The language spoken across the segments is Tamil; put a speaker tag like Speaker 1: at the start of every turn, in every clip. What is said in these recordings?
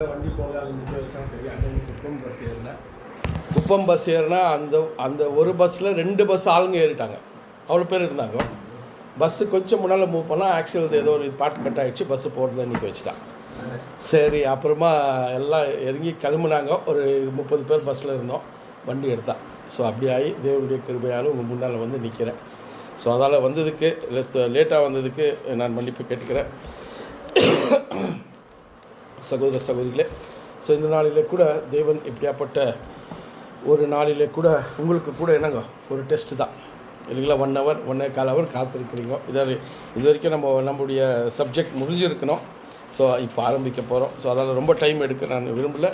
Speaker 1: வண்டி போகாத நிற்க வச்சாலும் சரி. அங்கே குப்பம் பஸ் ஏறினா அந்த ஒரு பஸ்ஸில் 2 பஸ் ஆளுங்க ஏறிட்டாங்க. அவ்வளோ பேர் இருந்தாங்க. பஸ்ஸு கொஞ்சம் முன்னால் மூவ் பண்ணால் ஆக்சிடென்ட் ஏதோ ஒரு பாட்டு கட் ஆகிடுச்சு. பஸ்ஸு போகிறத நிற்க வச்சுட்டான். சரி, அப்புறமா எல்லாம் இறங்கி கிளம்புனாங்க. ஒரு 30 பேர் பஸ்ஸில் இருந்தோம். வண்டி எடுத்தான். ஸோ அப்படி ஆகி தேவனுடைய கிருபையாலும் உங்கள் முன்னால் வந்து நிற்கிறேன். ஸோ அதால் வந்ததுக்கு லேட்டாக வந்ததுக்கு நான் மன்னிப்பு கேட்டுக்கிறேன் சகோதர சகோதரிகளே. ஸோ இந்த நாளிலே கூட தேவன் இப்படியாப்பட்ட ஒரு நாளிலே கூட உங்களுக்கு கூட என்னங்க ஒரு டெஸ்ட்டு தான் இல்லைங்களா. 1 ஹவர் 1.25 ஹவர் காத்திருக்கிறீங்க. இது வரைக்கும் நம்முடைய சப்ஜெக்ட் முடிஞ்சிருக்கணும். ஸோ இப்போ ஆரம்பிக்க போகிறோம். ஸோ அதால் ரொம்ப டைம் எடுக்க நான் விரும்பலை.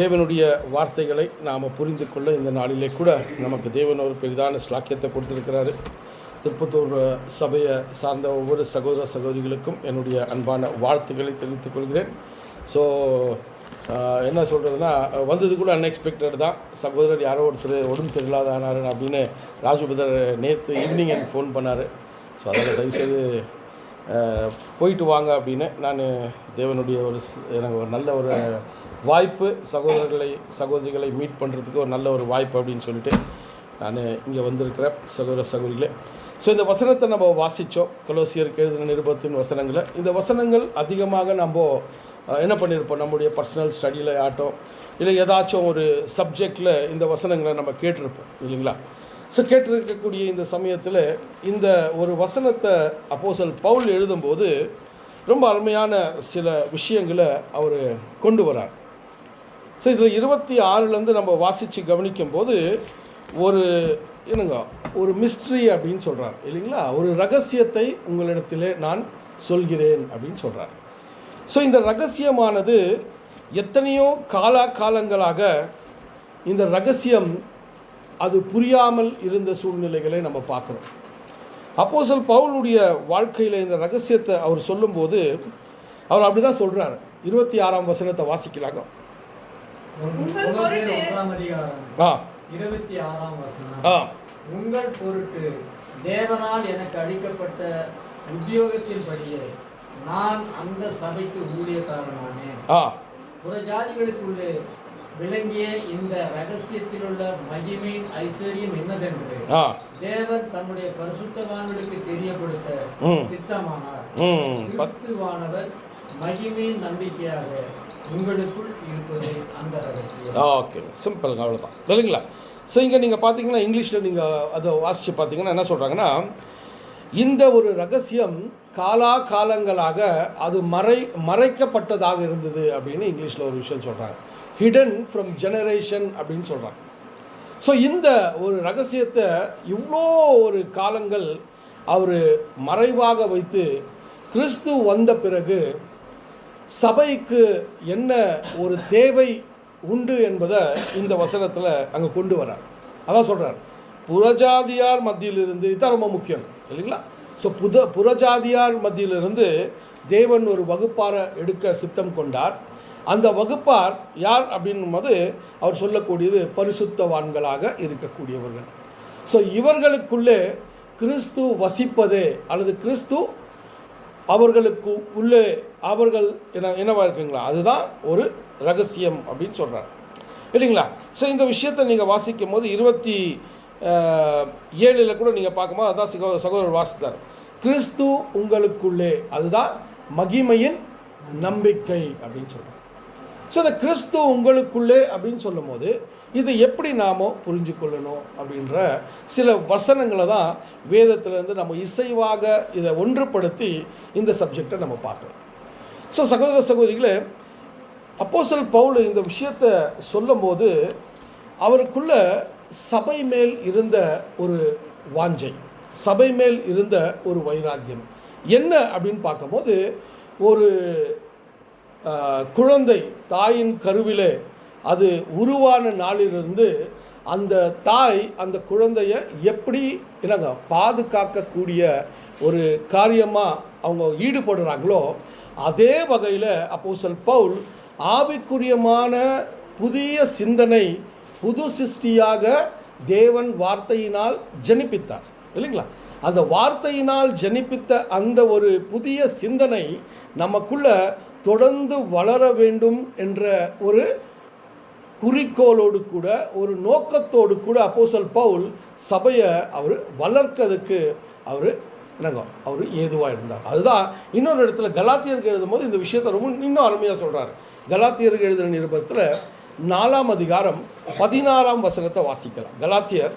Speaker 1: தேவனுடைய வார்த்தைகளை நாம் புரிந்து கொள்ள இந்த நாளிலே கூட நமக்கு தேவன் ஒரு பெரிதான ஸ்லாக்கியத்தை கொடுத்துருக்கிறாரு. திருப்பத்தூர் சபையை சார்ந்த ஒவ்வொரு சகோதர சகோதரிகளுக்கும் என்னுடைய அன்பான வாழ்த்துக்களை தெரிவித்துக் கொள்கிறேன். ஸோ என்ன சொல்கிறதுனா, வந்தது கூட அன்எக்ஸ்பெக்டட் தான். சகோதரர் யாரோ ஒருத்தர் உடம்பு சரியில்லாத ஆனார் அப்படின்னு ராஜுபதர் நேற்று ஈவினிங் எனக்கு ஃபோன் பண்ணார். ஸோ அதில் தயவுசெய்து போயிட்டு வாங்க அப்படின்னு நான் தேவனுடைய எனக்கு ஒரு நல்ல ஒரு வாய்ப்பு, சகோதரிகளை மீட் பண்ணுறதுக்கு ஒரு நல்ல ஒரு வாய்ப்பு அப்படின்னு சொல்லிட்டு நான் இங்கே வந்திருக்கிறேன் சகோதர சகோதரிகளே. ஸோ இந்த வசனத்தை நம்ம வாசித்தோம். கொலோசியருக்கு எழுதின நிருபத்தின் வசனங்களை. இந்த வசனங்கள் அதிகமாக நம்ம என்ன பண்ணியிருப்போம், நம்முடைய பர்சனல் ஸ்டடியில் ஆகட்டும் இல்லை ஏதாச்சும் ஒரு சப்ஜெக்டில் இந்த வசனங்களை நம்ம கேட்டிருப்போம் இல்லைங்களா. ஸோ கேட்டிருக்கக்கூடிய இந்த சமயத்தில் இந்த ஒரு வசனத்தை அப்போஸ்தலன் பவுல் எழுதும்போது ரொம்ப அருமையான சில விஷயங்களை அவர் கொண்டு வரார். ஸோ இதில் 26 நம்ம வாசித்து கவனிக்கும்போது ஒரு மிஸ்ட்ரி அப்படின்னு சொல்கிறார் இல்லைங்களா. ஒரு ரகசியத்தை உங்களிடத்திலே நான் சொல்கிறேன் அப்படின்னு சொல்கிறார். ஸோ இந்த ரகசியமானது எத்தனையோ காலங்களாக இந்த ரகசியம் அது புரியாமல் இருந்த சூழ்நிலைகளை நம்ம பார்க்குறோம். அப்போஸ்தலன் பவுலுடைய வாழ்க்கையில் இந்த ரகசியத்தை அவர் சொல்லும்போது அவர் அப்படி தான் சொல்கிறார். 26ஆம் வசனத்தை வாசிக்கலாங்க.
Speaker 2: உங்கள் பொருட்டு தேவனால் எனக்கு அளிக்கப்பட்ட உத்தியோகத்தின்படியே நான் அந்த சபைக்கு ஊழியக்காரனானேன். புறஜாதிகளுக்குள்ளே விளங்கிய இந்த ரகசியத்தில் உள்ள மகிமையின் ஐஸ்வர்யம் என்னதென்று தேவன் தம்முடைய பரிசுத்தவான்களுக்கு தெரியப்படுத்த சித்தமானார். கிறிஸ்துவானவர் மகிமையின் நம்பிக்கையாக உங்களுக்குள் இருப்பது அந்த ரகசியம்.
Speaker 1: ஓகே, சிம்பிள், அவ்வளோதான் இல்லைங்களா. ஸோ இங்கே நீங்கள் பார்த்தீங்கன்னா இங்கிலீஷில் நீங்கள் அதை வாசித்து பார்த்தீங்கன்னா என்ன சொல்கிறாங்கன்னா, இந்த ஒரு ரகசியம் காலங்களாக அது மறைக்கப்பட்டதாக இருந்தது அப்படின்னு இங்கிலீஷில் ஒரு விஷயம் சொல்கிறாங்க. ஹிடன் ஃப்ரம் ஜெனரேஷன் அப்படின்னு சொல்கிறாங்க. ஸோ இந்த ஒரு ரகசியத்தை இவ்வளோ ஒரு காலங்கள் அவர் மறைவாக வைத்து கிறிஸ்து வந்த பிறகு சபைக்கு என்ன ஒரு தேவை உண்டு என்பதை இந்த வசனத்தில் அங்கே கொண்டு வரார். அதான் சொல்கிறார், புறஜாதியார் மத்தியிலிருந்து, இதுதான் ரொம்ப முக்கியம் இல்லைங்களா. ஸோ புறஜாதியார் மத்தியிலிருந்து தேவன் ஒரு வகுப்பாரை எடுக்க சித்தம் கொண்டார். அந்த வகுப்பார் யார் அப்படின்போது அவர் சொல்லக்கூடியது பரிசுத்தவான்களாக இருக்கக்கூடியவர்கள். ஸோ இவர்களுக்குள்ளே கிறிஸ்து வசிப்பதே அல்லது கிறிஸ்து அவர்களுக்கு உள்ளே அவர்கள் என்னவா இருக்குங்களா, அதுதான் ஒரு ரகசியம் அப்படின்னு சொல்கிறார் இல்லைங்களா. ஸோ இந்த விஷயத்தை நீங்கள் வாசிக்கும் போது 27 கூட நீங்கள் பார்க்கும்போது அதுதான் சகோதரர் வாசித்தார். கிறிஸ்து உங்களுக்குள்ளே, அதுதான் மகிமையின் நம்பிக்கை அப்படின்னு சொல்கிறார். ஸோ இந்த கிறிஸ்து உங்களுக்குள்ளே அப்படின்னு சொல்லும் போது இது எப்படி நாம் புரிஞ்சு கொள்ளணும் அப்படின்ற சில வசனங்களை தான் வேதத்திலேருந்து நம்ம இசைவாக இதை ஒன்றுபடுத்தி இந்த சப்ஜெக்டை நம்ம பார்க்கலாம். ஸோ சகோதர சகோதரிகளே, அப்போஸ்தலன் பவுல் இந்த விஷயத்தை சொல்லும்போது அவருக்குள்ள சபை மேல் இருந்த ஒரு வாஞ்சை, சபை மேல் இருந்த ஒரு வைராக்கியம் என்ன அப்படின்னு பார்க்கும்போது, ஒரு குழந்தை தாயின் கருவிலே அது உருவான நாளிலிருந்து அந்த தாய் அந்த குழந்தைய எப்படி பாதுகாக்கக்கூடிய ஒரு காரியமாக அவங்க ஈடுபடுறாங்களோ அதே வகையில் அப்போஸ்தலன் பவுல் ஆவிக்குரியமான புதிய சிந்தனை, புது சிருஷ்டியாக தேவன் வார்த்தையினால் ஜனிப்பித்தார் இல்லைங்களா. அந்த வார்த்தையினால் ஜனிப்பித்த அந்த ஒரு புதிய சிந்தனை நமக்குள்ள தொடர்ந்து வளர வேண்டும் என்ற ஒரு குறிக்கோளோடு கூட ஒரு நோக்கத்தோடு கூட அப்போஸ்தலன் பவுல் சபையை அவர் வளர்க்கிறதுக்கு அவர் ஏதுவாக இருந்தார். அதுதான் இன்னொரு இடத்துல கலாத்தியருக்கு எழுதும்போது இந்த விஷயத்தை ரொம்ப இன்னும் அருமையாக சொல்கிறார். கலாத்தியருக்கு எழுதின நிருபத்தில் 4ஆம் அதிகாரம் 16ஆம் வசனத்தை வாசிக்கலாம். கலாத்தியர்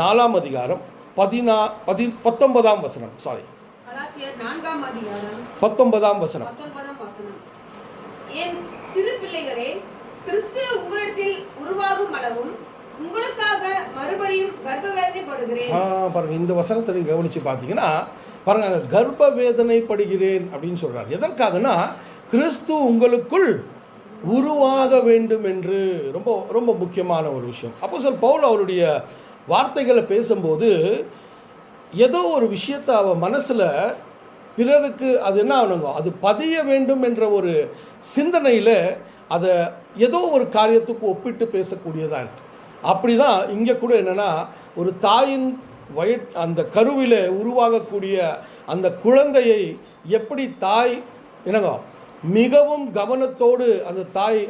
Speaker 1: 4ஆம் அதிகாரம் 19ஆம் வசனம். சாரி,
Speaker 3: கலாத்தியர் 4ஆம் அதிகாரம்
Speaker 1: 19ஆம் வசனம்.
Speaker 3: 19ஆம் வசனம். என் சிறு பிள்ளைகளே, கிறிஸ்து உங்களிடத்தில் உருவாகும் அளவும் உங்களுக்காக மறுபடியும் கர்ப்பவேதனைப்படுகிறேன்.
Speaker 1: பாருங்க, இந்த வசனத்தை நீங்கள் கவனித்து பார்த்தீங்கன்னா பாருங்க, அங்கே கர்ப்பவேதனைப்படுகிறேன் அப்படின்னு சொல்கிறார். எதற்காகனா கிறிஸ்து உங்களுக்குள் உருவாக வேண்டும் என்று. ரொம்ப ரொம்ப முக்கியமான ஒரு விஷயம். அப்போஸ்தலன் பவுல் அவருடைய வார்த்தைகளை பேசும்போது ஏதோ ஒரு விஷயத்தை அவன் மனசில் பிறருக்கு அது என்ன ஆகணுங்க, அது பதிய வேண்டும் என்ற ஒரு சிந்தனையில் அதை ஏதோ ஒரு காரியத்துக்கு ஒப்பிட்டு பேசக்கூடியதாக இருக்குது. அப்படி தான் இங்கே கூட என்னென்னா, ஒரு தாயின் அந்த கருவிலே உருவாகக்கூடிய அந்த குழந்தையை எப்படி தாய் என்னங்க மிகவும் கவனத்தோடு அந்த தாய்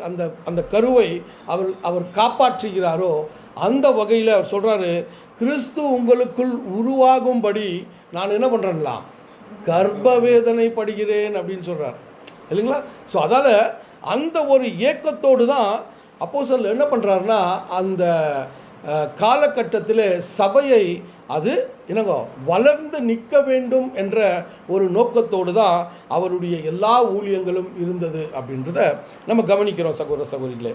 Speaker 1: அந்த கருவை அவர் காப்பாற்றுகிறாரோ, அந்த வகையில் அவர் சொல்கிறாரு, கிறிஸ்து உங்களுக்குள் உருவாகும்படி நான் என்ன பண்ணுறேன்லாம் கர்ப்பவேதனைப்படுகிறேன் அப்படின்னு சொல்கிறார் இல்லைங்களா. ஸோ அதால் அந்த ஒரு ஏக்கத்தோடு தான் அப்போஸ்தலன் என்ன பண்ணுறாருன்னா, அந்த காலகட்டத்தில் சபையை அது என்னங்க வளர்ந்து நிற்க வேண்டும் என்ற ஒரு நோக்கத்தோடு தான் அவருடைய எல்லா ஊழியங்களும் இருந்தது அப்படின்றத நம்ம கவனிக்கிறோம் சகோதர சகோதரிகளே.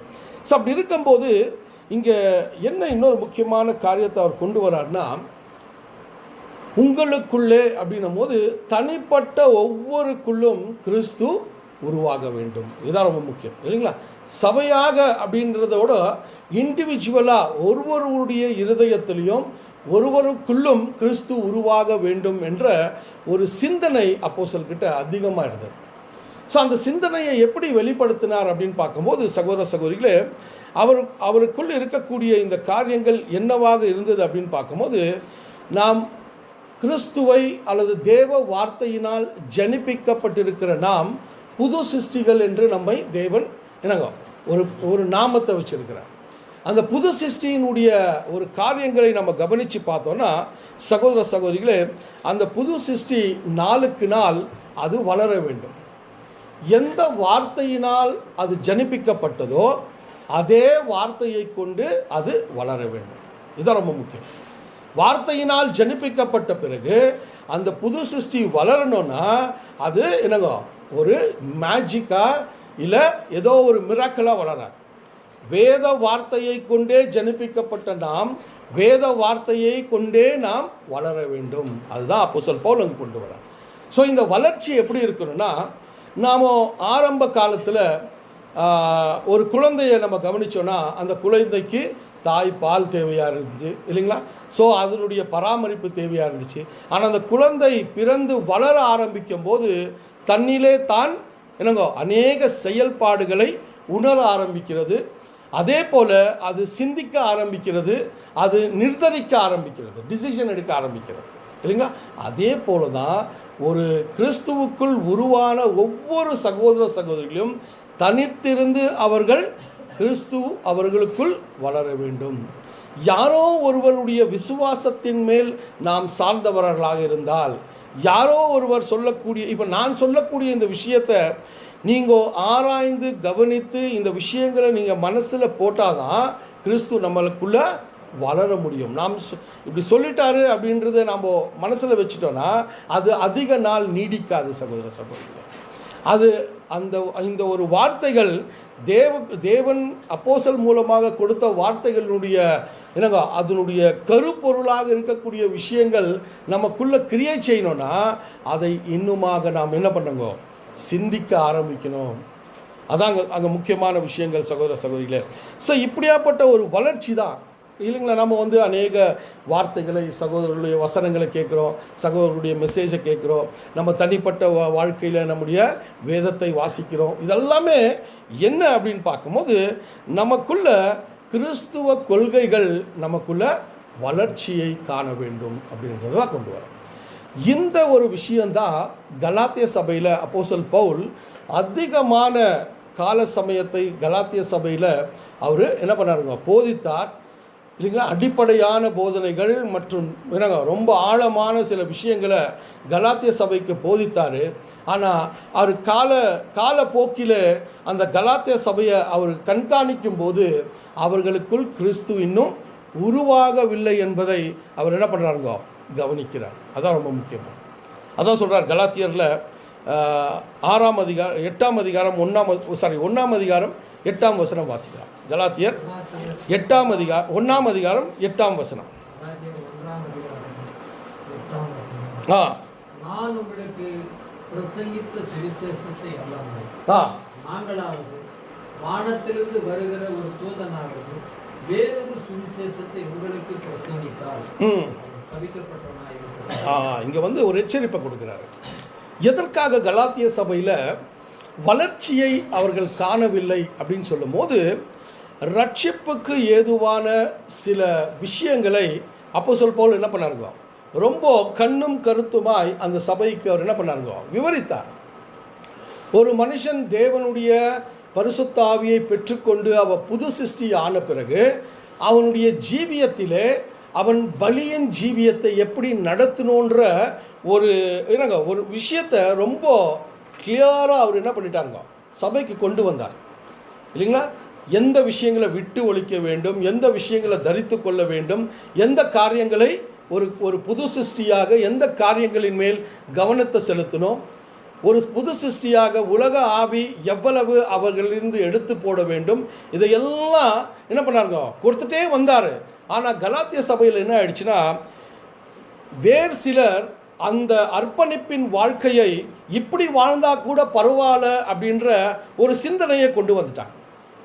Speaker 1: ஸோ அப்படி இருக்கும்போது இங்கே என்ன இன்னொரு முக்கியமான காரியத்தை அவர் கொண்டு வர்றாருன்னா, உங்களுக்குள்ளே அப்படின்னும் போது தனிப்பட்ட ஒவ்வொருக்குள்ளும் கிறிஸ்து உருவாக வேண்டும். இதுதான் ரொம்ப முக்கியம் இல்லைங்களா. சபையாக அப்படின்றதோட இண்டிவிஜுவலாக ஒருவருடைய இருதயத்திலையும் ஒருவருக்குள்ளும் கிறிஸ்து உருவாக வேண்டும் என்ற ஒரு சிந்தனை அப்போஸ்தலர்கிட்ட அதிகமாக இருந்தது. ஸோ அந்த சிந்தனையை எப்படி வெளிப்படுத்தினார் அப்படின்னு பார்க்கும்போது சகோதர சகோதரிகளே, அவருக்குள் இருக்கக்கூடிய இந்த காரியங்கள் என்னவாக இருந்தது அப்படின்னு பார்க்கும்போது, நாம் கிறிஸ்துவை அல்லது தேவ வார்த்தையினால் ஜனிப்பிக்கப்பட்டிருக்கிற நாம் புது சிருஷ்டிகள் என்று நம்மை தேவன் என்னங்க ஒரு நாமத்தை வச்சிருக்கிறார். அந்த புது சிருஷ்டியினுடைய ஒரு காரியங்களை நம்ம கவனித்து பார்த்தோன்னா சகோதர சகோதரிகளே, அந்த புது சிருஷ்டி நாளுக்கு நாள் அது வளர வேண்டும். எந்த வார்த்தையினால் அது ஜனிப்பிக்கப்பட்டதோ அதே வார்த்தையை கொண்டு அது வளர வேண்டும். இதுதான் ரொம்ப முக்கியம். வார்த்தையினால் ஜனிப்பிக்கப்பட்ட பிறகு அந்த புது சிருஷ்டி வளரணும்னா அது என்னங்க ஒரு மேஜிக்காக இல்லை ஏதோ ஒரு மிராக்கலாக வளராது. வேத வார்த்தையை கொண்டே ஜனிப்பிக்கப்பட்ட நாம் வேத வார்த்தையை கொண்டே நாம் வளர வேண்டும். அதுதான் அப்போஸ்தலன் பவுல் அங்கே கொண்டு வரார். ஸோ இந்த வளர்ச்சி எப்படி இருக்கணும்னா, நாம் ஆரம்ப காலத்தில் ஒரு குழந்தையை நம்ம கவனித்தோன்னா அந்த குழந்தைக்கு தாய் பால் தேவையாக இருந்துச்சு இல்லைங்களா. ஸோ அதனுடைய பராமரிப்பு தேவையாக இருந்துச்சு. ஆனால் அந்த குழந்தை பிறந்து வளர ஆரம்பிக்கும் போது தன்னிலே தான் என்னங்கோ அநேக செயல்பாடுகளை உணர ஆரம்பிக்கிறது. அதே போல் அது சிந்திக்க ஆரம்பிக்கிறது, அது நிர்ணயிக்க ஆரம்பிக்கிறது, டிசிஷன் எடுக்க ஆரம்பிக்கிறது இல்லைங்களா. அதே போல தான் ஒரு கிறிஸ்துவுக்குள் உருவான ஒவ்வொரு சகோதர சகோதரிகளும் தனித்திருந்து அவர்கள் கிறிஸ்து அவர்களுக்குள் வளர வேண்டும். யாரோ ஒருவருடைய விசுவாசத்தின் மேல் நாம் சார்ந்தவர்களாக இருந்தால், யாரோ ஒருவர் சொல்லக்கூடிய, இப்போ நான் சொல்லக்கூடிய இந்த விஷயத்தை நீங்கள் ஆராய்ந்து கவனித்து இந்த விஷயங்களை நீங்கள் மனசில் போட்டால் தான் கிறிஸ்து நம்மளுக்குள்ளே வளர முடியும். நாம் இப்படி சொல்லிட்டாரு அப்படின்றத நம்ம மனசில் வச்சுட்டோன்னா அது அதிக நாள் நீடிக்காது சகோதர சகோதரிகளே. அது இந்த ஒரு வார்த்தைகள் தேவன் அப்போஸ்தலன் மூலமாக கொடுத்த வார்த்தைகளுடைய என்னங்க அதனுடைய கருப்பொருளாக இருக்கக்கூடிய விஷயங்கள் நமக்குள்ளே கிரியேட் செய்யணும்னா அதை இன்னுமாக நாம் என்ன பண்ணுங்க சிந்திக்க ஆரம்பிக்கணும். அதாங்க அங்கே முக்கியமான விஷயங்கள் சகோதர சகோதரிகளே. ஸோ இப்படியாப்பட்ட ஒரு வளர்ச்சி தான் இல்லைங்களா. நம்ம அநேக வார்த்தைகளை சகோதரர்களுடைய வசனங்களை கேட்குறோம், சகோதரருடைய மெசேஜை கேட்குறோம், நம்ம தனிப்பட்ட வாழ்க்கையில் நம்முடைய வேதத்தை வாசிக்கிறோம். இதெல்லாமே என்ன அப்படின்னு பார்க்கும்போது நமக்குள்ள கிறிஸ்துவ கொள்கைகள் நமக்குள்ள வளர்ச்சியை காண வேண்டும் அப்படின்றதான் கொண்டு வரோம். இந்த ஒரு விஷயந்தான் கலாத்திய சபையில் அப்போஸ்தலன் பவுல் அதிகமான கால சமயத்தை கலாத்திய சபையில் அவர் என்ன பண்ணாருங்க, போதித்தார் இல்லைங்களா. அடிப்படையான போதனைகள் மற்றும் என்னங்க ரொம்ப ஆழமான சில விஷயங்களை கலாத்திய சபைக்கு போதித்தார். ஆனால் அவர் காலப்போக்கில் அந்த கலாத்திய சபையை அவர் கண்காணிக்கும் போது அவர்களுக்குள் கிறிஸ்து இன்னும் உருவாகவில்லை என்பதை அவர் என்ன பண்ணுறாருங்க, கவனிக்கிறார். அதான் ரொம்ப முக்கியமாக. அதான் சொல்கிறார் கலாத்தியரில் 8ஆம் அதிகாரம் 1ஆம் அதிகாரம் 8ஆம் வசனம் வாசிக்கிறார். கலாத்தியர் 1ஆம் அதிகாரம் 8ஆம் வசனம்.
Speaker 2: நான் உங்களுக்கு பிரசங்கித்த சுவிசேஷத்தை அல்லாமல் நாங்களாவது வானத்திலிருந்து வருகிற ஒரு தூதனாவது வேறொரு சுவிசேஷத்தை உங்களுக்கு பிரசங்கித்தால் சபிக்கப்பட்டவனாய்.
Speaker 1: இங்கே வந்து ஒரு எச்சரிப்பை கொடுக்குறாரு. எதற்காக கலாத்திய சபையில் வளர்ச்சியை அவர்கள் காணவில்லை அப்படின்னு சொல்லும் போது, ரட்சிப்புக்கு ஏதுவான சில விஷயங்களை அப்போஸ்தலன் பவுல் என்ன பண்ணாருங்க, ரொம்ப கண்ணும் கருத்துமாய் அந்த சபைக்கு அவர் என்ன பண்ணாருங்க, விவரித்தார். ஒரு மனுஷன் தேவனுடைய பரிசுத்த ஆவியை பெற்றுக்கொண்டு அவன் புது சிருஷ்டி ஆன பிறகு அவனுடைய ஜீவியத்திலே அவன் பலியின் ஜீவியத்தை எப்படி நடத்தணுன்ற ஒரு விஷயத்தை ரொம்ப கிளியராக அவர் என்ன பண்ணிட்டாருங்க, சபைக்கு கொண்டு வந்தார் இல்லைங்களா. எந்த விஷயங்களை விட்டு ஒழிக்க வேண்டும், எந்த விஷயங்களை தரித்து கொள்ள வேண்டும், எந்த காரியங்களை ஒரு புது சிருஷ்டியாக எந்த காரியங்களின் மேல் கவனத்தை செலுத்தணும், ஒரு புது சிருஷ்டியாக உலக ஆவி எவ்வளவு அவர்களிலிருந்து எடுத்து போட வேண்டும், இதையெல்லாம் என்ன பண்ணாருங்க, கொடுத்துட்டே வந்தார். ஆனால் கலாத்திய சபையில் என்ன ஆயிடுச்சுன்னா, வேறு சிலர் அந்த அர்ப்பணிப்பின் வாழ்க்கையை இப்படி வாழ்ந்தால் கூட பரவாயில்ல அப்படின்ற ஒரு சிந்தனையை கொண்டு வந்துட்டாங்க.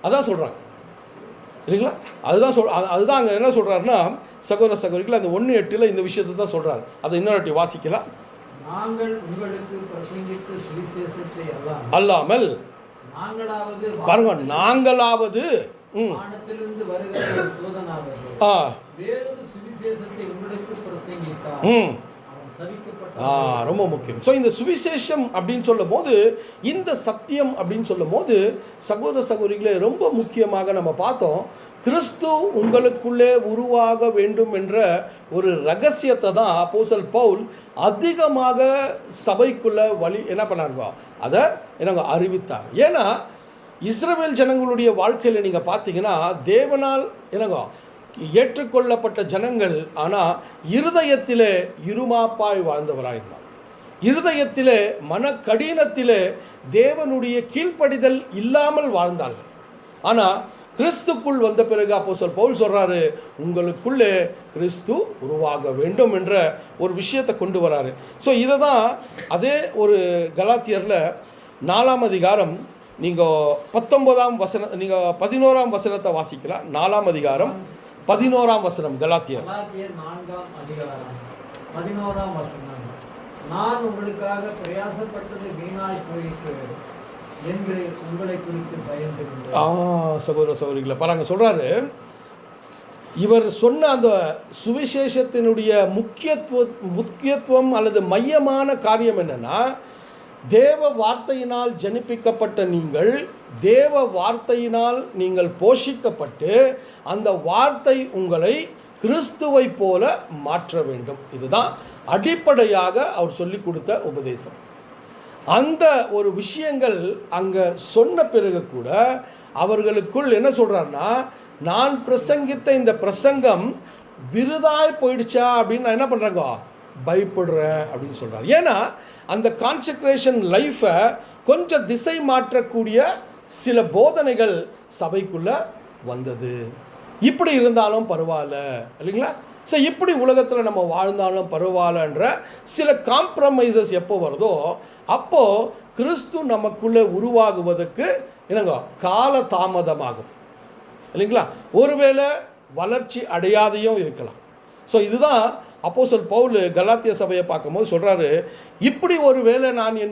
Speaker 1: அதான் சொல்கிறாங்க இல்லைங்களா. அதுதான் அங்கே என்ன சொல்கிறாருன்னா, சகோதர சகோதரிகள் அந்த 1:8 இந்த விஷயத்தை தான் சொல்கிறார். அதை இன்னொரு வாசிக்கலாம்.
Speaker 2: நாங்கள் உங்களுக்கு பிரசங்கித்த சுவிசேஷத்தை
Speaker 1: அல்லாமல் பாருங்க, நாங்களாவது
Speaker 2: வானத்திலிருந்து வருகிற ஒரு தூதனாவது வேறொரு சுவிசேஷத்தை உங்களுக்கு பிரசங்கித்தார் அவன் சபிக்கப்பட்டான்.
Speaker 1: ரொம்ப முக்கியம். ஸோ இந்த சுவிசேஷம் அப்படின்னு சொல்லும் போது, இந்த சத்தியம் அப்படின்னு சொல்லும் போது சகோதர சகோதரிகளே ரொம்ப முக்கியமாக நம்ம பார்த்தோம், கிறிஸ்து உங்களுக்குள்ளே உருவாக வேண்டும் என்ற ஒரு ரகசியத்தை தான் அப்போஸ்தலன் பவுல் அதிகமாக சபைக்குள்ள என்ன பண்ணாருங்க, அதை என்னங்க அறிவித்தார். ஏன்னா இஸ்ரவேல் ஜனங்களுடைய வாழ்க்கையில் நீங்கள் பார்த்தீங்கன்னா தேவனால் என்னங்க ஏற்றுக்கொள்ளப்பட்ட ஜனங்கள், ஆனால் இருதயத்திலே இருமாப்பாய் வாழ்ந்தவராயிருந்தார். இருதயத்திலே மனக்கடினத்திலே தேவனுடைய கீழ்ப்படிதல் இல்லாமல் வாழ்ந்தார்கள். ஆனால் கிறிஸ்துக்குள் வந்த பிறகு அப்போஸ்தலன் பவுல் சொல்கிறாரு, உங்களுக்குள்ளே கிறிஸ்து உருவாக வேண்டும் என்ற ஒரு விஷயத்தை கொண்டு வராரு. ஸோ இதை தான் அதே ஒரு கலாத்தியரில் 4ஆம் அதிகாரம் நீங்கள் 19ஆம் வசனம், நீங்கள் 11ஆம் வசனத்தை வாசிக்கலாம். 4ஆம் அதிகாரம் 11ஆம் வசனம் கலாத்தியர்
Speaker 2: 4ஆம் அதிகாரம் 11ஆம் வசனம். நான் உங்களுக்காக பிரயாசப்பட்டது வீணாய் போயிற்று என்று உங்களை குறித்து பயந்திருந்தேன்.
Speaker 1: சகோதர சகோதரிகளை பாருங்க சொல்றாரு, இவர் சொன்ன அந்த சுவிசேஷத்தினுடைய முக்கியத்துவம் அல்லது மையமான காரியம் என்னன்னா, தேவ வார்த்தையினால் ஜனிப்பிக்கப்பட்ட நீங்கள், தேவ வார்த்தையினால் நீங்கள் போஷிக்கப்பட்டு அந்த வார்த்தை உங்களை கிறிஸ்துவை போல மாற்ற வேண்டும். இதுதான் அடிப்படையாக அவர் சொல்லி கொடுத்த உபதேசம். அந்த ஒரு விஷயங்கள் அங்கே சொன்ன பிறகு கூட அவர்களுக்குள் என்ன சொல்கிறாருன்னா, நான் பிரசங்கித்த இந்த பிரசங்கம் விருதாய் போயிடுச்சா அப்படின்னு நான் என்ன பண்ணுறேங்க, பயப்படுறேன் அப்படின்னு சொல்கிறார். ஏன்னா அந்த கான்செக்ரேஷன் லைஃப்பை கொஞ்சம் திசை மாற்றக்கூடிய சில போதனைகள் சபைக்குள்ளே வந்தது. இப்படி இருந்தாலும் பரவாயில்ல இல்லைங்களா. ஸோ இப்படி உலகத்தில் நம்ம வாழ்ந்தாலும் பரவாயில்லன்ற சில காம்ப்ரமைசஸ் எப்போ வருதோ அப்போது கிறிஸ்து நமக்குள்ளே உருவாகுவதற்கு என்னங்க கால தாமதமாகும் இல்லைங்களா. ஒருவேளை வளர்ச்சி அடையாதையும் இருக்கலாம். ஸோ இதுதான் அப்போஸ்தலன் பவுல் கலாத்திய சபையை பார்க்கும்போது சொல்கிறாரு, இப்படி ஒரு வேளை நான்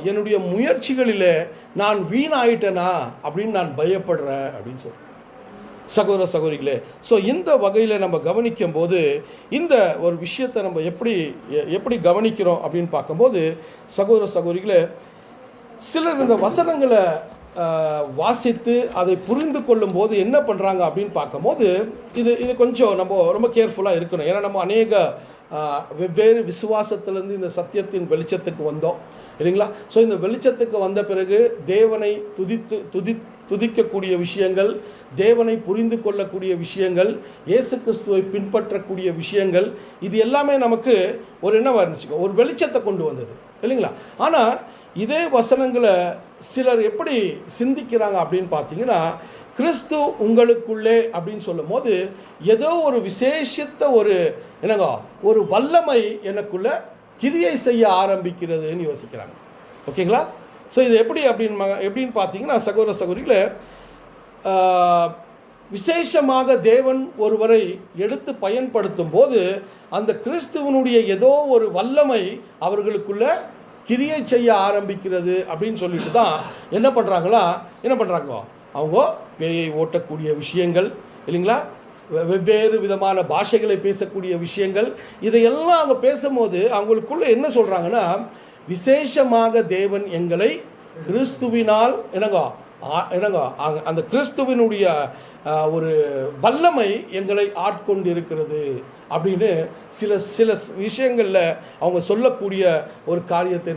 Speaker 1: என்னுடைய முயற்சிகளில் நான் வீணாயிட்டேனா அப்படின்னு நான் பயப்படுறேன் அப்படின்னு சொல்கிறேன் சகோதர சகோதரிகளே. ஸோ இந்த வகையில் நம்ம கவனிக்கும் போது இந்த ஒரு விஷயத்தை நம்ம எப்படி கவனிக்கிறோம் அப்படின்னு பார்க்கும்போது சகோதர சகோதரிகளே, சிலர் இந்த வசனங்களை வாசித்து அதை புரிந்து கொள்ளும்போது என்ன பண்ணுறாங்க அப்படின்னு பார்க்கும்போது இது கொஞ்சம் நம்ம ரொம்ப கேர்ஃபுல்லாக இருக்கணும். ஏன்னா நம்ம அநேக வெவ்வேறு விசுவாசத்திலேருந்து இந்த சத்தியத்தின் வெளிச்சத்துக்கு வந்தோம் இல்லைங்களா. ஸோ இந்த வெளிச்சத்துக்கு வந்த பிறகு தேவனை துதிக்கக்கூடிய விஷயங்கள், தேவனை புரிந்து கொள்ளக்கூடிய விஷயங்கள், இயேசு கிறிஸ்துவை பின்பற்றக்கூடிய விஷயங்கள், இது எல்லாமே நமக்கு ஒரு என்னவாக இருந்துச்சுக்கோ, ஒரு வெளிச்சத்தை கொண்டு வந்தது இல்லைங்களா. ஆனால் இதே வசனங்களை சிலர் எப்படி சிந்திக்கிறாங்க அப்படின்னு பார்த்தீங்கன்னா, கிறிஸ்து உங்களுக்குள்ளே அப்படின்னு சொல்லும் போது ஏதோ ஒரு விசேஷத்த ஒரு வல்லமை எனக்குள்ள கிரியை செய்ய ஆரம்பிக்கிறதுன்னு யோசிக்கிறாங்க. ஓகேங்களா. ஸோ இது எப்படின்னு பார்த்தீங்கன்னா, சகோதர சகோதரிகளே, விசேஷமாக தேவன் ஒருவரை எடுத்து பயன்படுத்தும் போது அந்த கிறிஸ்துவனுடைய ஏதோ ஒரு வல்லமை அவர்களுக்குள்ள கிரியை செய்ய ஆரம்பிக்கிறது அப்படின்னு சொல்லிட்டு தான் என்ன பண்ணுறாங்க அவங்க பேயை ஓட்டக்கூடிய விஷயங்கள் இல்லைங்களா, வெவ்வேறு விதமான பாஷைகளை பேசக்கூடிய விஷயங்கள், இதையெல்லாம் அவங்க பேசும்போது அவங்களுக்குள்ள என்ன சொல்கிறாங்கன்னா, விசேஷமாக தேவன் எங்களை கிறிஸ்துவினால் அந்த கிறிஸ்துவினுடைய ஒரு வல்லமை எங்களை ஆட்கொண்டு இருக்கிறது அப்படின்னு சில விஷயங்களில் அவங்க சொல்லக்கூடிய ஒரு காரியத்தை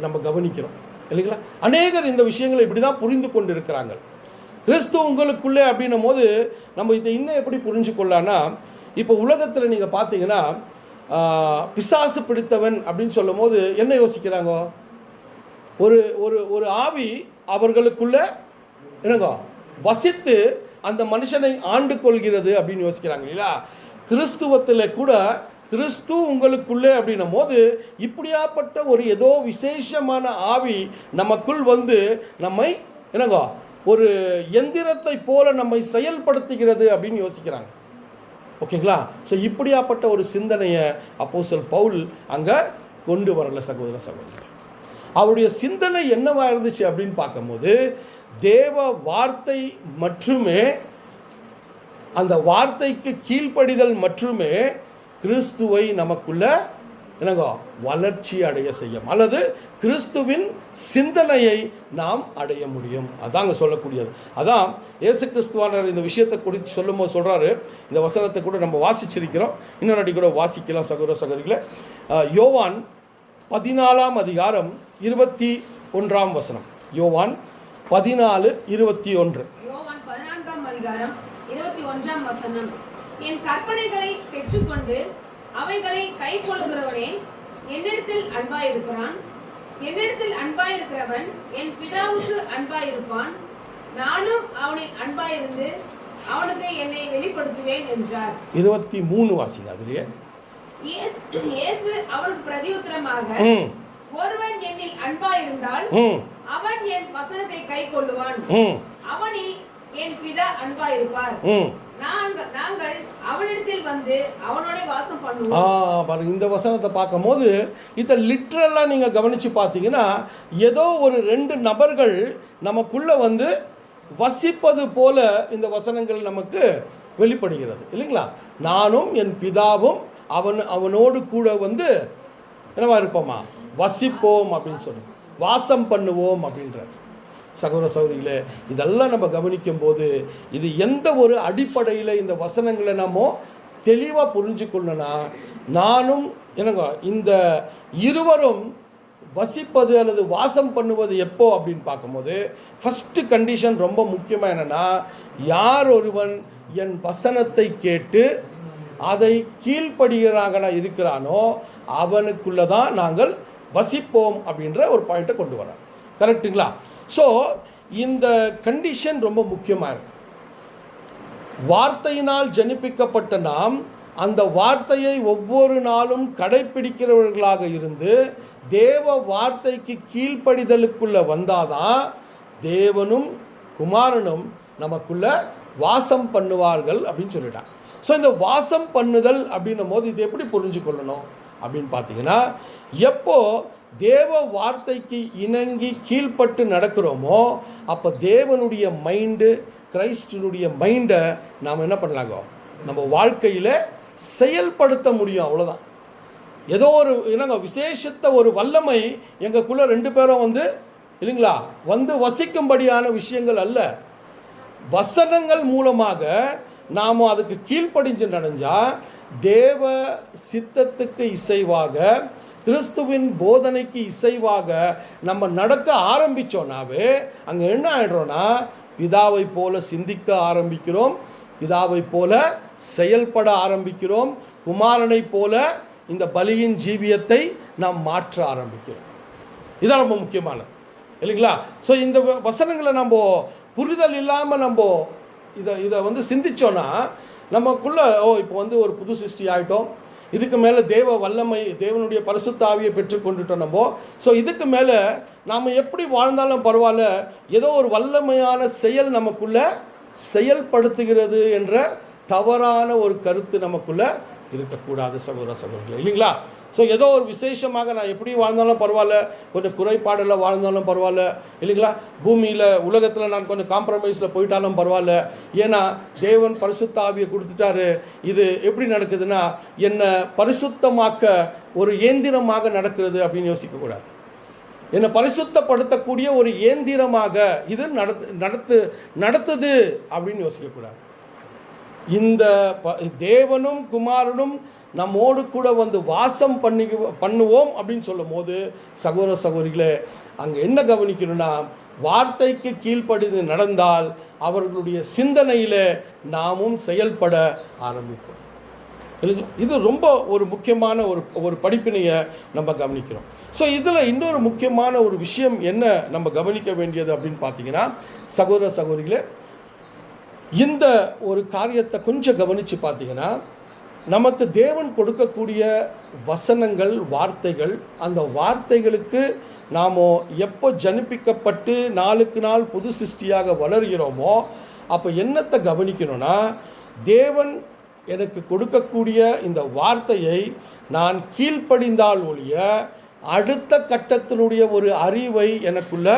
Speaker 1: நம்ம கவனிக்கிறோம் இல்லைங்களா. அநேகர் இந்த விஷயங்களை இப்படி தான் புரிந்து கொண்டு இருக்கிறாங்க. கிறிஸ்து உங்களுக்குள்ளே அப்படின்னும் போது நம்ம இதை இன்னும் எப்படி புரிஞ்சு கொள்ளலான்னா, இப்போ உலகத்தில் நீங்கள் பார்த்தீங்கன்னா பிசாசு பிடித்தவன் அப்படின்னு சொல்லும் போது என்ன யோசிக்கிறாங்க, ஒரு ஆவி அவர்களுக்குள்ள வசித்து அந்த மனுஷனை ஆண்டு கொள்கிறது அப்படின்னு யோசிக்கிறாங்க இல்லையா. கிறிஸ்துவத்தில் கூட கிறிஸ்து உங்களுக்குள்ளே அப்படின்னும் போது இப்படியாப்பட்ட ஒரு ஏதோ விசேஷமான ஆவி நமக்குள் வந்து நம்மை ஒரு எந்திரத்தை போல நம்மை செயல்படுத்துகிறது அப்படின்னு யோசிக்கிறாங்க. ஓகேங்களா. ஸோ இப்படியாப்பட்ட ஒரு சிந்தனையை அப்போஸ்தலன் பவுல் அங்கே கொண்டு வரல சகோதர சகோதரி. அவருடைய சிந்தனை என்னவாக இருந்துச்சு அப்படின்னு பார்க்கும்போது, தேவ வார்த்தை மட்டுமே, அந்த வார்த்தைக்கு கீழ்ப்படிதல் மட்டுமே கிறிஸ்துவை நமக்குள்ள வளர்ச்சி அடைய செய்யும், அல்லது கிறிஸ்துவின் சிந்தனையை நாம் அடைய முடியும். அதாங்க சொல்லக்கூடியது. அதான் இயேசு கிறிஸ்துவானர் இந்த விஷயத்தை குறித்து சொல்லும்போது சொல்கிறாரு. இந்த வசனத்தை கூட நம்ம வாசிச்சிருக்கிறோம், இன்னொரு அடி கூட வாசிக்கலாம் சகோதர சகோதரிகளே. யோவான் 14 அதிகாரம் 21 வசனம். யோவான் 14:21.
Speaker 3: யோவான் 14 அதிகாரம் 21 வசனம். என் கற்பனைகளை பெற்றுக்கொண்டு அவைகளை கைக்கொள்ளுகிறவனே என்னிடத்தில் அன்பாயிருக்கிறான். என்னிடத்தில் அன்பாயிருக்கிறவன் என் பிதாவுக்கு அன்பாயிருப்பான். நானும் அவனில் அன்பாயிருந்து அவனுக்கு என்னை வெளிப்படுத்துவேன் என்றார்.
Speaker 1: 23 வாசிங்க. அதுலயே
Speaker 3: இயேசு அவனுக்கு பிரதியுத்தரமாக, ஒருவன் என்னில் அன்பாயிருந்தால் அவன் என் வசனத்தை கைக்கொள்ளுவான். அவனில் என் பிதா அன்பாயிருப்பார். நாங்கள் அவனிடத்தில் வந்து அவனோட வாசம் பண்ணுவோம்.
Speaker 1: இந்த வசனத்தை பார்க்கும்போது இதை லிட்ரலாக நீங்கள் கவனித்து பார்த்தீங்கன்னா, ஏதோ ஒரு 2 நபர்கள் நமக்குள்ளே வந்து வசிப்பது போல இந்த வசனங்கள் நமக்கு வெளிப்படுகிறது இல்லைங்களா. நானும் என் பிதாவும் அவனோடு கூட வந்து என்னவா இருப்போமா, வசிப்போம் அப்படின்னு சொல்லி வாசம் பண்ணுவோம் அப்படின்ற. சகோதர சகோதரிகளே, இதெல்லாம் நம்ம கவனிக்கும் போது இது எந்த ஒரு அடிப்படையில் இந்த வசனங்களை நம்ம தெளிவாக புரிஞ்சு கொள்ளணும்னா, நானும் இந்த இருவரும் வசிப்பது அல்லது வாசம் பண்ணுவது எப்போ அப்படின்னு பார்க்கும்போது, ஃபஸ்ட்டு கண்டிஷன் ரொம்ப முக்கியமாக என்னென்னா, யார் ஒருவன் என் வசனத்தை கேட்டு அதை கீழ்ப்படுகிறாங்க இருக்கிறானோ அவனுக்குள்ளே தான் நாங்கள் வசிப்போம் அப்படின்ற ஒரு பாயிண்ட்டை கொண்டு வரோம். கரெக்டுங்களா. ஸோ இந்த கண்டிஷன் ரொம்ப முக்கியமாக இருக்கு. வார்த்தையினால் ஜனிப்பிக்கப்பட்ட நாம் அந்த வார்த்தையை ஒவ்வொரு நாளும் கடைப்பிடிக்கிறவர்களாக இருந்து தேவ வார்த்தைக்கு கீழ்ப்படிதலுக்குள்ளே வந்தாதான் தேவனும் குமாரனும் நமக்குள்ள வாசம் பண்ணுவார்கள் அப்படின்னு சொல்லிட்டாங்க. ஸோ இந்த வாசம் பண்ணுதல் அப்படின்னும் போது இது எப்படி புரிஞ்சு கொள்ளணும் அப்படின்னு பார்த்தீங்கன்னா, எப்போ தேவ வார்த்தைக்கு இணங்கி கீழ்ப்பட்டு நடக்கிறோமோ அப்போ தேவனுடைய மைண்டு, கிறிஸ்துனுடைய மைண்டை நாம் என்ன பண்ணலாங்க, நம்ம வாழ்க்கையில் செயல்படுத்த முடியும். அவ்வளோதான். ஏதோ ஒரு விசேஷத்த ஒரு வல்லமை எங்களுக்குள்ளே 2 பேரும் வந்து இல்லைங்களா, வந்து வசிக்கும்படியான விஷயங்கள் அல்ல. வசனங்கள் மூலமாக நாம் அதுக்கு கீழ்ப்படிஞ்சு நடந்தால் தேவ சித்தத்துக்கு இசைவாக, கிறிஸ்துவின் போதனைக்கு இசைவாக நம்ம நடக்க ஆரம்பித்தோன்னாவே அங்கே என்ன ஆகிடுறோன்னா, பிதாவை போல சிந்திக்க ஆரம்பிக்கிறோம், பிதாவை போல செயல்பட ஆரம்பிக்கிறோம், குமாரனை போல இந்த பலியின் ஜீவியத்தை நாம் மாற்ற ஆரம்பிக்கிறோம். இதான் ரொம்ப முக்கியமானது, இல்லைங்களா? ஸோ இந்த வசனங்களை நம்ம புரிதல் இல்லாமல் நம்ம இதை வந்து சிந்திச்சோன்னா நமக்குள்ளே இப்போ வந்து ஒரு புது சிருஷ்டி ஆகிட்டோம், இதுக்கு மேலே தேவ வல்லமை, தேவனுடைய பரிசுத்த ஆவியை பெற்றுக்கொண்டுட்டோம் நம்ம. ஸோ இதுக்கு மேலே நாம் எப்படி வாழ்ந்தாலும் பரவாயில்ல, ஏதோ ஒரு வல்லமையான செயல் நமக்குள்ளே செயல்படுத்துகிறது என்ற தவறான ஒரு கருத்து நமக்குள்ளே இருக்கக்கூடாது சகோதர சகோதரிகளே, இல்லைங்களா? ஸோ ஏதோ ஒரு விசேஷமாக நான் எப்படி வாழ்ந்தாலும் பரவாயில்ல, கொஞ்சம் குறைபாடில் வாழ்ந்தாலும் பரவாயில்ல, இல்லைங்களா, பூமியில் உலகத்தில் நான் கொஞ்சம் காம்ப்ரமைஸில் போயிட்டாலும் பரவாயில்ல, ஏன்னா தேவன் பரிசுத்த ஆவியை கொடுத்துட்டாரு. இது எப்படி நடக்குதுன்னா, என்னை பரிசுத்தமாக்க ஒரு இயந்திரமாக நடக்கிறது அப்படின்னு யோசிக்கக்கூடாது. என்னை பரிசுத்தப்படுத்தக்கூடிய ஒரு இயந்திரமாக இது நடத்துது அப்படின்னு யோசிக்கக்கூடாது. இந்த தேவனும் குமாரனும் நம்மோடு கூட வந்து வாசம் பண்ணுவோம் அப்படின்னு சொல்லும் போது சகோதர சகோதரிகளே, அங்கே என்ன கவனிக்கணும்னா, வார்த்தைக்கு கீழ்ப்படிந்து நடந்தால் அவர்களுடைய சிந்தனையில் நாமும் செயல்பட ஆரம்பிப்போம், இல்லைங்களா? இது ரொம்ப ஒரு முக்கியமான ஒரு படிப்பினையை நம்ம கவனிக்கிறோம். ஸோ இதில் இன்னொரு முக்கியமான ஒரு விஷயம் என்ன நம்ம கவனிக்க வேண்டியது அப்படின்னு பார்த்தீங்கன்னா, சகோதர சகோதரிகளே, இந்த ஒரு காரியத்தை கொஞ்சம் கவனித்து பார்த்தீங்கன்னா, நமக்கு தேவன் கொடுக்கக்கூடிய வசனங்கள், வார்த்தைகள், அந்த வார்த்தைகளுக்கு நாம் எப்போ ஜனிப்பிக்கப்பட்டு நாளுக்கு நாள் புது சிருஷ்டியாக வளர்கிறோமோ அப்போ என்னத்தை கவனிக்கணும்னா, தேவன் எனக்கு கொடுக்கக்கூடிய இந்த வார்த்தையை நான் கீழ்ப்படிந்தால் ஒழிய அடுத்த கட்டத்தினுடைய ஒரு அறிவை எனக்குள்ள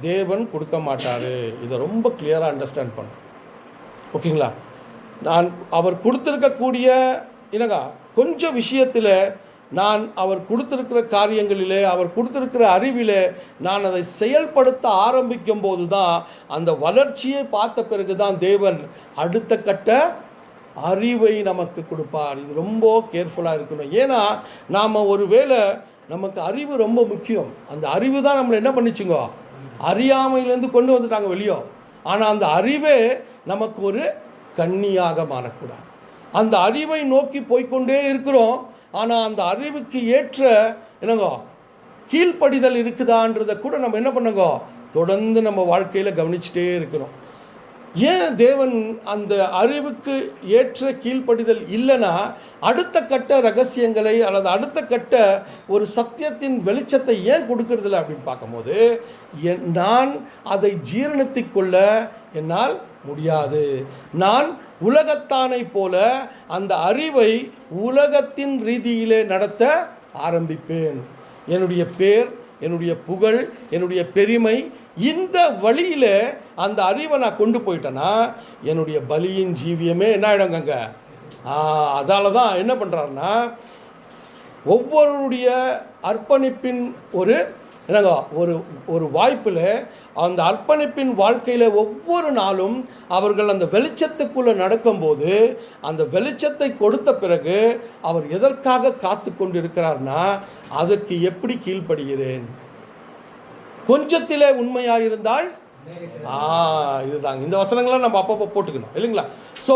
Speaker 1: தேவன் கொடுக்க மாட்டார். இதை ரொம்ப கிளியராக அண்டர்ஸ்டாண்ட் பண்ணும், ஓகேங்களா? நான் அவர் கொடுத்துருக்கக்கூடிய என்னங்க கொஞ்சம் விஷயத்தில் நான் அவர் கொடுத்துருக்கிற காரியங்களிலே, அவர் கொடுத்துருக்கிற அறிவிலே நான் அதை செயல்படுத்த ஆரம்பிக்கும் போது தான், அந்த வளர்ச்சியை பார்த்த பிறகு தான் தேவன் அடுத்த கட்ட அறிவை நமக்கு கொடுப்பார். இது ரொம்ப கேர்ஃபுல்லாக இருக்கணும். ஏன்னா நாம் ஒரு வேளை நமக்கு அறிவு ரொம்ப முக்கியம், அந்த அறிவு தான் நம்மளை என்ன பண்ணிச்சுங்க, அறியாமையிலேருந்து கொண்டு வந்துட்டாங்க வெளியே. ஆனால் அந்த அறிவே நமக்கு ஒரு கண்ணியாக மாறக்கூடாது. அந்த அறிவை நோக்கி போய்கொண்டே இருக்கிறோம், ஆனால் அந்த அறிவுக்கு ஏற்ற என்னங்க கீழ்ப்படிதல் இருக்குதான்றதை கூட நம்ம என்ன பண்ணுங்க, தொடர்ந்து நம்ம வாழ்க்கையில் கவனிச்சுட்டே இருக்கிறோம். ஏன் தேவன் அந்த அறிவுக்கு ஏற்ற கீழ்ப்படிதல் இல்லைன்னா அடுத்த கட்ட ரகசியங்களை அல்லது அடுத்த கட்ட ஒரு சத்தியத்தின் வெளிச்சத்தை ஏன் கொடுக்கறதில்ல அப்படின்னு பார்க்கும்போது, நான் அதை ஜீரணித்து கொள்ள என்னால் முடியாது. நான் உலகத்தானை போல அந்த அறிவை உலகத்தின் ரீதியிலே நடத்த ஆரம்பிப்பேன். என்னுடைய பேர், என்னுடைய புகழ், என்னுடைய பெருமை, இந்த வழியில் அந்த அறிவை நான் கொண்டு போயிட்டேன்னா என்னுடைய பலியின் ஜீவியமே என்ன ஆகிடுங்க. அதால தான் என்ன பண்ணுறாருன்னா, ஒவ்வொருடைய அர்ப்பணிப்பின் ஒரு என்னங்க ஒரு வாய்ப்பில் அந்த அர்ப்பணிப்பின் வாழ்க்கையில் ஒவ்வொரு நாளும் அவர்கள் அந்த வெளிச்சத்துக்குள்ளே நடக்கும்போது, அந்த வெளிச்சத்தை கொடுத்த பிறகு அவர் எதற்காக காத்து கொண்டு இருக்கிறார்னா, அதுக்கு எப்படி கீழ்ப்படுகிறேன். கொஞ்சத்திலே உண்மையாக இருந்தாய், இதுதாங்க இந்த வசனங்களை நம்ம அப்பப்போ போட்டுக்கணும், இல்லைங்களா? ஸோ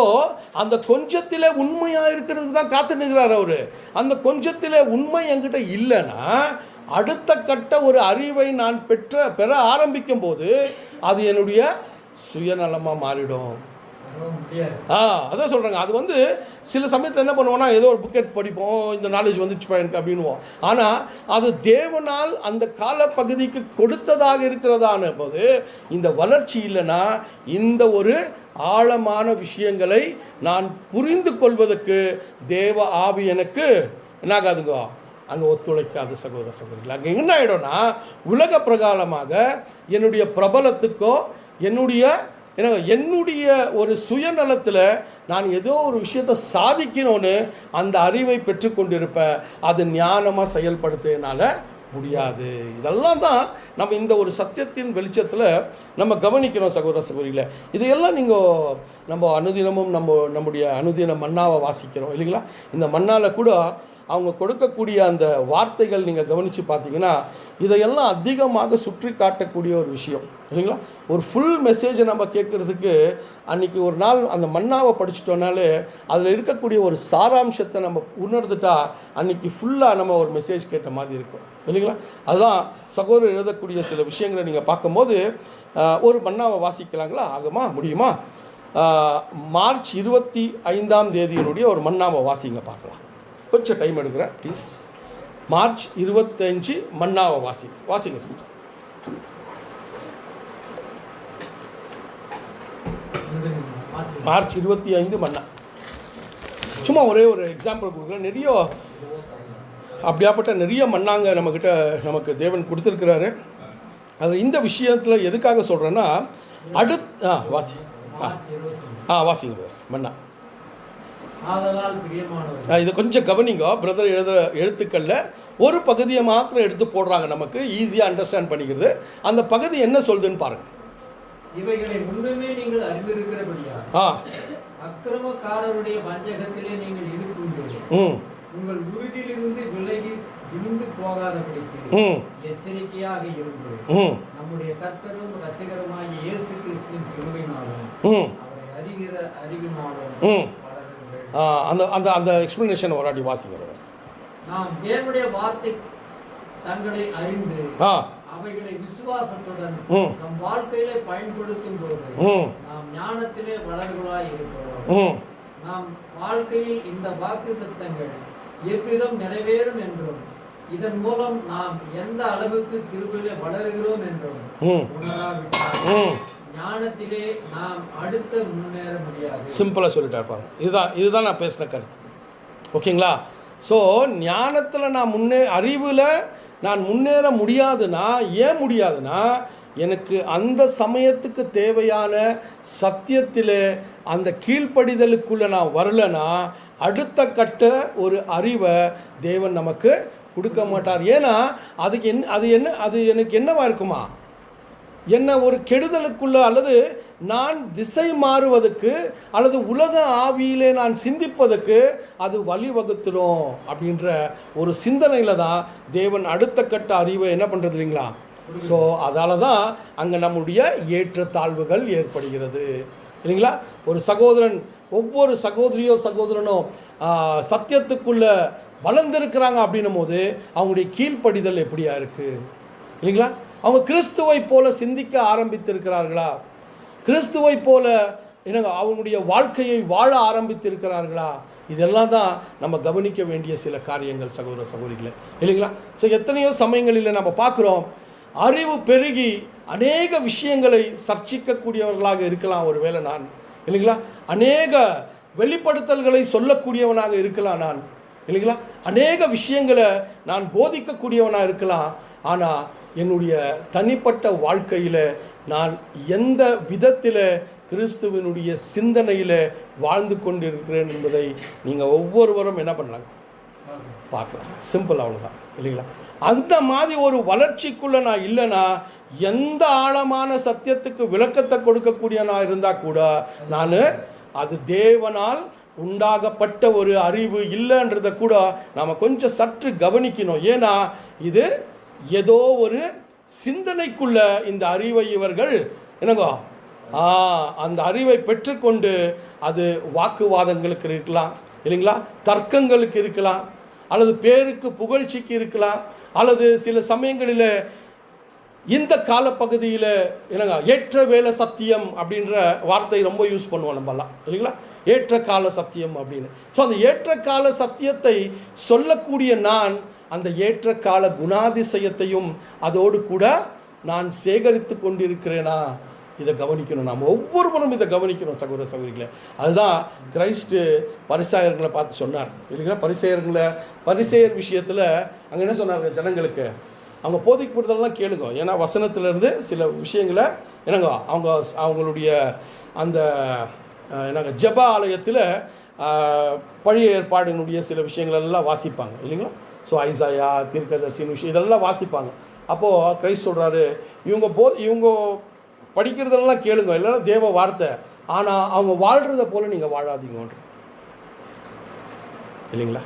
Speaker 1: அந்த கொஞ்சத்திலே உண்மையாக இருக்கிறதுக்கு தான் காத்து நிற்கிறார் அவர். அந்த கொஞ்சத்திலே உண்மை என்கிட்ட இல்லைன்னா அடுத்த கட்ட ஒரு அறிவை நான் பெற ஆரம்பிக்கும் போது அது என்னுடைய சுயநலமாக மாறிடும். அதான் சொல்கிறாங்க. அது வந்து சில சமயத்தில் என்ன பண்ணுவோன்னா, ஏதோ ஒரு புக் எடுத்து படிப்போம், இந்த நாலேஜ் வந்துச்சுப்பா எனக்கு அப்படின்வோம். ஆனால் அது தேவனால் அந்த காலப்பகுதிக்கு கொடுத்ததாக இருக்கிறதான போது இந்த வளர்ச்சி இல்லைன்னா இந்த ஒரு ஆழமான விஷயங்களை நான் புரிந்து கொள்வதற்கு தேவ ஆவி எனக்கு என்னாகாதுங்க, அங்கே ஒத்துழைக்காது சகோதர சகோதரிகள். அங்கே என்ன ஆகிடும்னா, உலக பிரகாரமாக என்னுடைய பிரபலத்துக்கோ என்னுடைய ஒரு சுயநலத்தில் நான் ஏதோ ஒரு விஷயத்தை சாதிக்கணும்னு அந்த அறிவை பெற்றுக்கொண்டிருப்பேன். அது ஞானமாக செயல்படுத்தினால முடியாது. இதெல்லாம் தான் நம்ம இந்த ஒரு சத்தியத்தின் வெளிச்சத்தில் நம்ம கவனிக்கணும் சகோதர சகோதரிகளை. இதையெல்லாம் நீங்கள் நம்ம அனுதினமும் நம்முடைய அனுதின மன்னாவை வாசிக்கிறோம் இல்லைங்களா? இந்த மன்னாவில் கூட அவங்க கொடுக்கக்கூடிய அந்த வார்த்தைகள் நீங்கள் கவனித்து பார்த்தீங்கன்னா இதையெல்லாம் அதிகமாக சுற்றி காட்டக்கூடிய ஒரு விஷயம் இல்லைங்களா? ஒரு ஃபுல் மெசேஜை நம்ம கேட்குறதுக்கு அன்றைக்கி ஒரு நாள் அந்த மன்னாவை படிச்சிட்டோம்னாலே அதில் இருக்கக்கூடிய ஒரு சாராம்சத்தை நம்ம உணர்ந்துட்டா அன்றைக்கி ஃபுல்லாக நம்ம ஒரு மெசேஜ் கேட்ட மாதிரி இருக்கும் இல்லைங்களா? அதுதான் சகோதரர் எழுதக்கூடிய சில விஷயங்களை நீங்கள் பார்க்கும்போது ஒரு மன்னாவை வாசிக்கலாங்களா? ஆகுமா? முடியுமா? மார்ச் 25 ஒரு மன்னாவை வாசிங்க பார்க்கலாம். கொஞ்சம் டைம் எடுக்கிறேன் ப்ளீஸ். மார்ச் 25 மன்னாவை வாசிங்க சார். மார்ச் 25 மன்னா. சும்மா ஒரே ஒரு எக்ஸாம்பிள் கொடுக்குறேன். நிறைய அப்படியாப்பட்ட நிறைய மன்னாங்க நமக்கு தேவன் கொடுத்துருக்கிறாரு. அது இந்த விஷயத்தில் எதுக்காக சொல்கிறேன்னா வாசிங்க மன்னா. இதை கொஞ்சம் கவனிங்க. பிரதர் எழுத்துக்களில் ஒரு பகுதியை மாத்திரம் எடுத்து போடுறாங்க, நமக்கு ஈஸியாக அண்டர்ஸ்டாண்ட் பண்ணிக்கிறது. அந்த பகுதி என்ன சொல்லுதுன்னு பாருங்கள்.
Speaker 2: இவைகளை முன்னமே நீங்கள் அறிந்திருக்கிறபடியா அக்கிரமக்காரருடைய வஞ்சகத்திலே நீங்கள் இருக்கும்போது உங்கள் உறுதியிலிருந்து விலகி விழுந்து போகாதபடிக்கு எச்சரிக்கையாக இருங்கள். நம்முடைய கர்த்தரும் இரட்சகருமாகிய இயேசு கிறிஸ்துவின் கிருபையினாலும் அவரை அறிகிற அறிவினாலும்
Speaker 1: அந்த எக்ஸ்பிளனேஷன் ஒரு வாட்டி வாசிங்க.
Speaker 2: நாம் தேவனுடைய வார்த்தை தங்களை அறிந்து அவைகளை விசுவாசத்துடன் நம் வாழ்க்கையிலே பயன்படுத்தும் போது நாம் ஞானத்திலே வளர்களாய் இருக்கிறோம். நாம் வாழ்க்கையில் இந்த வாக்குத்தத்தங்கள் எவ்விதம் நிறைவேறும் என்றும் இதன் மூலம் நாம் எந்த அளவுக்கு கிருபையிலே வளருகிறோம் என்றும் உணராவிட்டால் ஞானத்திலே நாம் அடுத்து முன்னேற முடியாது.
Speaker 1: சிம்பிளாக சொல்லிட்டார் பாருங்க. இதுதான் நான் பேசின கருத்து. ஓகேங்களா? ஸோ ஞானத்தில் நான் அறிவில் நான் முன்னேற முடியாதுன்னா, ஏன் முடியாதுன்னா எனக்கு அந்த சமயத்துக்கு தேவையான சத்தியத்தில் அந்த கீழ்ப்படிதலுக்குள்ளே நான் வரலைன்னா அடுத்த கட்ட ஒரு அறிவை தேவன் நமக்கு கொடுக்க மாட்டார். ஏன்னா அது எனக்கு என்னவா இருக்குமா, என்ன ஒரு கெடுதலுக்குள்ள அல்லது நான் திசை மாறுவதற்கு அல்லது உலக ஆவியிலே நான் சிந்திப்பதற்கு அது வழிவகுத்துடும் அப்படின்ற ஒரு சிந்தனையில் தான் தேவன் அடுத்த கட்ட அறிவை என்ன பண்ணுறது இல்லைங்களா? ஸோ அதால தான் அங்கே நம்முடைய ஏற்றத்தாழ்வுகள் ஏற்படுகிறது இல்லைங்களா? ஒரு சகோதரன் ஒவ்வொரு சகோதரனோ சத்தியத்துக்குள்ளே வளர்ந்துருக்கிறாங்க அப்படின்னும் போது அவங்களுடைய கீழ்ப்படிதல் எப்படியா இருக்குது இல்லைங்களா? அவங்க கிறிஸ்துவை போல சிந்திக்க ஆரம்பித்திருக்கிறார்களா? கிறிஸ்துவை போல அவங்களுடைய வாழ்க்கையை வாழ ஆரம்பித்திருக்கிறார்களா? இதெல்லாம் தான் நம்ம கவனிக்க வேண்டிய சில காரியங்கள் சகோதர சகோதரிகளை இல்லைங்களா? ஸோ எத்தனையோ சமயங்களில் நம்ம பார்க்குறோம், அறிவு பெருகி அநேக விஷயங்களை சர்ச்சிக்கக்கூடியவர்களாக இருக்கலாம் ஒருவேளை நான் இல்லைங்களா? அநேக வெளிப்படுத்தல்களை சொல்லக்கூடியவனாக இருக்கலாம் நான் இல்லைங்களா? அநேக விஷயங்களை நான் போதிக்கக்கூடியவனாக இருக்கலாம். ஆனால் என்னுடைய தனிப்பட்ட வாழ்க்கையில் நான் எந்த விதத்தில் கிறிஸ்துவனுடைய சிந்தனையில் வாழ்ந்து கொண்டிருக்கிறேன் என்பதை நீங்கள் ஒவ்வொருவரும் என்ன பண்ணலாம் பார்க்கலாம். சிம்பிள், அவ்வளோதான் இல்லைங்களா? அந்த மாதிரி ஒரு வளர்ச்சிக்குள்ளே நான் இல்லைன்னா எந்த ஆழமான சத்தியத்துக்கு விளக்கத்தை கொடுக்கக்கூடியவனாக இருந்தால் கூட நான் அது தேவனால் உண்டாகப்பட்ட ஒரு அறிவு இல்லைன்றதை கூட நாம் கொஞ்சம் சற்று கவனிக்கணும். ஏன்னா இது ஏதோ ஒரு சிந்தனைக்குள்ள இந்த அறிவை இவர்கள் என்னங்கோ அந்த அறிவை பெற்றுக்கொண்டு அது வாக்குவாதங்களுக்கு இருக்கலாம் இல்லைங்களா, தர்க்கங்களுக்கு இருக்கலாம், அல்லது பேருக்கு புகழ்ச்சிக்கு இருக்கலாம், அல்லது சில சமயங்களில் இந்த காலப்பகுதியில் என்னங்க ஏற்ற வேலை சத்தியம் அப்படின்ற வார்த்தை ரொம்ப யூஸ் பண்ணுவோம் நம்மலாம் இல்லைங்களா, ஏற்ற கால சத்தியம் அப்படின்னு. ஸோ அந்த ஏற்ற கால சத்தியத்தை சொல்லக்கூடிய நான் அந்த ஏற்ற கால குணாதிசயத்தையும் அதோடு கூட நான் சேகரித்து கொண்டிருக்கிறேனா, இதை கவனிக்கணும். நாம் ஒவ்வொருவரும் இதை கவனிக்கணும் சகோதர சகோதரிகளை. அதுதான் கிரைஸ்ட்டு பரிசேயர்களை பார்த்து சொன்னார் இல்லைங்களா. பரிசேயர் விஷயத்தில் அங்கே என்ன சொன்னாங்க, ஜனங்களுக்கு அவங்க போதிக்கப்படுறதெல்லாம் கேளுங்க. ஏன்னா வசனத்திலேருந்து சில விஷயங்களை என்னங்க அவங்களுடைய அந்த என்னங்க ஜெப ஆலயத்தில் பழைய ஏற்பாடினுடைய சில விஷயங்களெல்லாம் வாசிப்பாங்க இல்லைங்களா. ஸோ ஐசாயா, தீர்க்கதரிசின் விஷயம் இதெல்லாம் வாசிப்பாங்க. அப்போது கிறிஸ்து சொல்கிறாரு, இவங்க படிக்கிறதெல்லாம் கேளுங்க, இல்லைன்னா தேவ வார்த்தை, ஆனால் அவங்க வாழ்கிறத போல் நீங்கள் வாழாதீங்கன்ற இல்லைங்களா?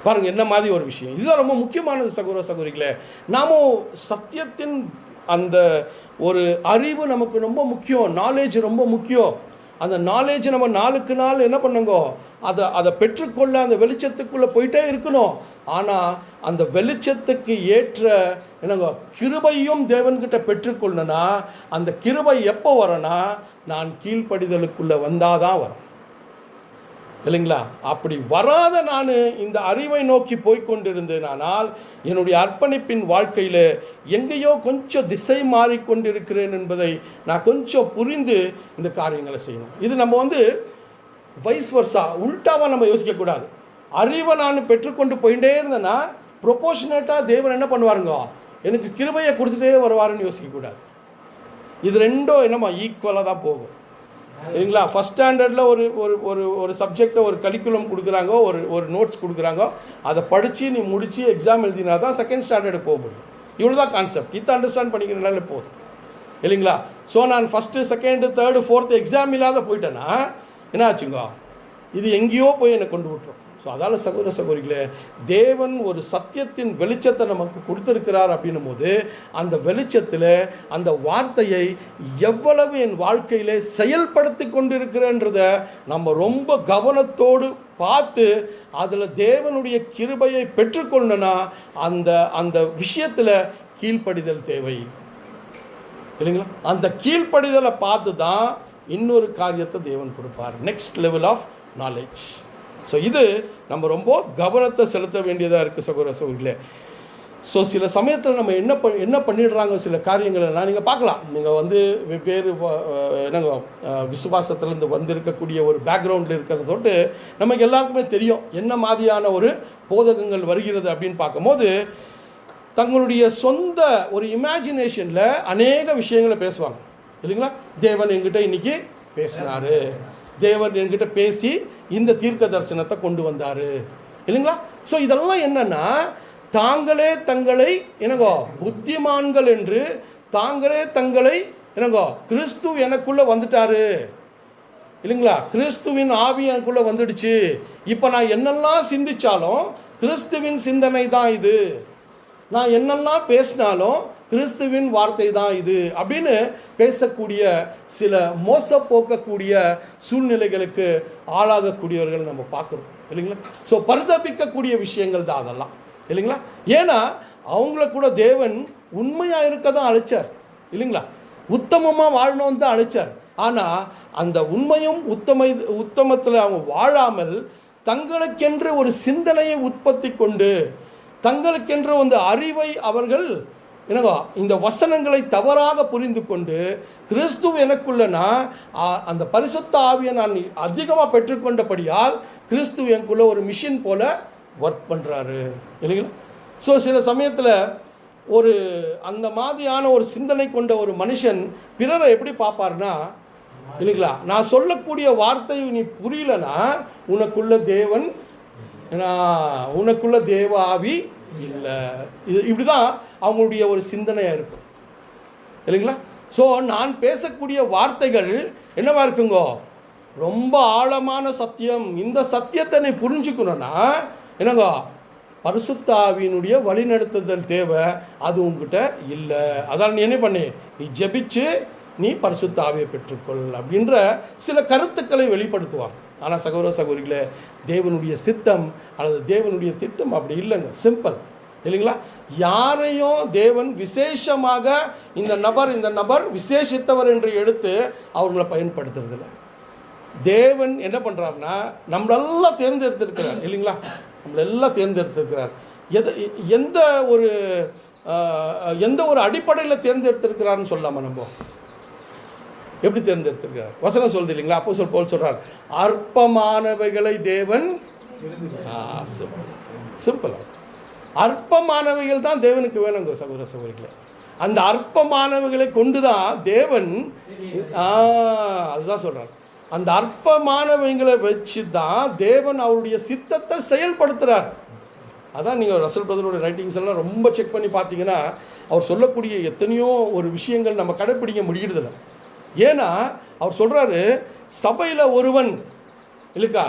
Speaker 1: பாருங்கள் என்ன மாதிரி ஒரு விஷயம். இதுதான் ரொம்ப முக்கியமானது சகோதர சகோதரிகளே. நாமும் சத்தியத்தின் அந்த ஒரு அறிவு நமக்கு ரொம்ப முக்கியம், நாலேஜ் ரொம்ப முக்கியம். அந்த நாலேஜ் நம்ம நாளுக்கு நாள் என்ன பண்ணுங்க, அதை பெற்றுக்கொள்ள அந்த வெளிச்சத்துக்குள்ளே போயிட்டே இருக்கணும். ஆனால் அந்த வெளிச்சத்துக்கு ஏற்ற என்னங்க கிருபையும் தேவன்கிட்ட பெற்றுக்கொள்ளனா, அந்த கிருபை எப்போ வரனா, நான் கீழ்ப்படிதலுக்குள்ளே வந்தாதான் வரும் இல்லைங்களா? அப்படி வராத நான் இந்த அறிவை நோக்கி போய்கொண்டிருந்தேனால் என்னுடைய அர்ப்பணிப்பின் வாழ்க்கையில் எங்கேயோ கொஞ்சம் திசை மாறிக்கொண்டிருக்கிறேன் என்பதை நான் கொஞ்சம் புரிந்து இந்த காரியங்களை செய்யணும். இது நம்ம வைஸ் வர்ஸா உல்டாவாக நம்ம யோசிக்கக்கூடாது. அறிவை நான் பெற்றுக்கொண்டு போயிட்டே இருந்தேன்னா ப்ரொபோஷனேட்டாக தேவன் என்ன பண்ணுவாருங்க, எனக்கு கிருபையை கொடுத்துட்டே வருவாருன்னு யோசிக்கக்கூடாது. இது ரெண்டும் என்னம்மா ஈக்குவலாக தான் போகும் இல்லைங்களா? ஃபஸ்ட் ஸ்டாண்டர்டில் ஒரு ஒரு ஒரு சப்ஜெக்டை ஒரு கரிக்குலம் கொடுக்குறாங்க, ஒரு நோட்ஸ் கொடுக்குறாங்க, அதை படித்து நீ முடித்து எக்ஸாம் எழுதினா தான் செகண்ட் ஸ்டாண்டர்டு போக முடியும். இவ்வளோ தான் கான்செப்ட். இதை அண்டர்ஸ்டாண்ட் பண்ணிக்கிறனால போதும் இல்லைங்களா? ஸோ நான் first second third fourth exam இல்லாத போயிட்டேன்னா என்ன ஆச்சுங்க, இது எங்கேயோ போய் என்னை கொண்டு விட்டுரும். ஸோ அதால் சகோதர சகோதரிகளே, தேவன் ஒரு சத்தியத்தின் வெளிச்சத்தை நமக்கு கொடுத்துருக்கிறார் அப்படின்னும் போது அந்த வெளிச்சத்தில் அந்த வார்த்தையை எவ்வளவு என் வாழ்க்கையில் செயல்படுத்தி கொண்டிருக்கிறேன்றதை நம்ம ரொம்ப கவனத்தோடு பார்த்து அதில் தேவனுடைய கிருபையை பெற்றுக்கொள்ளணும்னா அந்த அந்த விஷயத்தில் கீழ்ப்படிதல் தேவை இல்லைங்களா? அந்த கீழ்ப்படிதலை பார்த்து தான் இன்னொரு காரியத்தை தேவன் கொடுப்பார், next level of knowledge. So இது நம்ம ரொம்ப கவனத்தை செலுத்த வேண்டியதாக இருக்குது சகோதர சகோதரிகளே. ஸோ சில சமயத்தில் நம்ம என்ன பண்ணிடுறாங்க சில காரியங்களை நீங்கள் பார்க்கலாம். நீங்கள் வெவ்வேறு என்னங்க விசுவாசத்துலேருந்து வந்திருக்கக்கூடிய ஒரு பேக்ரவுண்டில் இருக்கிறதோட்டு நமக்கு எல்லாருக்குமே தெரியும் என்ன மாதிரியான ஒரு போதகங்கள் வருகிறது அப்படின்னு பார்க்கும்போது தங்களுடைய சொந்த ஒரு இமேஜினேஷனில் அநேக விஷயங்களை பேசுவாங்க இல்லைங்களா? தேவன் என்கிட்ட இன்றைக்கி பேசினார், தேவன் என்கிட்ட பேசி இந்த தீர்க்க தரிசனத்தை கொண்டு வந்தார் இல்லைங்களா? ஸோ இதெல்லாம் என்னென்னா தாங்களே தங்களை என்னங்கோ புத்திமான்கள் என்று தாங்களே தங்களை என்னங்கோ கிறிஸ்து எனக்குள்ளே வந்துட்டாரு இல்லைங்களா? கிறிஸ்துவின் ஆவி எனக்குள்ளே வந்துடுச்சு, இப்போ நான் என்னெல்லாம் சிந்திச்சாலும் கிறிஸ்துவின் சிந்தனை தான் இது, நான் என்னெல்லாம் பேசினாலும் கிறிஸ்துவின் வார்த்தை தான் இது அப்படின்னு பேசக்கூடிய சில மோச போக்கக்கூடிய சூழ்நிலைகளுக்கு ஆளாகக்கூடியவர்கள் நம்ம பார்க்குறோம் இல்லைங்களா? ஸோ பரிதபிக்கக்கூடிய விஷயங்கள் தான் அதெல்லாம் இல்லைங்களா? ஏன்னா அவங்கள கூட தேவன் உண்மையாக இருக்க தான் அழைச்சார் இல்லைங்களா? உத்தமமாக வாழணும்னு தான் அழைச்சார். ஆனால் அந்த உண்மையும் உத்தமத்தில் அவங்க வாழாமல் தங்களுக்கென்று ஒரு சிந்தனையை உற்பத்தி கொண்டு தங்களுக்கென்று அறிவை அவர்கள் என்னவா இந்த வசனங்களை தவறாக புரிந்து கொண்டு கிறிஸ்து எனக்குள்ளனா அந்த பரிசுத்த ஆவியை நான் அதிகமாக பெற்றுக்கொண்டபடியால் கிறிஸ்து எனக்குள்ள ஒரு மிஷின் போல ஒர்க் பண்ணுறாரு இல்லைங்களா? ஸோ சில சமயத்தில் ஒரு அந்த மாதிரியான ஒரு சிந்தனை கொண்ட ஒரு மனுஷன் பிறரை எப்படி பார்ப்பார்னா இல்லைங்களா, நான் சொல்லக்கூடிய வார்த்தை நீ புரியலனா உனக்குள்ள தேவன் உனக்குள்ள தேவ ஆவி இல்லை, இப்படி தான் அவங்களுடைய ஒரு சிந்தனையாக இருக்கும் இல்லைங்களா? ஸோ நான் பேசக்கூடிய வார்த்தைகள் என்னவா இருக்குங்கோ, ரொம்ப ஆழமான சத்தியம். இந்த சத்தியத்தை நீ புரிஞ்சுக்கணுன்னா என்னங்கோ பரிசுத்த ஆவியினுடைய வழிநடத்துதல் தேவை, அது உங்ககிட்ட இல்லை. அதான் நீ என்ன பண்ணி நீ ஜெபிச்சு நீ பரிசுத்த ஆவியை பெற்றுக்கொள் அப்படின்ற சில கருத்துக்களை வெளிப்படுத்துவாங்க. ஆனால் சகோதர சகோதரிகளே, தேவனுடைய சித்தம் அல்லது தேவனுடைய திட்டம் அப்படி இல்லைங்க, சிம்பிள் இல்லைங்களா? யாரையும் தேவன் விசேஷமாக இந்த நபர் விசேஷித்தவர் என்று எடுத்து அவர்களை பயன்படுத்துறதில்ல. தேவன் என்ன பண்ணுறாருன்னா நம்மளெல்லாம் தேர்ந்தெடுத்திருக்கிறார் இல்லைங்களா? நம்மளெல்லாம் தேர்ந்தெடுத்திருக்கிறார். எந்த ஒரு அடிப்படையில் தேர்ந்தெடுத்திருக்கிறாருன்னு சொல்லாமல் நம்ம எப்படி தேர்ந்தெடுத்திருக்கிறார்? வசனம் சொல்லுது இல்லைங்களா? அப்போஸ்தலர் பவுல் சொல்றார், அற்பமானவைகளை தேவன் சிம்பிள் அற்பமானவைகள் தான் தேவனுக்கு வேணுங்க சகோதர சகோதரிகளே. அந்த அற்பமானவைகளை கொண்டு தான் தேவன் அதுதான் சொல்றார். அந்த அற்பமானவைகளை வச்சு தான் தேவன் அவருடைய சித்தத்தை செயல்படுத்துகிறார் அதான் நீங்கள் ரசல் பிரதரோட ரைட்டிங்ஸ் எல்லாம் ரொம்ப செக் பண்ணி பார்த்தீங்கன்னா அவர் சொல்லக்கூடிய எத்தனையோ ஒரு விஷயங்கள் நம்ம கடைப்பிடிக்க முடியறதில்ல. ஏன்னா அவர் சொல்கிறாரு, சபையில் ஒருவன் இல்லைக்கா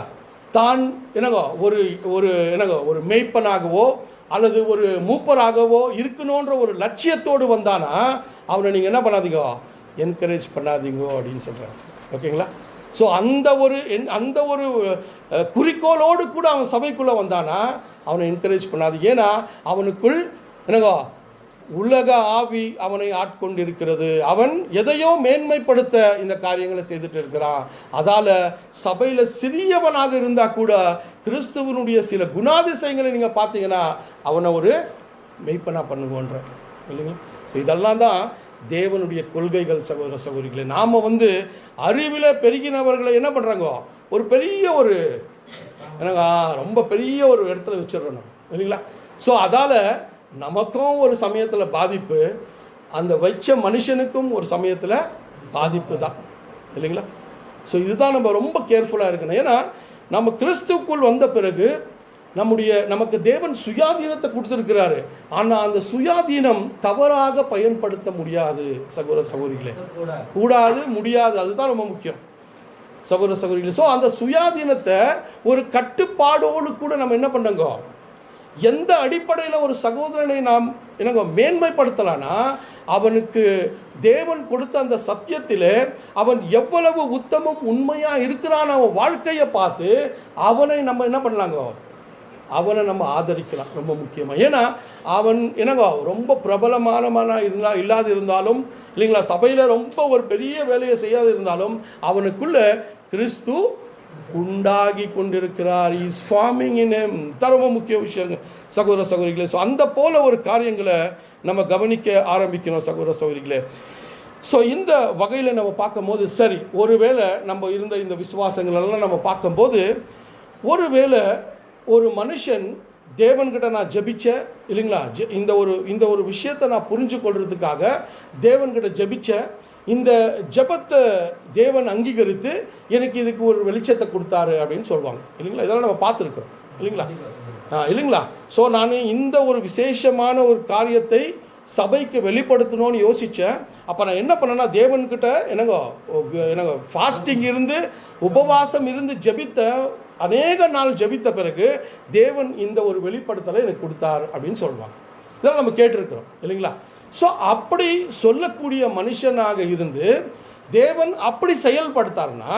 Speaker 1: தான் என்னங்கோ ஒரு ஒரு என்னங்கோ ஒரு மேய்ப்பனாகவோ அல்லது ஒரு மூப்பராகவோ இருக்கணுன்ற ஒரு லட்சியத்தோடு வந்தானா அவனை நீங்கள் என்ன பண்ணாதீங்க, என்கரேஜ் பண்ணாதீங்கோ அப்படின்னு சொல்கிறார். ஓகேங்களா? ஸோ அந்த ஒரு குறிக்கோளோடு கூட அவன் சபைக்குள்ளே வந்தானா அவனை என்கரேஜ் பண்ணாது. ஏன்னா அவனுக்குள் என்னங்கோ உலக ஆவி அவனை ஆட்கொண்டு இருக்கிறது. அவன் எதையோ மேன்மைப்படுத்த இந்த காரியங்களை செய்துட்டு இருக்கிறான். அதால் சபையில் சிறியவனாக இருந்தால் கூட கிறிஸ்துவனுடைய சில குணாதிசயங்களை நீங்கள் பார்த்தீங்கன்னா அவனை ஒரு மெய்ப்பனாக பண்ணுவோன்ற இல்லைங்களா? ஸோ இதெல்லாம் தான் தேவனுடைய கொள்கைகள். சகோதர சகோதரிகளே, நாம் அறிவில் பெருகினவர்களை என்ன பண்ணுறாங்க, ஒரு பெரிய ஒரு என்னங்க ரொம்ப பெரிய ஒரு இடத்துல வச்சிடறோம் இல்லைங்களா? ஸோ அதால் நமக்கும் ஒரு சமயத்தில் பாதிப்பு, அந்த வச்ச மனுஷனுக்கும் ஒரு சமயத்தில் பாதிப்பு தான் இல்லைங்களா? ஸோ இதுதான் நம்ம ரொம்ப கேர்ஃபுல்லாக இருக்கணும். ஏன்னா நம்ம கிறிஸ்துவுக்குள் வந்த பிறகு நமக்கு தேவன் சுயாதீனத்தை கொடுத்துருக்கிறாரு. ஆனால் அந்த சுயாதீனம் தவறாக பயன்படுத்த முடியாது சகோதர சகோதரிகளே, கூடாது, முடியாது. அதுதான் ரொம்ப முக்கியம் சகோதர சகோதரிகளே. ஸோ அந்த சுயாதீனத்தை ஒரு கட்டுப்பாடோடு கூட நம்ம என்ன பண்ணுங்க, எந்த அடிப்படையில் ஒரு சகோதரனை நாம் என்னங்க மேன்மைப்படுத்தலான்னா அவனுக்கு தேவன் கொடுத்த அந்த சத்தியத்திலே அவன் எவ்வளவு உத்தமம் உண்மையாக இருக்கிறான் அவன் வாழ்க்கையை பார்த்து அவனை நம்ம என்ன பண்ணலாங்க, அவனை நம்ம ஆதரிக்கலாம். ரொம்ப முக்கியமாக. ஏன்னா அவன் என்னங்க ரொம்ப பிரபலமானமான இல்லாது இருந்தாலும் இல்லைங்களா, சபையில் ரொம்ப ஒரு பெரிய வேலையை செய்யாது இருந்தாலும் அவனுக்குள்ள கிறிஸ்து உண்டாகி கொண்டிருக்கிறார். Is farming in him. ரொம்ப முக்கிய விஷயம் சகோதர சகோதரிகளே. ஸோ அந்த போல ஒரு காரியங்களை நம்ம கவனிக்க ஆரம்பிக்கணும் சகோதர சகோதரிகளே. ஸோ இந்த வகையில் நம்ம பார்க்கும்போது சரி, ஒருவேளை நம்ம இருந்த இந்த விசுவாசங்களெல்லாம் நம்ம பார்க்கும்போது ஒருவேளை ஒரு மனுஷன் தேவன்கிட்ட நான் ஜெபிச்சேன் இல்லைங்களா, இந்த ஒரு விஷயத்தை நான் புரிஞ்சு கொள்றதுக்காக தேவன்கிட்ட ஜெபிச்சேன், இந்த ஜெபத்தை தேவன் அங்கீகரித்து எனக்கு இதுக்கு ஒரு வெளிச்சத்தை கொடுத்தாரு அப்படின்னு சொல்லுவாங்க இல்லைங்களா. இதெல்லாம் நம்ம பார்த்துருக்குறோம் இல்லைங்களா, இல்லைங்களா. ஸோ நான் இந்த ஒரு விசேஷமான ஒரு காரியத்தை சபைக்கு வெளிப்படுத்தணும்னு யோசித்தேன். அப்போ நான் என்ன பண்ணேன்னா தேவன்கிட்ட என்னங்க ஃபாஸ்டிங் இருந்து உபவாசம் இருந்து ஜெபித்த அநேக நாள் ஜெபித்த பிறகு தேவன் இந்த ஒரு வெளிப்படுத்தலை எனக்கு கொடுத்தார் அப்படின்னு சொல்லுவாங்க. இதெல்லாம் நம்ம கேட்டிருக்கிறோம் இல்லைங்களா. ஸோ அப்படி சொல்லக்கூடிய மனுஷனாக இருந்து தேவன் அப்படி செயல்படுத்தார்னா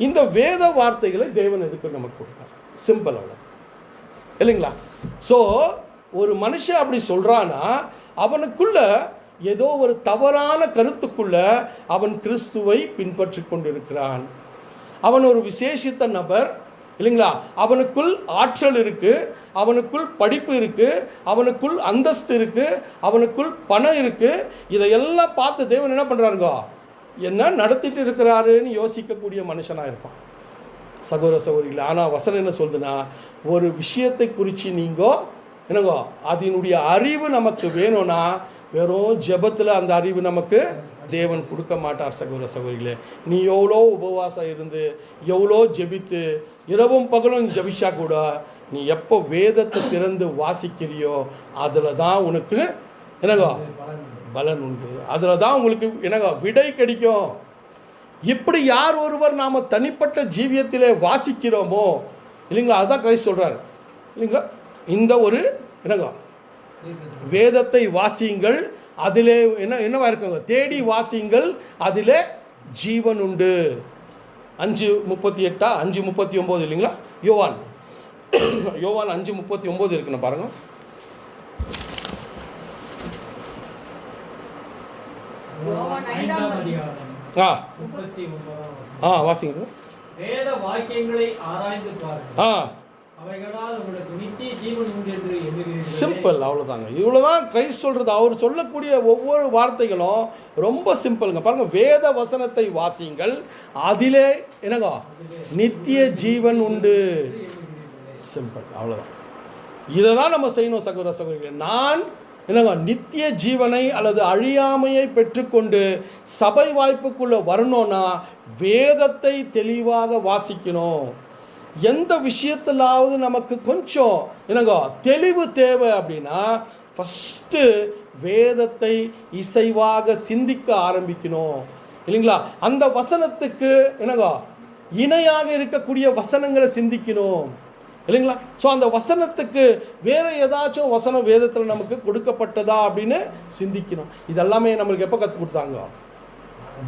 Speaker 1: இந்த வேத வார்த்தைகளை தேவன் எதுக்கு நமக்கு கொடுத்தார், சிம்பிள் அவ்வளோ இல்லைங்களா. ஸோ ஒரு மனுஷன் அப்படி சொல்கிறான்னா அவனுக்குள்ள ஏதோ ஒரு தவறான கருத்துக்குள்ள அவன் கிறிஸ்துவை பின்பற்றி கொண்டிருக்கிறான். அவன் ஒரு விசேஷித்த நபர் இல்லைங்களா, அவனுக்குள் ஆற்றல் இருக்குது, அவனுக்குள் படிப்பு இருக்குது, அவனுக்குள் அந்தஸ்து இருக்குது, அவனுக்குள் பணம் இருக்குது. இதையெல்லாம் பார்த்து தேவன் என்ன பண்ணுறாருங்க, என்ன நடத்திட்டு இருக்கிறாருன்னு யோசிக்கக்கூடிய மனுஷனாக இருப்பான் சகோதர சகோதரிகளே. ஆனால் வசனம் என்ன சொல்லுதுன்னா, ஒரு விஷயத்தை குறித்து நீங்கள் என்னங்கோ அதனுடைய அறிவு நமக்கு வேணும்னா வெறும் ஜெபத்தில் அந்த அறிவு நமக்கு தேவன் கொடுக்க மாட்டார் சகோதர சகோதரிகளே. நீ எவ்வளோ உபவாசம் இருந்து எவ்வளோ ஜெபித்து இரவும் பகலும் ஜெபிச்சா கூட நீ எப்போ வேதத்தை திறந்து வாசிக்கிறியோ அதில் தான் உனக்கு என்னங்கோ பலன் உண்டு, அதில் தான் உங்களுக்கு என்னங்கோ விடை கிடைக்கும். இப்படி யார் ஒருவர் நாம் தனிப்பட்ட ஜீவியத்திலே வாசிக்கிறோமோ இல்லைங்களா, அதுதான் கிறிஸ்து சொல்கிறார் இல்லைங்களா. இந்த ஒரு என்னங்கோ வேதத்தை வாசியுங்கள், அதிலே என்னவா இருக்குங்க, தேடி வாசியுங்கள், அதிலே ஜீவன் உண்டு. 5:38 5:39 இல்லைங்களா, யோவான் 5:39 இருக்குன்னு பாருங்க. வாசிங்க.
Speaker 2: வேத வாக்கியங்களை ஆராய்ந்து பாருங்கள்,
Speaker 1: சிம்பிள், அவ்வளோதாங்க. இவ்வளோதான் கிறிஸ்து சொல்கிறது. அவர் சொல்லக்கூடிய ஒவ்வொரு வார்த்தைகளும் ரொம்ப சிம்பிளுங்க. பாருங்கள், வேத வசனத்தை வாசியுங்கள், அதிலே என்னங்க நித்திய ஜீவன் உண்டு. சிம்பிள், அவ்வளோதான். இதை தான் நம்ம செய்யணும் சகோதர சகோதரிகள். நான் என்னங்க நித்திய ஜீவனை அல்லது அழியாமையை பெற்றுக்கொண்டு சபை வாய்ப்புக்குள்ளே வரணும்னா வேதத்தை தெளிவாக வாசிக்கணும். எந்த விஷயத்திலாவது நமக்கு கொஞ்சம் என்னங்க தெளிவு தேவை அப்படின்னா ஃபஸ்ட்டு வேதத்தை இசைவாக சிந்திக்க ஆரம்பிக்கணும் இல்லைங்களா. அந்த வசனத்துக்கு என்னங்க இணையாக இருக்கக்கூடிய வசனங்களை சிந்திக்கணும் இல்லைங்களா. ஸோ அந்த வசனத்துக்கு வேறு ஏதாச்சும் வசனம் வேதத்தில் நமக்கு கொடுக்கப்பட்டதா அப்படின்னு சிந்திக்கணும். இதெல்லாமே நம்மளுக்கு எப்போ கற்றுக் கொடுத்தாங்க?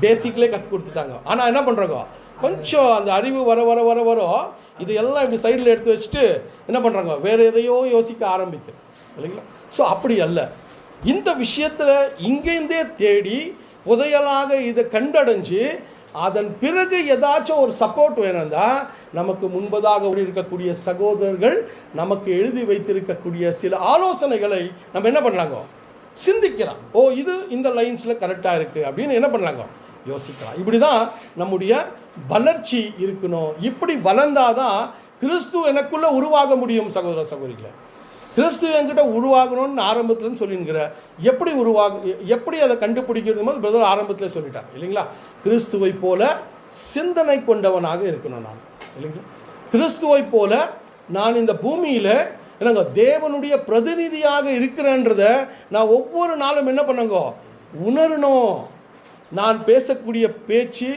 Speaker 1: பேசிக்லேயே கற்றுக் கொடுத்துட்டாங்க. ஆனால் என்ன பண்ணுறாங்க, கொஞ்சம் அந்த அறிவு வர வர வர வரும் இது எல்லாம் இப்படி சைடில் எடுத்து வச்சுட்டு என்ன பண்ணுறாங்க, வேறு எதையோ யோசிக்க ஆரம்பிக்கணும் இல்லைங்களா. ஸோ அப்படி அல்ல, இந்த விஷயத்தில் இங்கேருந்தே தேடி புதையலாக இதை கண்டடைஞ்சு அதன் பிறகு ஏதாச்சும் ஒரு சப்போர்ட் வேணும்னா நமக்கு முன்பதாக இருக்கக்கூடிய சகோதரர்கள் நமக்கு எழுதி வைத்திருக்கக்கூடிய சில ஆலோசனைகளை நம்ம என்ன பண்ணலாங்க, சிந்திக்கலாம். ஓ இது இந்த லைன்ஸில் கரெக்டாக இருக்குது அப்படின்னு என்ன பண்ணலாங்க, யோசிக்கலாம். இப்படி தான் நம்முடைய வளர்ச்சி இருக்கணும். இப்படி வளர்ந்தாதான் கிறிஸ்து எனக்குள்ளே உருவாக முடியும். சகோதர சகோதரிகளை, கிறிஸ்து என்கிட்ட உருவாகணும்னு ஆரம்பத்துலன்னு சொல்லிங்கிற எப்படி அதை கண்டுபிடிக்கிறது போது பிரதர் ஆரம்பத்தில் சொல்லிட்டார் இல்லைங்களா. கிறிஸ்துவை போல சிந்தனை கொண்டவனாக இருக்கணும் நான் இல்லைங்களா. கிறிஸ்துவை போல நான் இந்த பூமியில் என்னங்க தேவனுடைய பிரதிநிதியாக இருக்கிறேன்றத நான் ஒவ்வொரு நாளும் என்ன பண்ணுங்க உணரணும். நான் பேசக்கூடிய பேச்சு,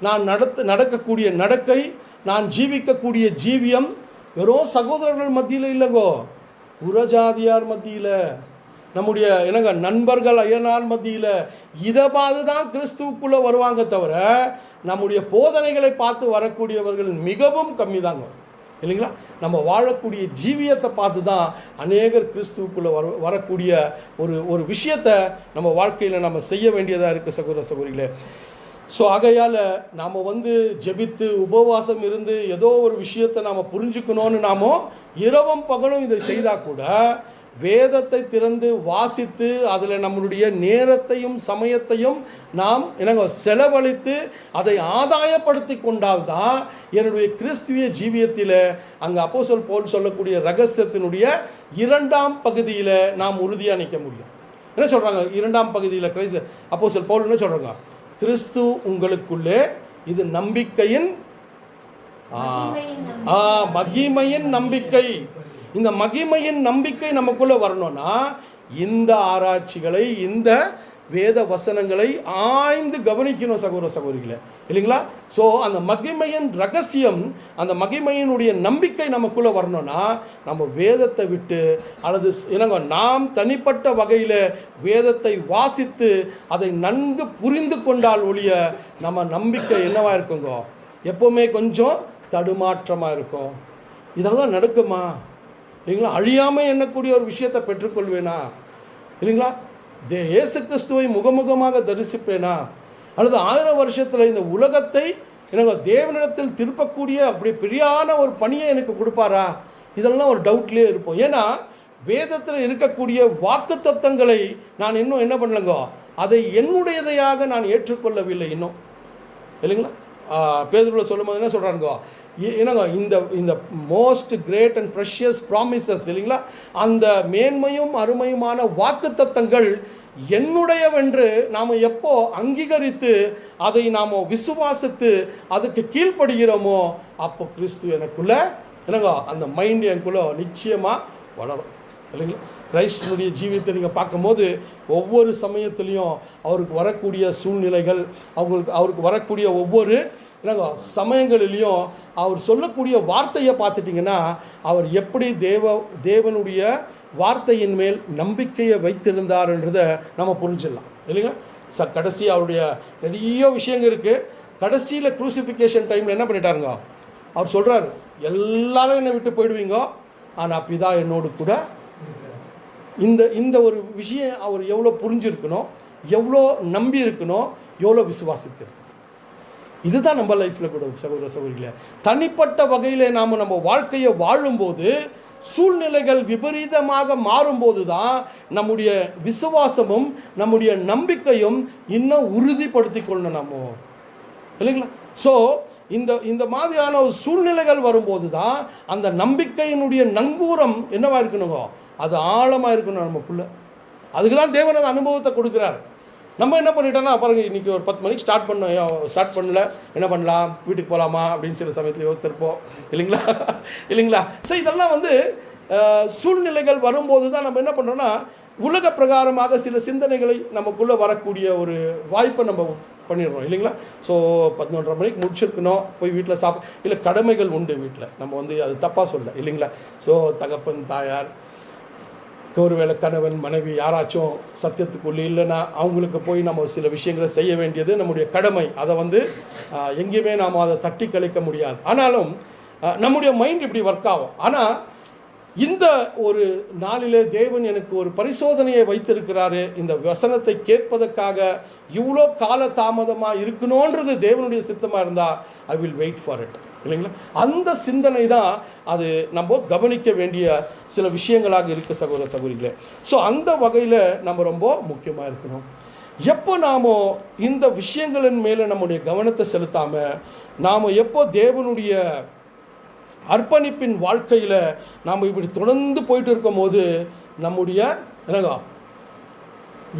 Speaker 1: நான் நடக்கக்கூடிய நடக்கை, நான் ஜீவிக்கக்கூடிய ஜீவியம் வெறும் சகோதரர்கள் மத்தியில் இல்லைங்கோ, புறஜாதியார் மத்தியில், நம்முடைய என்னங்க நண்பர்கள் அயனார் மத்தியில், இதை பார்த்து தான் கிறிஸ்துவுக்குள்ளே வருவாங்க தவிர நம்முடைய போதனைகளை பார்த்து வரக்கூடியவர்கள் மிகவும் கம்மி தாங்க இல்லைங்களா. நம்ம வாழக்கூடிய ஜீவியத்தை பார்த்து தான் அநேகர் கிறிஸ்துவுக்குள்ளே வரக்கூடிய ஒரு விஷயத்தை நம்ம வாழ்க்கையில் நம்ம செய்ய வேண்டியதாக இருக்குது சகோதர சகோதரிகளே. ஸோ ஆகையால் நாம் ஜெபித்து உபவாசம் இருந்து ஏதோ ஒரு விஷயத்தை நாம் புரிஞ்சுக்கணும்னு நாம் இரவும் பகலும் இதை செய்தால் கூட வேதத்தை திறந்து வாசித்து அதில் நம்மளுடைய நேரத்தையும் சமயத்தையும் நாம் செலவழித்து அதை ஆதாயப்படுத்தி கொண்டால்தான் என்னுடைய கிறிஸ்துவிய ஜீவியத்தில் அங்கே அப்போஸ்தலன் பவுல் சொல்லக்கூடிய ரகசியத்தினுடைய 2ஆம் பகுதியில் நாம் உறுதியாக நிற்க முடியும். என்ன சொல்கிறாங்க 2ஆம் பகுதியில் அப்போஸ்தலன் பவுல் என்ன சொல்கிறாங்க, கிறிஸ்து உங்களுக்குள்ளே இது நம்பிக்கையின் மகிமையின் நம்பிக்கை. இந்த மகிமையின் நம்பிக்கை நமக்குள்ளே வரணும்னா இந்த ஆராய்ச்சிகளை, இந்த வேத வசனங்களை ஆய்ந்து கவனிக்கணும் சகோதர சகோதரிகளை இல்லைங்களா. ஸோ அந்த மகிமையின் ரகசியம், அந்த மகிமையினுடைய நம்பிக்கை நமக்குள்ளே வரணும்னா நம்ம வேதத்தை விட்டு அல்லது நாம் தனிப்பட்ட வகையில் வேதத்தை வாசித்து அதை நன்கு புரிந்து கொண்டால் ஒழிய நம்ம நம்பிக்கை என்னவாக இருக்குங்க, எப்போவுமே கொஞ்சம் தடுமாற்றமாக இருக்கும். இதெல்லாம் நடக்குமா இல்லைங்களா. அழியாமல் எண்ணக்கூடிய ஒரு விஷயத்தை பெற்றுக்கொள்வேனா இல்லைங்களா. இயேசு கிறிஸ்துவை முகமுகமாக தரிசிப்பேனா, அல்லது 1000 வருஷத்தில் இந்த உலகத்தை தேவனிடத்தில் திருப்பக்கூடிய அப்படி பெரியான ஒரு பணியை எனக்கு கொடுப்பாரா, இதெல்லாம் ஒரு டவுட்லேயே இருப்போம். ஏன்னா வேதத்தில் இருக்கக்கூடிய வாக்கு தத்தங்களை நான் இன்னும் என்ன பண்ணலங்கோ, அதை என்னுடையதையாக நான் ஏற்றுக்கொள்ளவில்லை இன்னும் இல்லைங்களா. பேதுருவில் சொல்லும்போது என்ன சொல்கிறாங்கோ, இந்த most great and precious promises இல்லைங்களா, அந்த மேன்மையும் அருமையுமான வாக்கு தத்தங்கள் என்னுடையவென்று நாம் எப்போ அங்கீகரித்து அதை நாம் விசுவாசித்து அதுக்கு கீழ்ப்படுகிறோமோ அப்போ கிறிஸ்து எனக்குள்ளே அந்த மைண்டு எனக்குள்ளே நிச்சயமாக வளரும் இல்லைங்களா. கிறிஸ்துவனுடைய ஜீவியத்தை நீங்கள் பார்க்கும்போது ஒவ்வொரு சமயத்துலேயும் அவருக்கு வரக்கூடிய சூழ்நிலைகள், அவருக்கு வரக்கூடிய ஒவ்வொரு சமயங்களிலையும் அவர் சொல்லக்கூடிய வார்த்தையை பார்த்துட்டிங்கன்னா அவர் எப்படி தேவனுடைய வார்த்தையின் மேல் நம்பிக்கையை வைத்திருந்தார்ன்றதை நம்ம புரிஞ்சிடலாம் இல்லைங்களா. கடைசி அவருடைய நிறைய விஷயங்கள் இருக்குது. கடைசியில் க்ரூசிஃபிகேஷன் டைமில் என்ன பண்ணிட்டாருங்க, அவர் சொல்கிறார், எல்லாரும் என்னை விட்டு போயிடுவீங்க, ஆனால் பிதா என்னோடு கூட. இந்த ஒரு விஷயம் அவர் எவ்வளோ புரிஞ்சிருக்கணும், எவ்வளோ நம்பி இருக்கணும், எவ்வளோ விசுவாசித்திருக்கணும். இதுதான் நம்ம லைஃப்பில் கூட சகோதர சகோதரிகளே. தனிப்பட்ட வகையில் நம்ம வாழ்க்கையை வாழும்போது சூழ்நிலைகள் விபரீதமாக மாறும்போது தான் நம்முடைய விசுவாசமும் நம்முடைய நம்பிக்கையும் இன்னும் உறுதிப்படுத்தி கொள்ளணும் நம்ம இல்லைங்களா. ஸோ இந்த மாதிரியான ஒரு சூழ்நிலைகள் வரும்போது தான் அந்த நம்பிக்கையினுடைய நங்கூரம் என்னவா இருக்கணுங்க, அது ஆழமாக இருக்கணும் நமக்குள்ள. அதுக்கு தான் தேவன் அந்த அனுபவத்தை கொடுக்குறார். நம்ம என்ன பண்ணிட்டோம்னா பாருங்க, இன்றைக்கி ஒரு 10 மணிக்கு ஸ்டார்ட் பண்ணல, என்ன பண்ணலாம், வீட்டுக்கு போகலாமா அப்படின்னு சில சமயத்தில் யோசித்திருப்போம் இல்லைங்களா. ஸோ இதெல்லாம் வந்து சூழ்நிலைகள் வரும்போது தான் நம்ம என்ன பண்ணுறோன்னா உலக பிரகாரமாக சில சிந்தனைகளை நமக்குள்ளே வரக்கூடிய ஒரு வாய்ப்பை நம்ம பண்ணிடுறோம் இல்லைங்களா. ஸோ 11:30 மணிக்கு முடிச்சிருக்கணும், போய் வீட்டில் இல்லை கடமைகள் உண்டு வீட்டில், நம்ம வந்து அது தப்பாக சொல்ல இல்லைங்களா. ஸோ தகப்பன் தாயார், ஒருவேளை கணவன் மனைவி யாராச்சும் சத்தியத்துக்குள்ளே இல்லைன்னா அவங்களுக்கு போய் நம்ம சில விஷயங்களை செய்ய வேண்டியது நம்முடைய கடமை. அதை வந்து எங்கேயுமே நாம் அதை தட்டி கழிக்க முடியாது. ஆனாலும் நம்முடைய மைண்ட் இப்படி ஒர்க் ஆகும். ஆனால் இந்த ஒரு நாளிலே தேவன் எனக்கு ஒரு பரிசோதனையை வைத்திருக்கிறாரு. இந்த வசனத்தை கேட்பதற்காக இவ்வளோ கால தாமதமாக இருக்கணுன்றது தேவனுடைய சித்தமாக இருந்தால் I will wait for it இல்லைங்களா. அந்த சிந்தனை தான் அது நம்ம கவனிக்க வேண்டிய சில விஷயங்களாக இருக்குது சகோதர சகோதரிகளே. ஸோ அந்த வகையில் நம்ம ரொம்ப முக்கியமாக இருக்கணும். எப்போ நாம் இந்த விஷயங்களின் மேலே நம்முடைய கவனத்தை செலுத்தாமல் நாம் எப்போ தேவனுடைய அர்ப்பணிப்பின் வாழ்க்கையில் நாம் இப்படி தொடர்ந்து போயிட்டு இருக்கும் போது நம்முடைய என்னங்க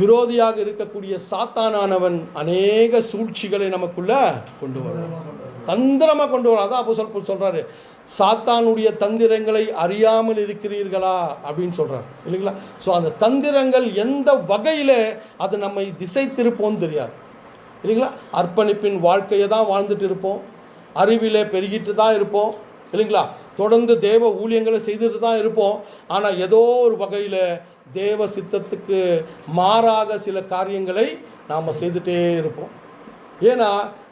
Speaker 1: விரோதியாக இருக்கக்கூடிய சாத்தானானவன் அநேக சூழ்ச்சிகளை நமக்குள்ளே கொண்டு வருவான், தந்திரமாக கொண்டு வரும். அதான் அப்போஸ்தலர் சொல்கிறாரு, சாத்தானுடைய தந்திரங்களை அறியாமல் இருக்கிறீர்களா அப்படின்னு சொல்கிறார் இல்லைங்களா. ஸோ அந்த தந்திரங்கள் எந்த வகையில் அது நம்மை திசை திருப்போன்னு தெரியாது இல்லைங்களா. அர்ப்பணிப்பின் வாழ்க்கையை தான் வாழ்ந்துட்டு இருப்போம், அறிவிலே பெருகிட்டு தான் இருப்போம் இல்லைங்களா, தொடர்ந்து தேவ ஊழியங்களை செய்துட்டு தான் இருப்போம். ஆனால் ஏதோ ஒரு வகையில் தேவ சித்தத்துக்கு மாறாக சில காரியங்களை நாம் செய்துகிட்டே இருப்போம். ஏன்னா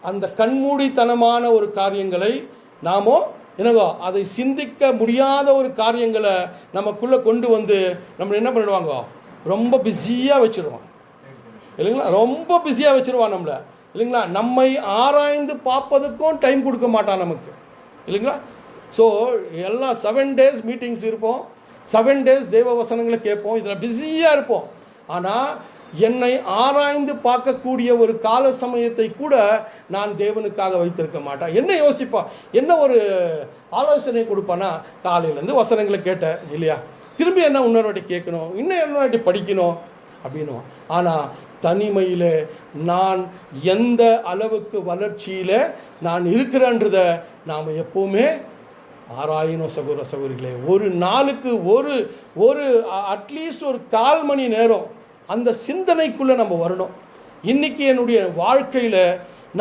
Speaker 1: அந்த கண்மூடித்தனமான ஒரு காரியங்களை நாமோ என்னங்கோ அதை சிந்திக்க முடியாத ஒரு காரியங்களை நமக்குள்ளே கொண்டு வந்து நம்ம என்ன பண்ணிடுவாங்க, ரொம்ப பிஸியாக வச்சுருவான் இல்லைங்களா. ரொம்ப பிஸியாக வச்சுருவான் நம்மளை இல்லைங்களா. நம்மை ஆராய்ந்து பார்ப்பதுக்கும் டைம் கொடுக்க மாட்டான் நமக்கு இல்லைங்களா. ஸோ எல்லாம் 7 days மீட்டிங்ஸ் இருப்போம், 7 days தேவ வசனங்களை கேட்போம், இதில் பிஸியாக இருப்போம். ஆனால் என்னை ஆராய்ந்து பார்க்கக்கூடிய ஒரு கால சமயத்தை கூட நான் தேவனுக்காக வைத்திருக்க மாட்டேன். என்ன யோசிப்பா, என்ன ஒரு ஆலோசனை கொடுப்பானா, காலையிலேருந்து வசனங்களை கேட்டேன் இல்லையா, திரும்பி என்ன இன்னொரு வாட்டி கேட்கணும், இன்னும் இன்னொரு வாட்டி படிக்கணும் அப்படின்னு. ஆனால் தனிமையில் நான் எந்த அளவுக்கு வளர்ச்சியில் நான் இருக்கிறேன்றதை நாம் எப்போவுமே ஆராயணும் சகோதர சகோதரிகளே. ஒரு நாளுக்கு ஒரு அட்லீஸ்ட் ஒரு 1/4 மணி நேரம் அந்த சிந்தனைக்குள்ளே நம்ம வரணும். இன்றைக்கி என்னுடைய வாழ்க்கையில்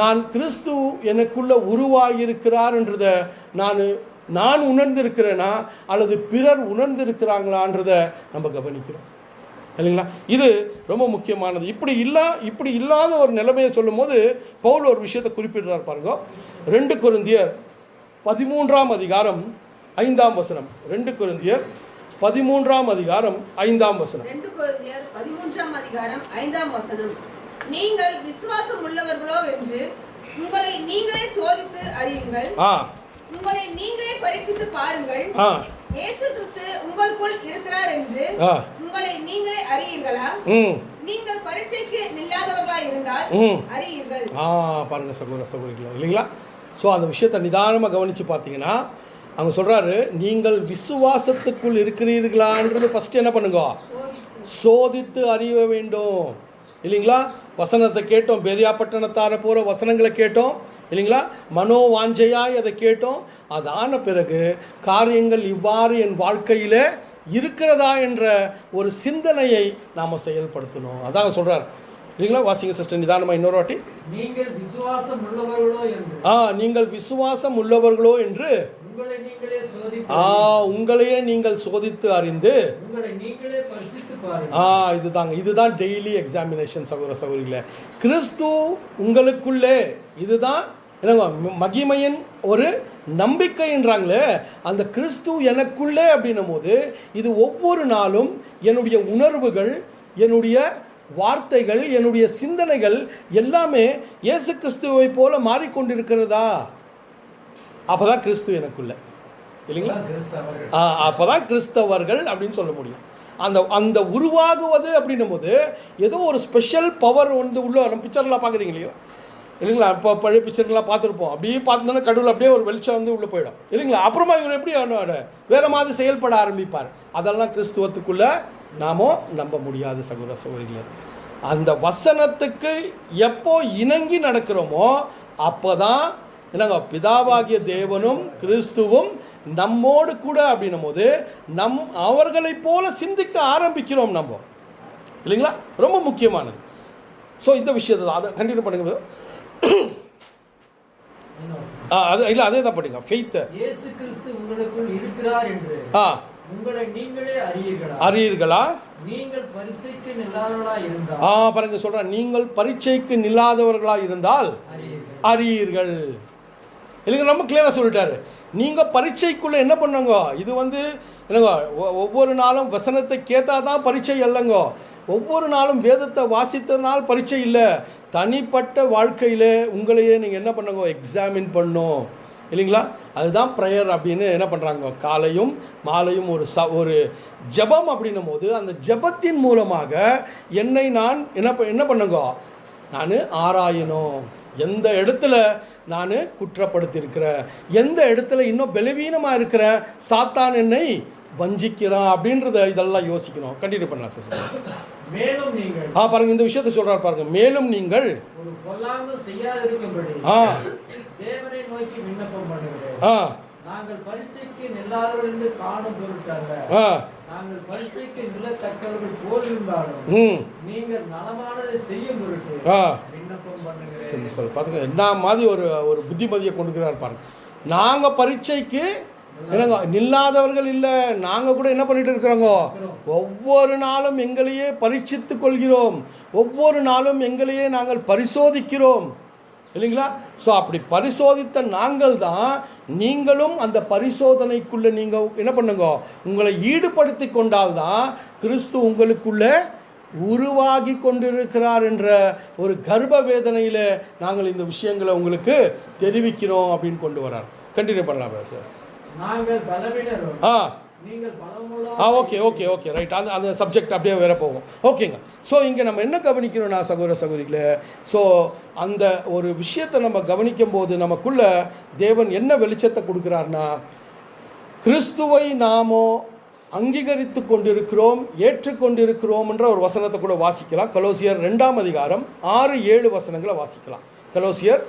Speaker 1: நான் கிறிஸ்து எனக்குள்ளே உருவாகியிருக்கிறார்ன்றதை நான் உணர்ந்திருக்கிறேனா அல்லது பிறர் உணர்ந்திருக்கிறாங்களான்றதை நம்ம கவனிக்கிறோம் இல்லைங்களா. இது ரொம்ப முக்கியமானது. இப்படி இல்லாத ஒரு நிலைமையை சொல்லும் போது பவுல் ஒரு விஷயத்தை குறிப்பிடுறார் பாருங்க. 2 கொரிந்தியர் 13ஆம் அதிகாரம் 5ஆம் வசனம். 2 கொரிந்தியர் 13ஆம் அதிகாரம் 5ஆம் வசனம்.
Speaker 3: 2 கொரிந்தியர் 13ஆம் அதிகாரம் 5ஆம் வசனம். நீங்கள் விசுவாசம் உள்ளவர்களோ என்று உங்களை நீங்களே சோதித்து அறியுங்கள், உங்களை நீங்களே பரீட்சித்து பாருங்கள், இயேசு கிறிஸ்து உங்களுக்குள் இருக்கிறார் என்று உங்களை நீங்களே அறியீர்களா? நீங்கள் பரீட்சைக்கு நில்லாதவர்களாய் இருந்தால் அறியீர்கள்.
Speaker 1: பாருங்க சகோதர சகோதரிகளே இல்லைங்களா. ஸோ அந்த விஷயத்தை நிதானமாக கவனித்து பார்த்தீங்கன்னா அவங்க சொல்கிறாரு, நீங்கள் விசுவாசத்துக்குள் இருக்கிறீர்களான்றது ஃபஸ்ட்டு என்ன பண்ணுங்க, சோதித்து அறிய வேண்டும் இல்லைங்களா. வசனத்தை கேட்டோம், பெரியா பட்டணத்தார போகிற வசனங்களை கேட்டோம் இல்லைங்களா, மனோவாஞ்சையாய் அதை கேட்டோம். அதான பிறகு காரியங்கள் இவ்வாறு என் வாழ்க்கையில் இருக்கிறதா என்ற ஒரு சிந்தனையை நாம் செயல்படுத்தணும். அதான் சொல்கிறார் இல்லைங்களா. வாசிங்க சிஸ்டர் நிதானமாக இன்னொரு வாட்டி.
Speaker 2: நீங்கள் விசுவாசம் உள்ளவர்களோ என்று
Speaker 1: நீங்கள் விசுவாசம் உள்ளவர்களோ என்று உங்களையே நீங்கள் சோதித்து அறிந்து இதுதான் டெய்லி எக்ஸாமினேஷன் சகோதர சகோதரிகளே. கிறிஸ்து உங்களுக்குள்ளே, இதுதான் என்னங்க மகிமையின் ஒரு நம்பிக்கைன்றாங்களே, அந்த கிறிஸ்து எனக்குள்ளே அப்படின்னும் போது இது ஒவ்வொரு நாளும் என்னுடைய உணர்வுகள், என்னுடைய வார்த்தைகள், என்னுடைய சிந்தனைகள் எல்லாமே இயேசு கிறிஸ்துவை போல மாறிக்கொண்டிருக்கிறதா, அப்போதான் கிறிஸ்து எனக்குள்ள இல்லைங்களா, அப்போதான் கிறிஸ்தவர்கள் அப்படின்னு சொல்ல முடியும். அந்த உருவாகுவது அப்படின்னும் போது ஏதோ ஒரு ஸ்பெஷல் பவர் வந்து உள்ள நம்ம பிக்சர்லாம் பார்க்குறீங்க இல்லைங்களா. இப்போ பழைய பிக்சர்லாம் பார்த்துருப்போம், அப்படியே பார்த்தோன்னா கடவுள் அப்படியே ஒரு வெளிச்சம் வந்து உள்ளே போயிடும் இல்லைங்களா. அப்புறமா இவர் எப்படி வேறு மாதிரி செயல்பட ஆரம்பிப்பார். அதெல்லாம் கிறிஸ்துவத்துக்குள்ளே நாமோ நம்ப முடியாது சகோதர சகோதரிகளே. அந்த வசனத்துக்கு எப்போ இணங்கி நடக்கிறோமோ அப்போ தான் என்னங்க பிதாவாகிய தேவனும் கிறிஸ்துவும் நம்மோடு கூட அப்படின்னும் போது அவர்களை போல சிந்திக்க ஆரம்பிக்கிறோம் நம்ம, இல்லைங்களா? ரொம்ப முக்கியமானது. ஸோ இந்த விஷயத்தை தான் அதை கண்டினியூ பண்ணுங்க. அது இல்லை, அதே தான் படிங்க. ஃபெய்த்,
Speaker 2: இயேசு கிறிஸ்து உங்களுக்குள் இருக்கிறார் என்று உங்களை நீங்களே
Speaker 1: அறியீர்களா?
Speaker 2: நீங்கள் பரீட்சைக்கு நில்லாதவர்களா இருந்தால்
Speaker 1: பாருங்க சொல்றேன், நீங்கள் பரீட்சைக்கு நில்லாதவர்களா இருந்தால் அறியீர்கள். இல்லைங்க, ரொம்ப கிளியராக சொல்லிட்டாரு. நீங்கள் பரீட்சைக்குள்ளே என்ன பண்ணுங்க, இது என்னங்க ஒவ்வொரு நாளும் வசனத்தை கேட்டாதான் பரீட்சை அல்லங்க, ஒவ்வொரு நாளும் வேதத்தை வாசித்ததுனால் பரீட்சை இல்லை. தனிப்பட்ட வாழ்க்கையில் உங்களையே நீங்கள் என்ன பண்ணுங்க, எக்ஸாமின் பண்ணும், இல்லைங்களா? அதுதான் ப்ரேயர் அப்படின்னு என்ன பண்ணுறாங்க, காலையும் மாலையும் ஒரு ஜெபம் அப்படின்னும் போது அந்த ஜெபத்தின் மூலமாக என்னை நான் என்ன பண்ணுங்க, நான் ஆராயணும். எந்த இடத்துல நான் குற்றப்படுத்தியிருக்கிறேன், எந்த இடத்துல இன்னும் பலவீனமாக இருக்கிற, சாத்தான் என்னை வஞ்சிக்கிறான் அப்படின்றத இதெல்லாம் யோசிக்கணும். கண்டினியூ பண்ணலாம் சார்.
Speaker 2: மேலும் நீங்கள்
Speaker 1: பாருங்க இந்த விஷயத்தை சொல்றாரு பாருங்க. மேலும் நீங்கள்
Speaker 2: ஒரு பொல்லாங்கு செய்யாதிருக்கும்படி தேவனை நோக்கி விண்ணப்பம் பண்ணுகிறேன். நாங்கள் பரீட்சைக்கு நில்லாதவர்கள் என்று காணும் பொருட்டாங்க, நாங்கள் பரீட்சைக்கு நில்லத்தக்கவர்கள் போல் இருந்தாலும் நீங்கள் நலமானதை செய்யும் பொருட்டு விண்ணப்பம் பண்ணுகிறேன்.
Speaker 1: சிம்பிள். பார்த்துங்க என்ன மாதிரி ஒரு புத்திமதியை கொண்டுக்கிறார் பாருங்க. நாங்கள் பரீட்சைக்கு என்னங்க நில்லாதவர்கள் இல்லை, நாங்கள் கூட என்ன பண்ணிட்டு இருக்கிறோங்க, ஒவ்வொரு நாளும் எங்களையே பரீட்சித்து கொள்கிறோம், ஒவ்வொரு நாளும் எங்களையே நாங்கள் பரிசோதிக்கிறோம், இல்லைங்களா? ஸோ அப்படி பரிசோதித்த நாங்கள் தான் நீங்களும் அந்த பரிசோதனைக்குள்ளே நீங்கள் என்ன பண்ணுங்க, உங்களை ஈடுபடுத்தி கொண்டால்தான் கிறிஸ்து உங்களுக்குள்ளே உருவாகி கொண்டிருக்கிறார் என்ற ஒரு கர்ப்ப வேதனையில் நாங்கள் இந்த விஷயங்களை உங்களுக்கு தெரிவிக்கிறோம் அப்படின்னு கொண்டு வரார். கண்டினியூ பண்ணலாம் சார்.
Speaker 2: நாங்கள் பலவீனரும் நீங்கள் பலமுள்ள
Speaker 1: ஓகே ரைட். அந்த சப்ஜெக்ட் அப்படியே வேற போகும். ஓகேங்க. ஸோ இங்கே நம்ம என்ன கவனிக்கணும்னா சகோதர சகோதரிகளே, ஸோ அந்த ஒரு விஷயத்தை நம்ம கவனிக்கும் போது நமக்குள்ள தேவன் என்ன வெளிச்சத்தை கொடுக்குறாருனா, கிறிஸ்துவை நாமோ அங்கீகரித்து கொண்டிருக்கிறோம், ஏற்றுக்கொண்டிருக்கிறோம்ன்ற ஒரு வசனத்தை கூட வாசிக்கலாம். கொலோசியர் 2ஆம் அதிகாரம் 6-7 வசனங்களை வாசிக்கலாம். கொலோசியர்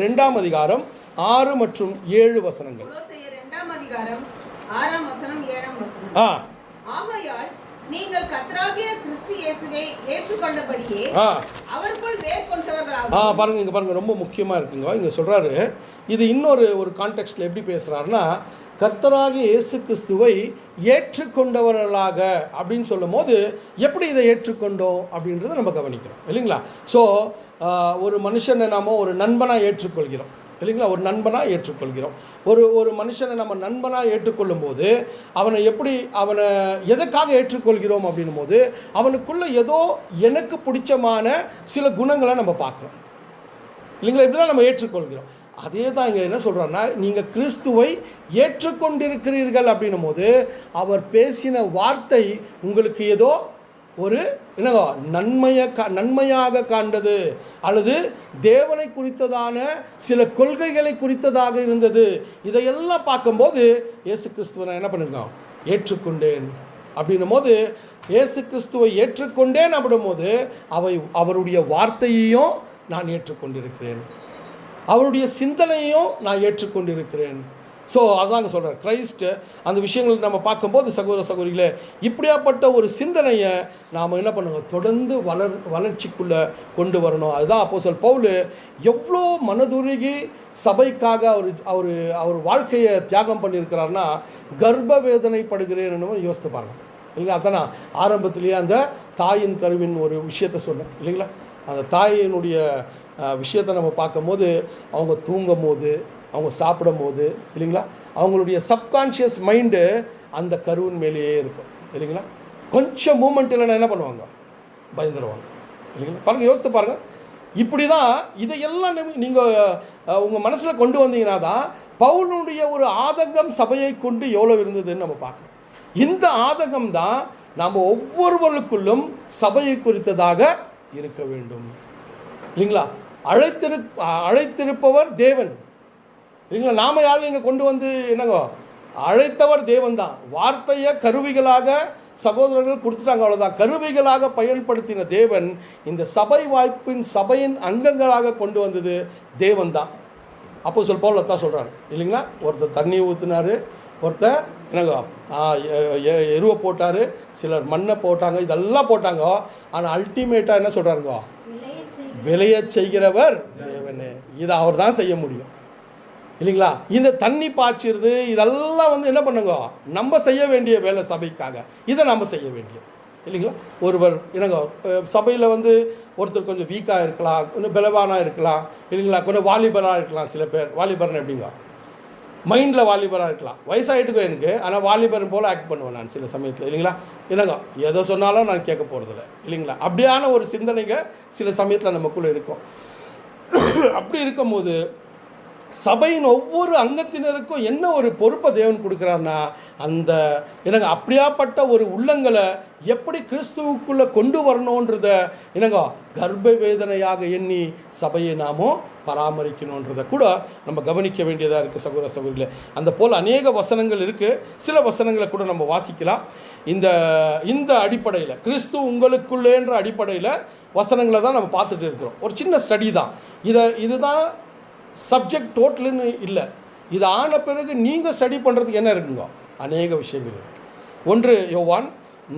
Speaker 1: 2ஆம் அதிகாரம் 6 மற்றும் 7 வசனங்கள்.
Speaker 3: கொலோசியர் 2ஆம் அதிகாரம் 6ஆம் வசனம் 7ஆம் வசனம். ஆகையால் நீங்கள் கர்த்தராகிய கிறிஸ்து இயேசுவை ஏற்றுக்கொண்டபடியே அவருக்குள் வேர் கொண்டவர்களாக.
Speaker 1: பாருங்க, இங்க பாருங்க, ரொம்ப முக்கியமா இருக்குங்க. இங்க சொல்றாரு, இது இன்னொரு கான்டெக்ஸ்ட்ல எப்படி பேசுறாருன்னா, கர்த்தராகிய இயேசு கிறிஸ்துவை ஏற்றுக்கொண்டவர்களாக அப்படின்னு சொல்லும் போது எப்படி இதை ஏற்றுக்கொண்டோம் அப்படின்றத நம்ம கவனிக்கிறோம், இல்லைங்களா? ஸோ ஒரு மனுஷனை நாம ஒரு நண்பனாக ஏற்றுக்கொள்கிறோம், இல்லைங்களா? ஒரு நண்பனாக ஏற்றுக்கொள்கிறோம். ஒரு மனுஷனை நம்ம நண்பனாக ஏற்றுக்கொள்ளும் போது அவனை எதற்காக ஏற்றுக்கொள்கிறோம் அப்படின்னும் போது அவனுக்குள்ளே ஏதோ எனக்கு பிடிச்சமான சில குணங்களை நம்ம பார்க்குறோம், இல்லைங்களா? இப்படி தான் நம்ம ஏற்றுக்கொள்கிறோம். அதே தான் இங்கே என்ன சொல்கிறாருன்னா, நீங்கள் கிறிஸ்துவை ஏற்றுக்கொண்டிருக்கிறீர்கள் அப்படின்னும் போது அவர் பேசின வார்த்தை உங்களுக்கு ஏதோ ஒரு என்னவோ நன்மையாக காண்டது, அல்லது தேவனை குறித்ததான சில கொள்கைகளை குறித்ததாக இருந்தது. இதையெல்லாம் பார்க்கும்போது இயேசு கிறிஸ்துவை நான் என்ன பண்ணிருக்கோம், ஏற்றுக்கொண்டேன் அப்படின்னும் போது, இயேசு கிறிஸ்துவை ஏற்றுக்கொண்டேன் அப்படின் போது அவருடைய வார்த்தையையும் நான் ஏற்றுக்கொண்டிருக்கிறேன், அவருடைய சிந்தனையும் நான் ஏற்றுக்கொண்டிருக்கிறேன். ஸோ அதாங்க சொல்கிறார் கிரைஸ்ட். அந்த விஷயங்கள் நம்ம பார்க்கும்போது சகோதர சகோதரிகளே, இப்படியாப்பட்ட ஒரு சிந்தனையை நாம் என்ன பண்ணுங்க, தொடர்ந்து வளர்ச்சிக்குள்ளே கொண்டு வரணும். அதுதான் அப்போஸ்தலன் பவுல் எவ்வளோ மனதுருகி சபைக்காக அவர் வாழ்க்கையை தியாகம் பண்ணியிருக்கிறார்னா, கர்ப்ப வேதனைப்படுகிறேன்னு யோசித்து பாருங்க, இல்லைங்களா? அதான் ஆரம்பத்திலேயே அந்த தாயின் கருவின் ஒரு விஷயத்தை சொன்னேன், இல்லைங்களா? அந்த தாயினுடைய விஷயத்தை நம்ம பார்க்கும்போது அவங்க தூங்கும் போது, அவங்க சாப்பிடும் போது, இல்லைங்களா, அவங்களுடைய சப்கான்ஷியஸ் மைண்டு அந்த கருவின் மேலேயே இருக்கும், இல்லைங்களா? கொஞ்சம் மூமெண்ட் இல்லைன்னா என்ன பண்ணுவாங்க, பயந்துருவாங்க, இல்லைங்களா? பாருங்கள், யோசித்து பாருங்கள். இப்படி தான் இதையெல்லாம் நீங்கள் உங்கள் மனசில் கொண்டு வந்தீங்கன்னா தான் பவுலுடைய ஒரு ஆதங்கம் சபையை கொண்டு எவ்வளோ இருந்ததுன்னு நம்ம பார்க்கணும். இந்த ஆதங்கம் தான் நாம் ஒவ்வொருவருக்குள்ளும் சபையை குறித்ததாக இருக்க வேண்டும், இல்லைங்களா? அழைத்திருப்பவர் தேவன், இல்லைங்களா? நாம் யாரும் இங்கே கொண்டு வந்து என்னங்கோ அழைத்தவர் தேவன் தான். வார்த்தையை கருவிகளாக சகோதரர்கள் கொடுத்துட்டாங்க, அவ்வளோதான். கருவிகளாக பயன்படுத்தின தேவன் இந்த சபை வாய்ப்பின் சபையின் அங்கங்களாக கொண்டு வந்தது தேவன் தான். அப்போ பவுல் தான் சொல்கிறார் இல்லைங்களா, ஒருத்தர் தண்ணி ஊற்றினார், ஒருத்தர் என்னங்க எருவை போட்டார், சிலர் மண்ணை போட்டாங்க, இதெல்லாம் போட்டாங்க. ஆனால் அல்டிமேட்டாக என்ன சொல்கிறாருங்க, விளைய செய்கிறவர் தேவனே. இதை அவர் தான் செய்ய முடியும் இல்லைங்களா. இந்த தண்ணி பாய்ச்சிருது இதெல்லாம் வந்து என்ன பண்ணுங்க, நம்ம செய்ய வேண்டிய வேலை சபைக்காக. இதை நம்ம செய்ய வேண்டியது இல்லைங்களா. ஒருவர் என்னங்க சபையில் வந்து ஒருத்தர் கொஞ்சம் வீக்காக இருக்கலாம், கொஞ்சம் பலவானாக இருக்கலாம் இல்லைங்களா, கொஞ்சம் வாலிபராக இருக்கலாம். சில பேர் வாலிபர்னு எப்படிங்க, மைண்டில் வாலிபராக இருக்கலாம், வயசாகிட்டுக்கும் எனக்கு, ஆனால் வாலிபர் போல் ஆக்ட் பண்ணுவேன் நான் சில சமயத்தில் இல்லைங்களா. என்னங்க எதை சொன்னாலும் நான் கேட்க போகிறதில்ல இல்லைங்களா. அப்படியான ஒரு சிந்தனைங்க சில சமயத்தில் நமக்குள்ளே இருக்கும். அப்படி இருக்கும்போது சபையின் ஒவ்வொரு அங்கத்தினருக்கும் என்ன ஒரு பொறுப்பை தேவன் கொடுக்குறாருன்னா, அந்த என்னங்க அப்படியாப்பட்ட ஒரு உள்ளங்களை எப்படி கிறிஸ்துவுக்குள்ளே கொண்டு வரணுன்றத என்னங்க கர்ப்ப வேதனையாக எண்ணி சபையை நாமும் பராமரிக்கணுன்றதை கூட நம்ம கவனிக்க வேண்டியதாக இருக்குது சகோதர சகோதரிகளே. அந்த போல் அநேக வசனங்கள் இருக்குது. சில வசனங்களை கூட நம்ம வாசிக்கலாம். இந்த அடிப்படையில் கிறிஸ்து உங்களுக்குள்ளேன்ற அடிப்படையில் வசனங்களை தான் நம்ம பார்த்துட்டு இருக்கிறோம். ஒரு சின்ன ஸ்டடி தான் இதுதான் சப்ஜெக்ட் டோட்டலுன்னு இல்லை. இது ஆன பிறகு நீங்கள் ஸ்டடி பண்ணுறதுக்கு என்ன இருக்குங்க, அநேக விஷயங்கள் இருக்குது. 1 யோவான்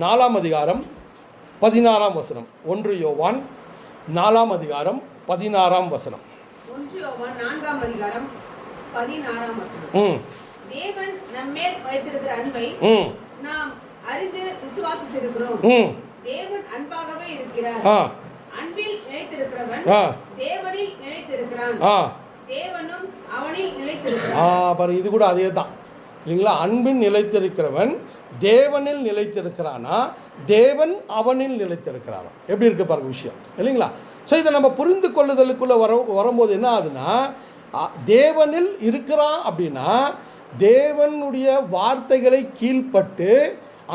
Speaker 1: 4ஆம் அதிகாரம் 16ஆம் வசனம். 1 யோவான் 4ஆம் அதிகாரம் 16ஆம் வசனம்.
Speaker 3: 1 யோவான் 4ஆம் அதிகாரம் 16ஆம் வசனம். தேவன் நம்மேல் வைத்திருக்கிற அன்பை நாம் அறிந்து விசுவாசித்திருக்கிறோம். தேவன் அன்பாகவே இருக்கிறார். அன்பில் நிலைத்திருக்கிறவன் தேவனில் நிலைத்திருக்கிறான், தேவனும் அவனில் நிலைத்திருக்கிறான். பாரு, இது கூட அதே தான் இல்லைங்களா. அன்பின் நிலைத்திருக்கிறவன் தேவனில் நிலைத்திருக்கிறானா, தேவன் அவனில் நிலைத்திருக்கிறானா. எப்படி இருக்கு பாருங்க விஷயம் இல்லைங்களா. ஸோ இதை நம்ம புரிந்து கொள்ளுதலுக்குள்ளே வரும்போது என்ன ஆகுதுன்னா, தேவனில் இருக்கிறான் அப்படின்னா தேவனுடைய வார்த்தைகளை கீழ்ப்பட்டு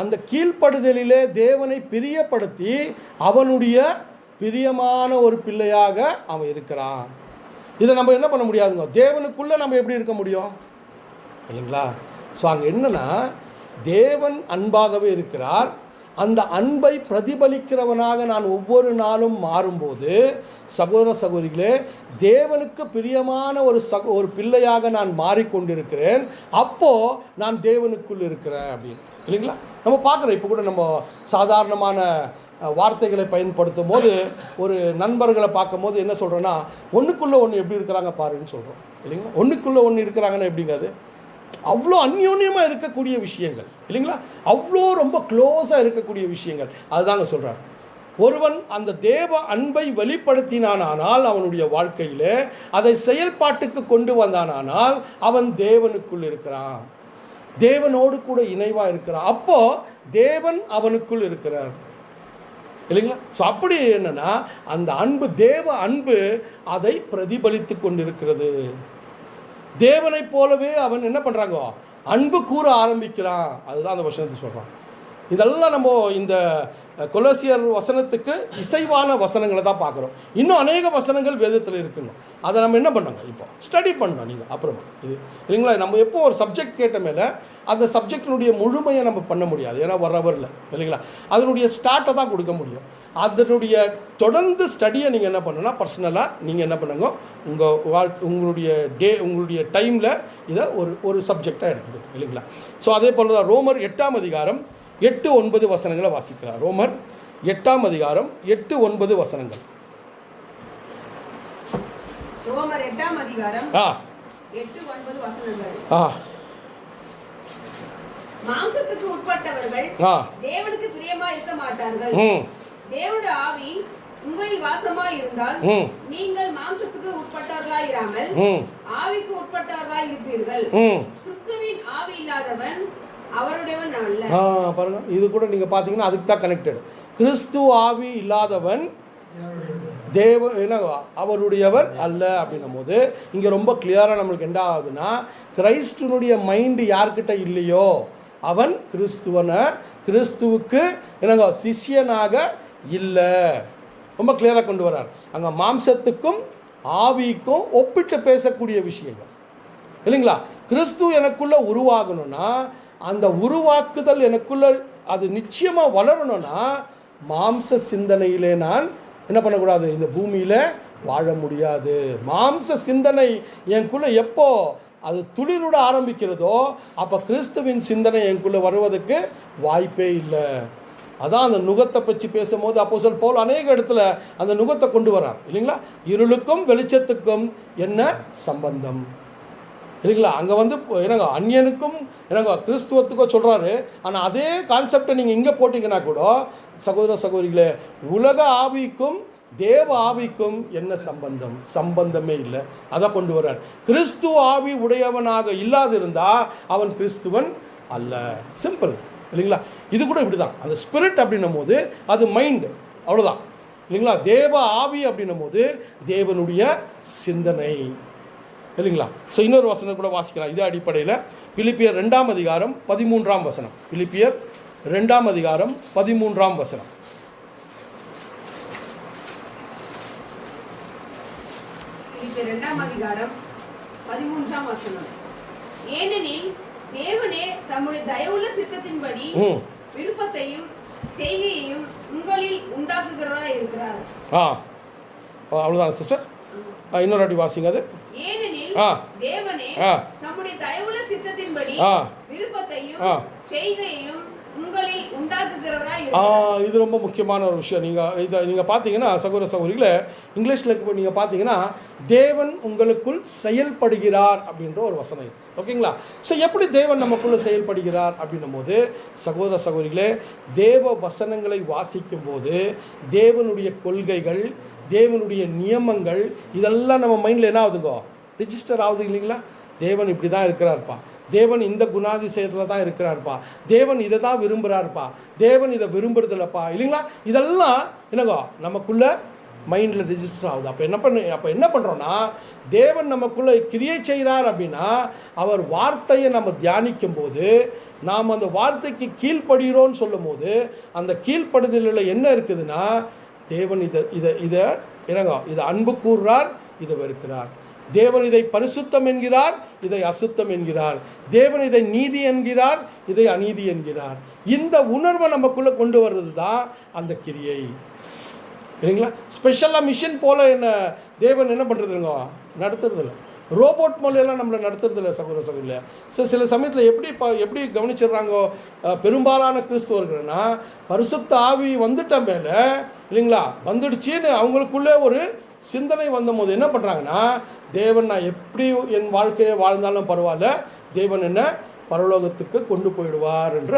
Speaker 3: அந்த கீழ்ப்படுதலிலே தேவனை பிரியப்படுத்தி அவனுடைய பிரியமான ஒரு பிள்ளையாக அவன் இருக்கிறான். இதை நம்ம என்ன பண்ண முடியாதுங்க, தேவனுக்குள்ளே நம்ம எப்படி இருக்க முடியும் இல்லைங்களா. ஸோ அங்கே என்னென்னா, தேவன் அன்பாகவே இருக்கிறார். அந்த அன்பை பிரதிபலிக்கிறவனாக நான் ஒவ்வொரு நாளும் மாறும்போது சகோதர சகோதரிகளே, தேவனுக்கு பிரியமான ஒரு பிள்ளையாக நான் மாறிக்கொண்டிருக்கிறேன். அப்போது நான் தேவனுக்குள் இருக்கிறேன் அப்படின்னு இல்லைங்களா. நம்ம பார்க்குறோம், இப்போ கூட நம்ம சாதாரணமான வார்த்தைகளை பயன்படுத்தும் போது ஒரு நண்பர்களை பார்க்கும் போது என்ன சொல்கிறோன்னா, ஒன்றுக்குள்ளே ஒன்று எப்படி இருக்கிறாங்க பாருன்னு சொல்கிறோம் இல்லைங்களா. ஒன்றுக்குள்ளே ஒன்று இருக்கிறாங்கன்னா எப்படிங்க, அது அவ்வளோ அந்யோன்யமாக இருக்கக்கூடிய விஷயங்கள் இல்லைங்களா, அவ்வளோ ரொம்ப க்ளோஸாக இருக்கக்கூடிய விஷயங்கள். அதுதாங்க சொல்கிறார். ஒருவன் அந்த தேவ அன்பை வெளிப்படுத்தினானால் அவனுடைய வாழ்க்கையில் அதை செயல்பாட்டுக்கு கொண்டு வந்தானால் அவன் தேவனுக்குள் இருக்கிறான், தேவனோடு கூட இணைவாக இருக்கிறான். அப்போது தேவன் அவனுக்குள் இருக்கிறார் இல்லைங்களா. ஸோ அப்படி என்னென்னா, அந்த அன்பு தேவ அன்பு அதை பிரதிபலித்து கொண்டிருக்கிறது. தேவனை போலவே அவன் என்ன பண்ணுறாங்க, அன்பு கூற ஆரம்பிக்கிறான். அதுதான் அந்த வசனத்தை சொல்கிறான். இதெல்லாம் நம்ம இந்த கொலோசியர் வசனத்துக்கு இசைவான வசனங்களை தான் பார்க்குறோம். இன்னும் அநேக வசனங்கள் வேதத்தில் இருக்கணும். அதை நம்ம என்ன பண்ணோங்க, இப்போ ஸ்டடி பண்ணோம். நீங்கள் அப்புறமா இது இல்லைங்களா, நம்ம எப்போ ஒரு சப்ஜெக்ட் கேட்ட மேலே அந்த சப்ஜெக்டினுடைய முழுமையை நம்ம பண்ண முடியாது, ஏன்னா வரவரில் இல்லைங்களா. அதனுடைய ஸ்டார்ட்டை தான் கொடுக்க முடியும். அதனுடைய தொடர்ந்து ஸ்டடியை நீங்கள் என்ன பண்ணணும்னா, பர்சனலாக நீங்கள் என்ன பண்ணுங்க, உங்களுடைய டைமில் இதை ஒரு சப்ஜெக்டாக எடுத்துக்கணும் இல்லைங்களா. ஸோ அதே போல் தான் ரோமர் 8ஆம் அதிகாரம் 8-9 வசனங்களை வாசிக்கிறார். ரோமர் 8ஆம் அதிகாரம் 8-9 வசனங்கள். ரோமர் 8ஆம் அதிகாரம் 8-9 வசனங்கள். மாம்சத்துக்கு உட்பட்டவர்கள் தேவனுக்கு பிரியமா இருக்க மாட்டார்கள். தேவனுடைய ஆவி உங்களில் வாசமாய் இருந்தால் நீங்கள் மாம்சத்துக்கு உட்பட்டவர்களாய் இராமல் ஆவிக்கு உட்பட்டவர்களாய் இருப்பீர்கள். கிறிஸ்துவின் ஆவி இல்லாதவன் அவருடையவன் அல்ல.
Speaker 1: பாருங்க, இது கூட நீங்கள் பார்த்தீங்கன்னா அதுக்கு தான் கனெக்டட். கிறிஸ்து ஆவி இல்லாதவன் அவருடையவர் அல்ல அப்படின்னும் போது இங்கே ரொம்ப கிளியராக நம்மளுக்கு என்ன ஆகுதுன்னா, கிறிஸ்துவனுடைய மைண்டு யார்கிட்ட இல்லையோ அவன் கிறிஸ்துவுக்கு சிஷ்யனாக இல்லை. ரொம்ப கிளியராக கொண்டு வர்றார். அங்கே மாம்சத்துக்கும் ஆவிக்கும் ஒப்பிட்டு பேசக்கூடிய விஷயங்கள் இல்லைங்களா. கிறிஸ்து எனக்குள்ளே உருவாகணும்னா அந்த உருவாக்குதல் எனக்குள்ளே அது நிச்சயமாக வளரணும்னா மாம்ச சிந்தனையிலே நான் என்ன பண்ணக்கூடாது, இந்த பூமியில் வாழ முடியாது. மாம்ச சிந்தனை எனக்குள்ளே எப்போ அது துளிருட ஆரம்பிக்கிறதோ அப்போ கிறிஸ்துவின் சிந்தனை எனக்குள்ளே வருவதற்கு வாய்ப்பே இல்லை. அதான் அந்த நுகத்தை பற்றி பேசும்போது அப்போஸ்தலன் பவுல் அநேக இடத்துல அந்த நுகத்தை கொண்டு வரார் இல்லைங்களா. இருளுக்கும் வெளிச்சத்துக்கும் என்ன சம்பந்தம் இல்லைங்களா. அங்கே வந்து என்னங்க அந்நியனுக்கும் என்னங்க கிறிஸ்துவத்துக்கோ சொல்கிறாரு. ஆனால் அதே கான்செப்டை நீங்கள் இங்கே போட்டிங்கன்னா கூட சகோதர சகோதரிகளே, உலக ஆவிக்கும் தேவ ஆவிக்கும் என்ன சம்பந்தம்? சம்பந்தமே இல்லை. அதை கொண்டு வர்றார். கிறிஸ்துவ ஆவி உடையவனாக இல்லாதிருந்தால் அவன் கிறிஸ்துவன் அல்ல. சிம்பிள் இல்லைங்களா. இது கூட இப்படி தான். அந்த ஸ்பிரிட் அப்படின்னும் போது அது மைண்டு, அவ்வளோதான் இல்லைங்களா. தேவ ஆவி அப்படின்னும் போது தேவனுடைய சிந்தனை இல்லைங்களா. ஸோ இன்னொரு வசனம் கூட வாசிக்கலாம் இதே அடிப்படையில். பிலிப்பியர் 2ஆம் அதிகாரம் 13ஆம் வசனம். பிலிப்பியர் 2ஆம் அதிகாரம் 13ஆம் வசனம்.
Speaker 3: பிலிப்பியர் 2ஆம் அதிகாரம் 13ஆம் வசனம். ஏனெனில் தேவனே தம்முடைய தயவுள்ள சித்தத்தின்படி விருப்பத்தையும் செய்கையையும் உங்களில் உண்டாக்குகிறவராய் இருக்கிறார்.
Speaker 1: அவ்வளோதான் சிஸ்டர். இன்னொரு வாட்டி வாசிங்க அது.
Speaker 3: ஏனெனில் தேவனே தம்முடைய தயவுள்ள சித்தத்தின்படி விருப்பத்தையும் செய்கையையும் உங்களில் உண்டாக்குகிறவராய் இருக்கிறார்.
Speaker 1: இது ரொம்ப முக்கியமான ஒரு விஷயம். நீங்கள் பார்த்தீங்கன்னா சகோதர சகோதரிகளே, இங்கிலீஷில் நீங்கள் பார்த்தீங்கன்னா தேவன் உங்களுக்குள் செயல்படுகிறார் அப்படின்ற ஒரு வசனம். ஓகேங்களா. ஸோ எப்படி தேவன் நமக்குள்ளே செயல்படுகிறார் அப்படின்னும் போது சகோதர சகோதரிகளே, தேவ வசனங்களை வாசிக்கும் போது தேவனுடைய கொள்கைகள், தேவனுடைய நியமங்கள் இதெல்லாம் நம்ம மைண்டில் என்ன ஆகுதுங்கோ, ரிஜிஸ்டர் ஆகுது இல்லைங்களா. தேவன் இப்படி தான் இருக்கிறார்ப்பா, தேவன் இந்த குணாதிசயத்தில் தான் இருக்கிறார்ப்பா, தேவன் இதை தான் விரும்புகிறார்ப்பா, தேவன் இதை விரும்புறதில்லப்பா இல்லைங்களா. இதெல்லாம் என்னங்கோ நமக்குள்ளே மைண்டில் ரிஜிஸ்டர் ஆகுது. அப்போ என்ன பண்ணுறோன்னா, தேவன் நமக்குள்ளே கிரியை செய்கிறார் அப்படின்னா அவர் வார்த்தையை நம்ம தியானிக்கும் போது நாம் அந்த வார்த்தைக்கு கீழ்ப்படுகிறோன்னு சொல்லும் போது அந்த கீழ்ப்படுதலில் என்ன இருக்குதுன்னா, தேவன் இதை என்னங்க இதை அன்பு கூறுறார், இதை வெறுக்கிறார். தேவன் இதை பரிசுத்தம் என்கிறார், இதை அசுத்தம் என்கிறார். தேவன் இதை நீதி என்கிறார், இதை அநீதி என்கிறார். இந்த உணர்வை நமக்குள்ளே கொண்டு வர்றது தான் அந்த கிரியை இல்லைங்களா. ஸ்பெஷலாக மிஷின் போல் தேவன் என்ன பண்ணுறதுங்க, நடத்துறதில்ல. ரோபோட் மூலையெல்லாம் நம்மளை நடத்துறதில்ல சகோதர சகோதரில். ஸோ சில சமயத்தில் எப்படி கவனிச்சிடுறாங்கோ பெரும்பாலான கிறிஸ்துவர்கள்னா, பரிசுத்த ஆவி வந்துட்ட மேலே இல்லைங்களா, வந்துடுச்சின்னு அவங்களுக்குள்ளே ஒரு சிந்தனை வந்தபோது என்ன பண்ணுறாங்கன்னா, தேவன் நான் எப்படி என் வாழ்க்கையை வாழ்ந்தாலும் பரவாயில்ல, தேவன் என்ன பரலோகத்துக்கு கொண்டு போயிடுவார் என்ற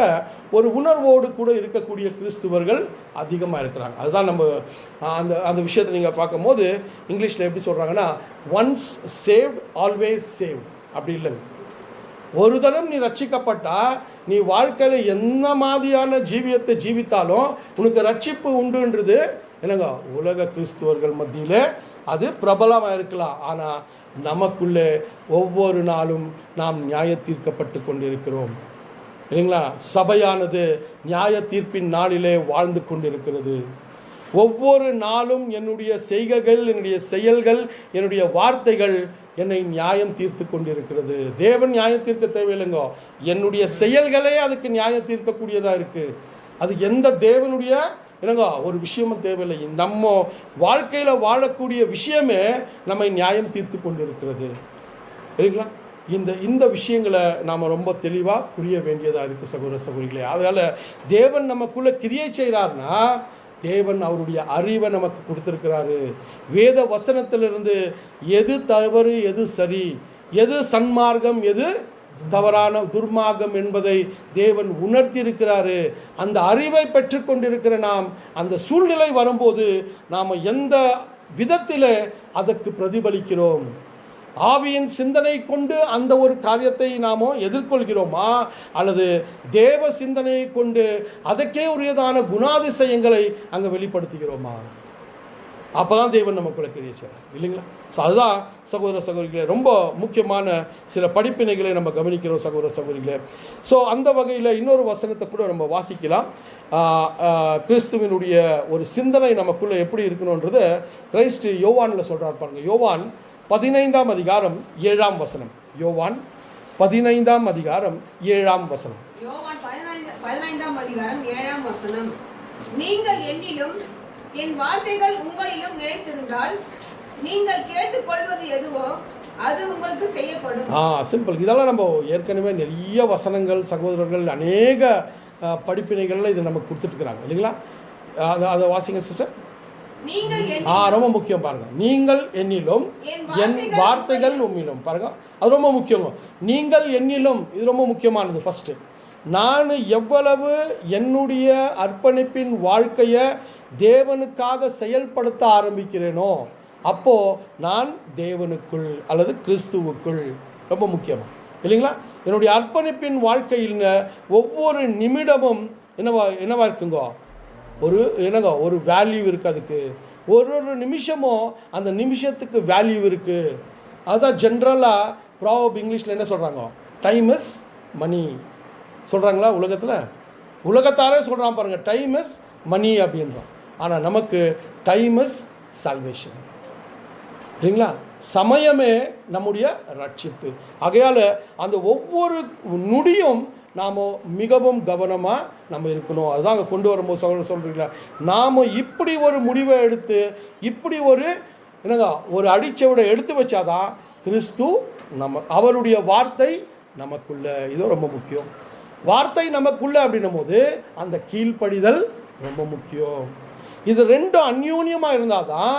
Speaker 1: ஒரு உணர்வோடு கூட இருக்கக்கூடிய கிறிஸ்துவர்கள் அதிகமாக இருக்கிறாங்க. அதுதான் நம்ம அந்த விஷயத்தை நீங்கள் பார்க்கும்போது இங்கிலீஷில் எப்படி சொல்கிறாங்கன்னா, ஒன்ஸ் சேவ்ட் ஆல்வேஸ் சேவ்ட். அப்படி இல்லைங்க. ஒரு தரம் நீ ரட்சிக்கப்பட்டால் நீ வாழ்க்கையில் என்ன மாதிரியான ஜீவியத்தை ஜீவித்தாலும் உனக்கு ரட்சிப்பு உண்டுன்றது என்னங்க உலக கிறிஸ்துவர்கள் மத்தியில் அது பிரபலமாக இருக்கலாம். ஆனால் நமக்குள்ளே ஒவ்வொரு நாளும் நாம் நியாய தீர்க்கப்பட்டு கொண்டிருக்கிறோம் இல்லைங்களா. சபையானது நியாய தீர்ப்பின் நாளிலே வாழ்ந்து கொண்டிருக்கிறது. ஒவ்வொரு நாளும் என்னுடைய செய்கைகள், என்னுடைய செயல்கள், என்னுடைய வார்த்தைகள் என்னை நியாயம் தீர்த்து கொண்டிருக்கிறது. தேவன் நியாயம் தீர்க்க தேவையில்லைங்கோ, என்னுடைய செயல்களே அதுக்கு நியாயம் தீர்க்கக்கூடியதாக இருக்குது. அது எந்த தேவனுடைய என்னங்க ஒரு விஷயமும் தேவையில்லை. நம்ம வாழ்க்கையில் வாழக்கூடிய விஷயமே நம்மை நியாயம் தீர்த்து கொண்டு இருக்கிறது இல்லைங்களா. இந்த விஷயங்களை நாம் ரொம்ப தெளிவாக புரிய வேண்டியதாக இருக்குது சகோதர சகோதரிகளே. அதனால் தேவன் நமக்குள்ளே கிரியை செய்கிறார்னா தேவன் அவருடைய அறிவை நமக்கு கொடுத்துருக்கிறாரு. வேத வசனத்திலிருந்து எது தவறு, எது சரி, எது சன்மார்க்கம், எது தவறான துர்மார்க்கம் என்பதை தேவன் உணர்த்தி இருக்கிறாரு. அந்த அறிவை பெற்றுக்கொண்டிருக்கிற நாம் அந்த சூழ்நிலை வரும்போது நாம் எந்த விதத்தில் அதற்கு பிரதிபலிக்கிறோம், ஆவியின் சிந்தனை கொண்டு அந்த ஒரு காரியத்தை நாம் எதிர்கொள்கிறோமா, அல்லது தேவ சிந்தனையை கொண்டு அதற்கே உரியதான குணாதிசயங்களை அங்கே வெளிப்படுத்துகிறோமா? அப்போ தான் தேவன் நமக்குள்ள கிரியை செய்கிறார் இல்லைங்களா. ஸோ அதுதான் சகோதர சகோதரிகளே ரொம்ப முக்கியமான சில படிப்பினைகளை நம்ம கவனிக்கிறோம் சகோதர சகோதரிகளே. ஸோ அந்த வகையில் இன்னொரு வசனத்தை கூட நம்ம வாசிக்கலாம். கிறிஸ்துவனுடைய ஒரு சிந்தனை நமக்குள்ளே எப்படி இருக்கணுன்றதை கிறிஸ்து யோவானில் சொல்கிறார் பாருங்க. யோவான் 15ஆம் அதிகாரம் 7ஆம் வசனம். யோவான் 15ஆம் அதிகாரம் 7ஆம் வசனம்.
Speaker 3: யோவான் 15ஆம் அதிகாரம் 7ஆம் வசனம். நீங்கள் என்னிலும் என் வார்த்தைகள் உங்களிலும் நிலைத்திருந்தால் நீங்கள் கேட்டுக்கொள்வது எதுவோ அது உங்களுக்கு செய்யப்படும்.
Speaker 1: சிம்பிள். இதெல்லாம் நம்ம ஏற்கனவே நிறைய வசனங்கள் சகோதரர்கள் அநேக படிப்பினைகளில் இதை நமக்கு கொடுத்துட்டுருக்குறாங்க இல்லைங்களா? அதை வாசிங்க சிஸ்டர். ரொம்ப முக்கியம் பாருங்க. நீங்கள் என்னிலும் என் வார்த்தைகள் உம்மிலும் பாருங்க, அது ரொம்ப முக்கியம். நீங்கள் என்னிலும், இது ரொம்ப முக்கியமானது. ஃபஸ்ட்டு, நான் எவ்வளவு என்னுடைய அர்ப்பணிப்பின் வாழ்க்கையை தேவனுக்காக செயல்படுத்த ஆரம்பிக்கிறேனோ அப்போது நான் தேவனுக்குள் அல்லது கிறிஸ்துவுக்குள், ரொம்ப முக்கியமாக இல்லைங்களா? என்னுடைய அர்ப்பணிப்பின் வாழ்க்கையில் ஒவ்வொரு நிமிடமும் என்னவா இருக்குங்க, ஒரு வேல்யூ இருக்குது. அதுக்கு ஒரு நிமிஷமும் அந்த நிமிஷத்துக்கு வேல்யூ இருக்குது. அதுதான் ஜென்ரலாக ப்ராவர்ப் இங்கிலீஷில் என்ன சொல்கிறாங்க, டைம் இஸ் மணி சொல்கிறாங்களா? உலகத்தாரே சொல்கிறான் பாருங்கள், டைம் இஸ் மணி அப்படின்றோம். ஆனால் நமக்கு டைம் இஸ் சால்வேஷன் இல்லைங்களா? சமயமே நம்முடைய ரட்சிப்பு. ஆகையால் அந்த ஒவ்வொரு நொடியும் நாம் மிகவும் கவனமாக நம்ம இருக்கணும். அதுதான் அங்கே கொண்டு வரும்போது சொல்கிறீங்களா, நாம் இப்படி ஒரு முடிவை எடுத்து இப்படி ஒரு அடிச்சவிட எடுத்து வச்சாதான் கிறிஸ்து அவருடைய வார்த்தை நமக்குள்ள. இது ரொம்ப முக்கியம். வார்த்தை நமக்குள்ள அப்படின்னும் போது அந்த கீழ்ப்படிதல் ரொம்ப முக்கியம். இது ரெண்டும் அந்யோன்யமாக இருந்தால் தான்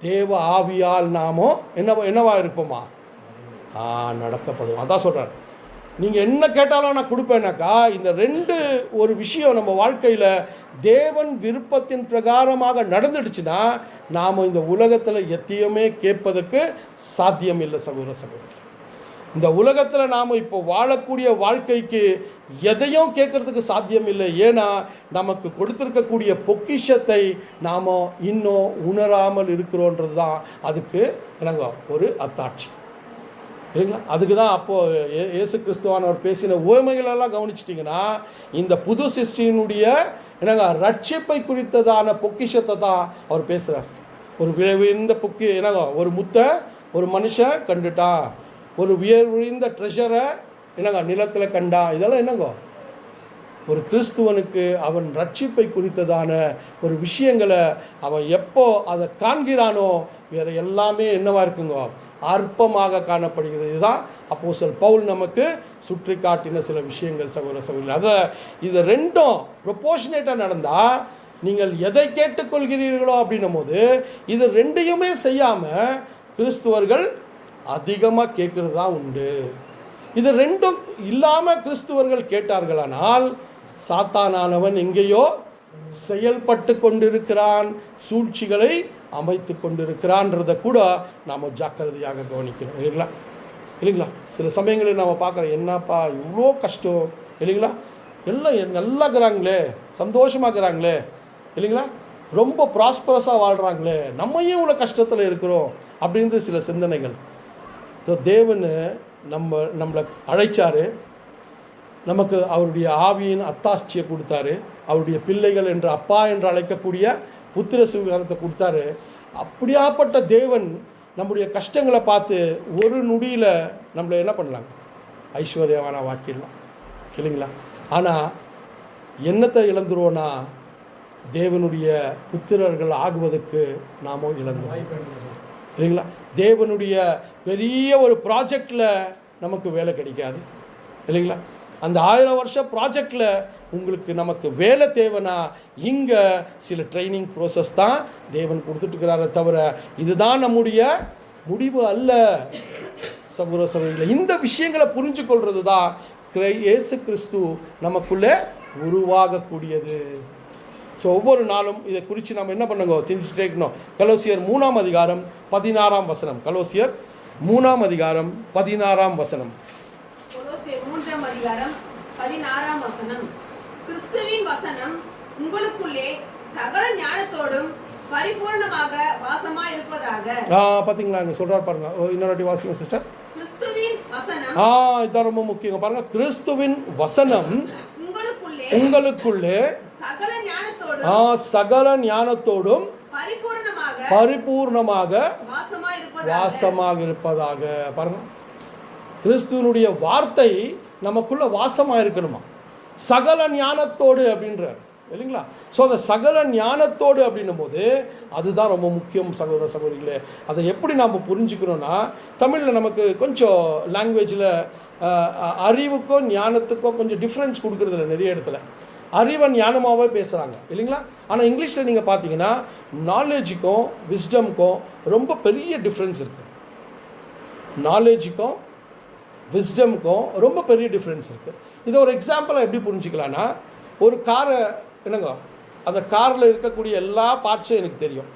Speaker 1: தேவ ஆவியால் நாமோ என்னவா இருப்போமா நடக்கப்படும். அதான் சொல்கிறார், நீங்கள் என்ன கேட்டாலும் நான் கொடுப்பேனாக்கா. இந்த ஒரு விஷயம் நம்ம வாழ்க்கையில் தேவன் விருப்பத்தின் பிரகாரமாக நடந்துடுச்சுன்னா நாம் இந்த உலகத்தில் எத்தையுமே கேட்பதற்கு சாத்தியம் இல்லை சகோதரி. இந்த உலகத்தில் நாம் இப்போ வாழக்கூடிய வாழ்க்கைக்கு எதையும் கேட்குறதுக்கு சாத்தியம் இல்லை. ஏன்னா நமக்கு கொடுத்துருக்கக்கூடிய பொக்கிஷத்தை நாம் இன்னும் உணராமல் இருக்கிறோன்றது தான் அதுக்கு ஒரு அத்தாட்சி இல்லைங்களா? அதுக்கு தான் அப்போது இயேசு கிறிஸ்துவானவர் பேசின உவமைகளெல்லாம் கவனிச்சிட்டிங்கன்னா இந்த புது சிருஷ்டியினுடைய ரட்சிப்பை குறித்ததான பொக்கிஷத்தை தான் அவர் பேசுகிறார். ஒரு விளைவிந்த ஒரு முத்தை ஒரு மனுஷன் கண்டுட்டான், ஒரு வியர்விழிந்த ட்ரெஷரை நிலத்தில் கண்டான். இதெல்லாம் ஒரு கிறிஸ்துவனுக்கு அவன் ரட்சிப்பை குறித்ததான ஒரு விஷயங்களை அவன் எப்போ அதை காண்கிறானோ வேறு எல்லாமே என்னவா இருக்குங்க, அற்பமாக காணப்படுகிறது. இதுதான் அப்போஸ்தலன் பவுல் நமக்கு சுற்றி காட்டின சில விஷயங்கள் சகோதரர்கள். அதில் இது ரெண்டும் ப்ரொபோர்ஷனேட்டாக நடந்தால் நீங்கள் எதை கேட்டுக்கொள்கிறீர்களோ அப்படின்னும் போது இது ரெண்டையுமே செய்யாமல் கிறிஸ்துவர்கள் அதிகமாக கேட்குறது தான் உண்டு. இது ரெண்டும் இல்லாமல் கிறிஸ்துவர்கள் கேட்டார்களானால் சாத்தானானவன் எங்கேயோ செயல்பட்டு கொண்டிருக்கிறான், சூழ்ச்சிகளை அமைத்து கொண்டிருக்கிறான்றதை கூட நாம் ஜாக்கிரதையாக கவனிக்கணும் இல்லைங்களா? சில சமயங்களில் நாம் பார்க்குறோம், என்னப்பா இவ்வளோ கஷ்டம் இல்லைங்களா, எல்லாம் நல்லா இருக்கிறாங்களே, சந்தோஷமாகறாங்களே இல்லைங்களா, ரொம்ப ப்ராஸ்பரஸாக வாழ்கிறாங்களே, நம்மையும் இவ்வளோ கஷ்டத்தில் இருக்கிறோம் அப்படின்றது சில சிந்தனைகள். ஸோ தேவன் நம்மளை அழைச்சார், நமக்கு அவருடைய ஆவியின் அத்தாட்சியை கொடுத்தாரு, அவருடைய பிள்ளைகள் என்ற அப்பா என்று அழைக்கக்கூடிய புத்திர சுவிகாரத்தை கொடுத்தாரு. அப்படியாப்பட்ட தேவன் நம்முடைய கஷ்டங்களை பார்த்து ஒரு நொடியில் நம்மளை என்ன பண்ணலாங்க, ஐஸ்வர்யவான வாக்கிடலாம் இல்லைங்களா? ஆனால் என்னத்தை இழந்துருவோன்னா தேவனுடைய புத்திரர்கள் ஆகுவதற்கு நாமும் இழந்துருவோம் இல்லைங்களா? தேவனுடைய பெரிய ஒரு ப்ராஜெக்டில் நமக்கு வேலை கிடைக்காது இல்லைங்களா? அந்த 1000 வருஷ ப்ராஜெக்டில் நமக்கு வேலை தேவைன்னா இங்கே சில ட்ரைனிங் ப்ரோசஸ் தான் தேவன் கொடுத்துட்டுருக்கிறாரே தவிர இதுதான் நம்முடைய முடிவு அல்ல சகோதரர்களே. இந்த விஷயங்களை புரிஞ்சு கொள்வது தான் இயேசு கிறிஸ்து நமக்குள்ளே உருவாகக்கூடியது. ஸோ ஒவ்வொரு நாளும் இதை குறித்து நம்ம என்ன பண்ணுங்க, சிந்திச்சுட்டே இருக்கணும். கொலோசியர் 3ஆம் அதிகாரம் 16ஆம் வசனம். கொலோசியர் 3ஆம் அதிகாரம் 16ஆம் வசனம்.
Speaker 3: கொலோசியர் 3ஆம் அதிகாரம் 16ஆம் வசனம். கிறிஸ்துவின் வசனம் உங்களுக்குள்ளே சகல ஞானத்தோடும் பரிபூர்ணமாக வாசமாய் இருப்பதாக.
Speaker 1: பாத்தீங்களா, இங்க சொல்றார் பாருங்க, இன்னொரு வாசிங்க சிஸ்டர்.
Speaker 3: கிறிஸ்துவின் வசனம்
Speaker 1: இதான் ரொம்ப முக்கியம் பாருங்க. கிறிஸ்துவின் வசனம் உங்களுக்குள்ளே சகல ஞானத்தோடும் பரிபூர்ணமாக வாசமாக இருப்பதாக பாருங்க. கிறிஸ்துவனுடைய வார்த்தை நமக்குள்ளே வாசமாக இருக்கணுமா. சகல ஞானத்தோடு அப்படின்றார் இல்லைங்களா. ஸோ அந்த சகல ஞானத்தோடு அப்படின்னும் போது அதுதான் ரொம்ப முக்கியம் சகோதர சகோதரிகளே. அதை எப்படி நாம் புரிஞ்சுக்கணும்னா, தமிழில் நமக்கு கொஞ்சம் லாங்குவேஜில் அறிவுக்கும் ஞானத்துக்கும் கொஞ்சம் டிஃப்ரென்ஸ் கொடுக்குறதில்ல. நிறைய இடத்துல அறிவை ஞானமாகவே பேசுகிறாங்க இல்லைங்களா. ஆனால் இங்கிலீஷில் நீங்கள் பார்த்தீங்கன்னா நாலேஜுக்கும் விஸ்டம்க்கும் ரொம்ப பெரிய டிஃப்ரென்ஸ் இருக்குது. நாலேஜுக்கும் விஸ்டம்க்கும் ரொம்ப பெரிய டிஃப்ரென்ஸ் இருக்குது. இதை ஒரு எக்ஸாம்பிளாக எப்படி புரிஞ்சுக்கலான்னா, ஒரு காரை என்னங்க, அந்த காரில் இருக்கக்கூடிய எல்லா பார்ட்ஸும் எனக்கு தெரியும்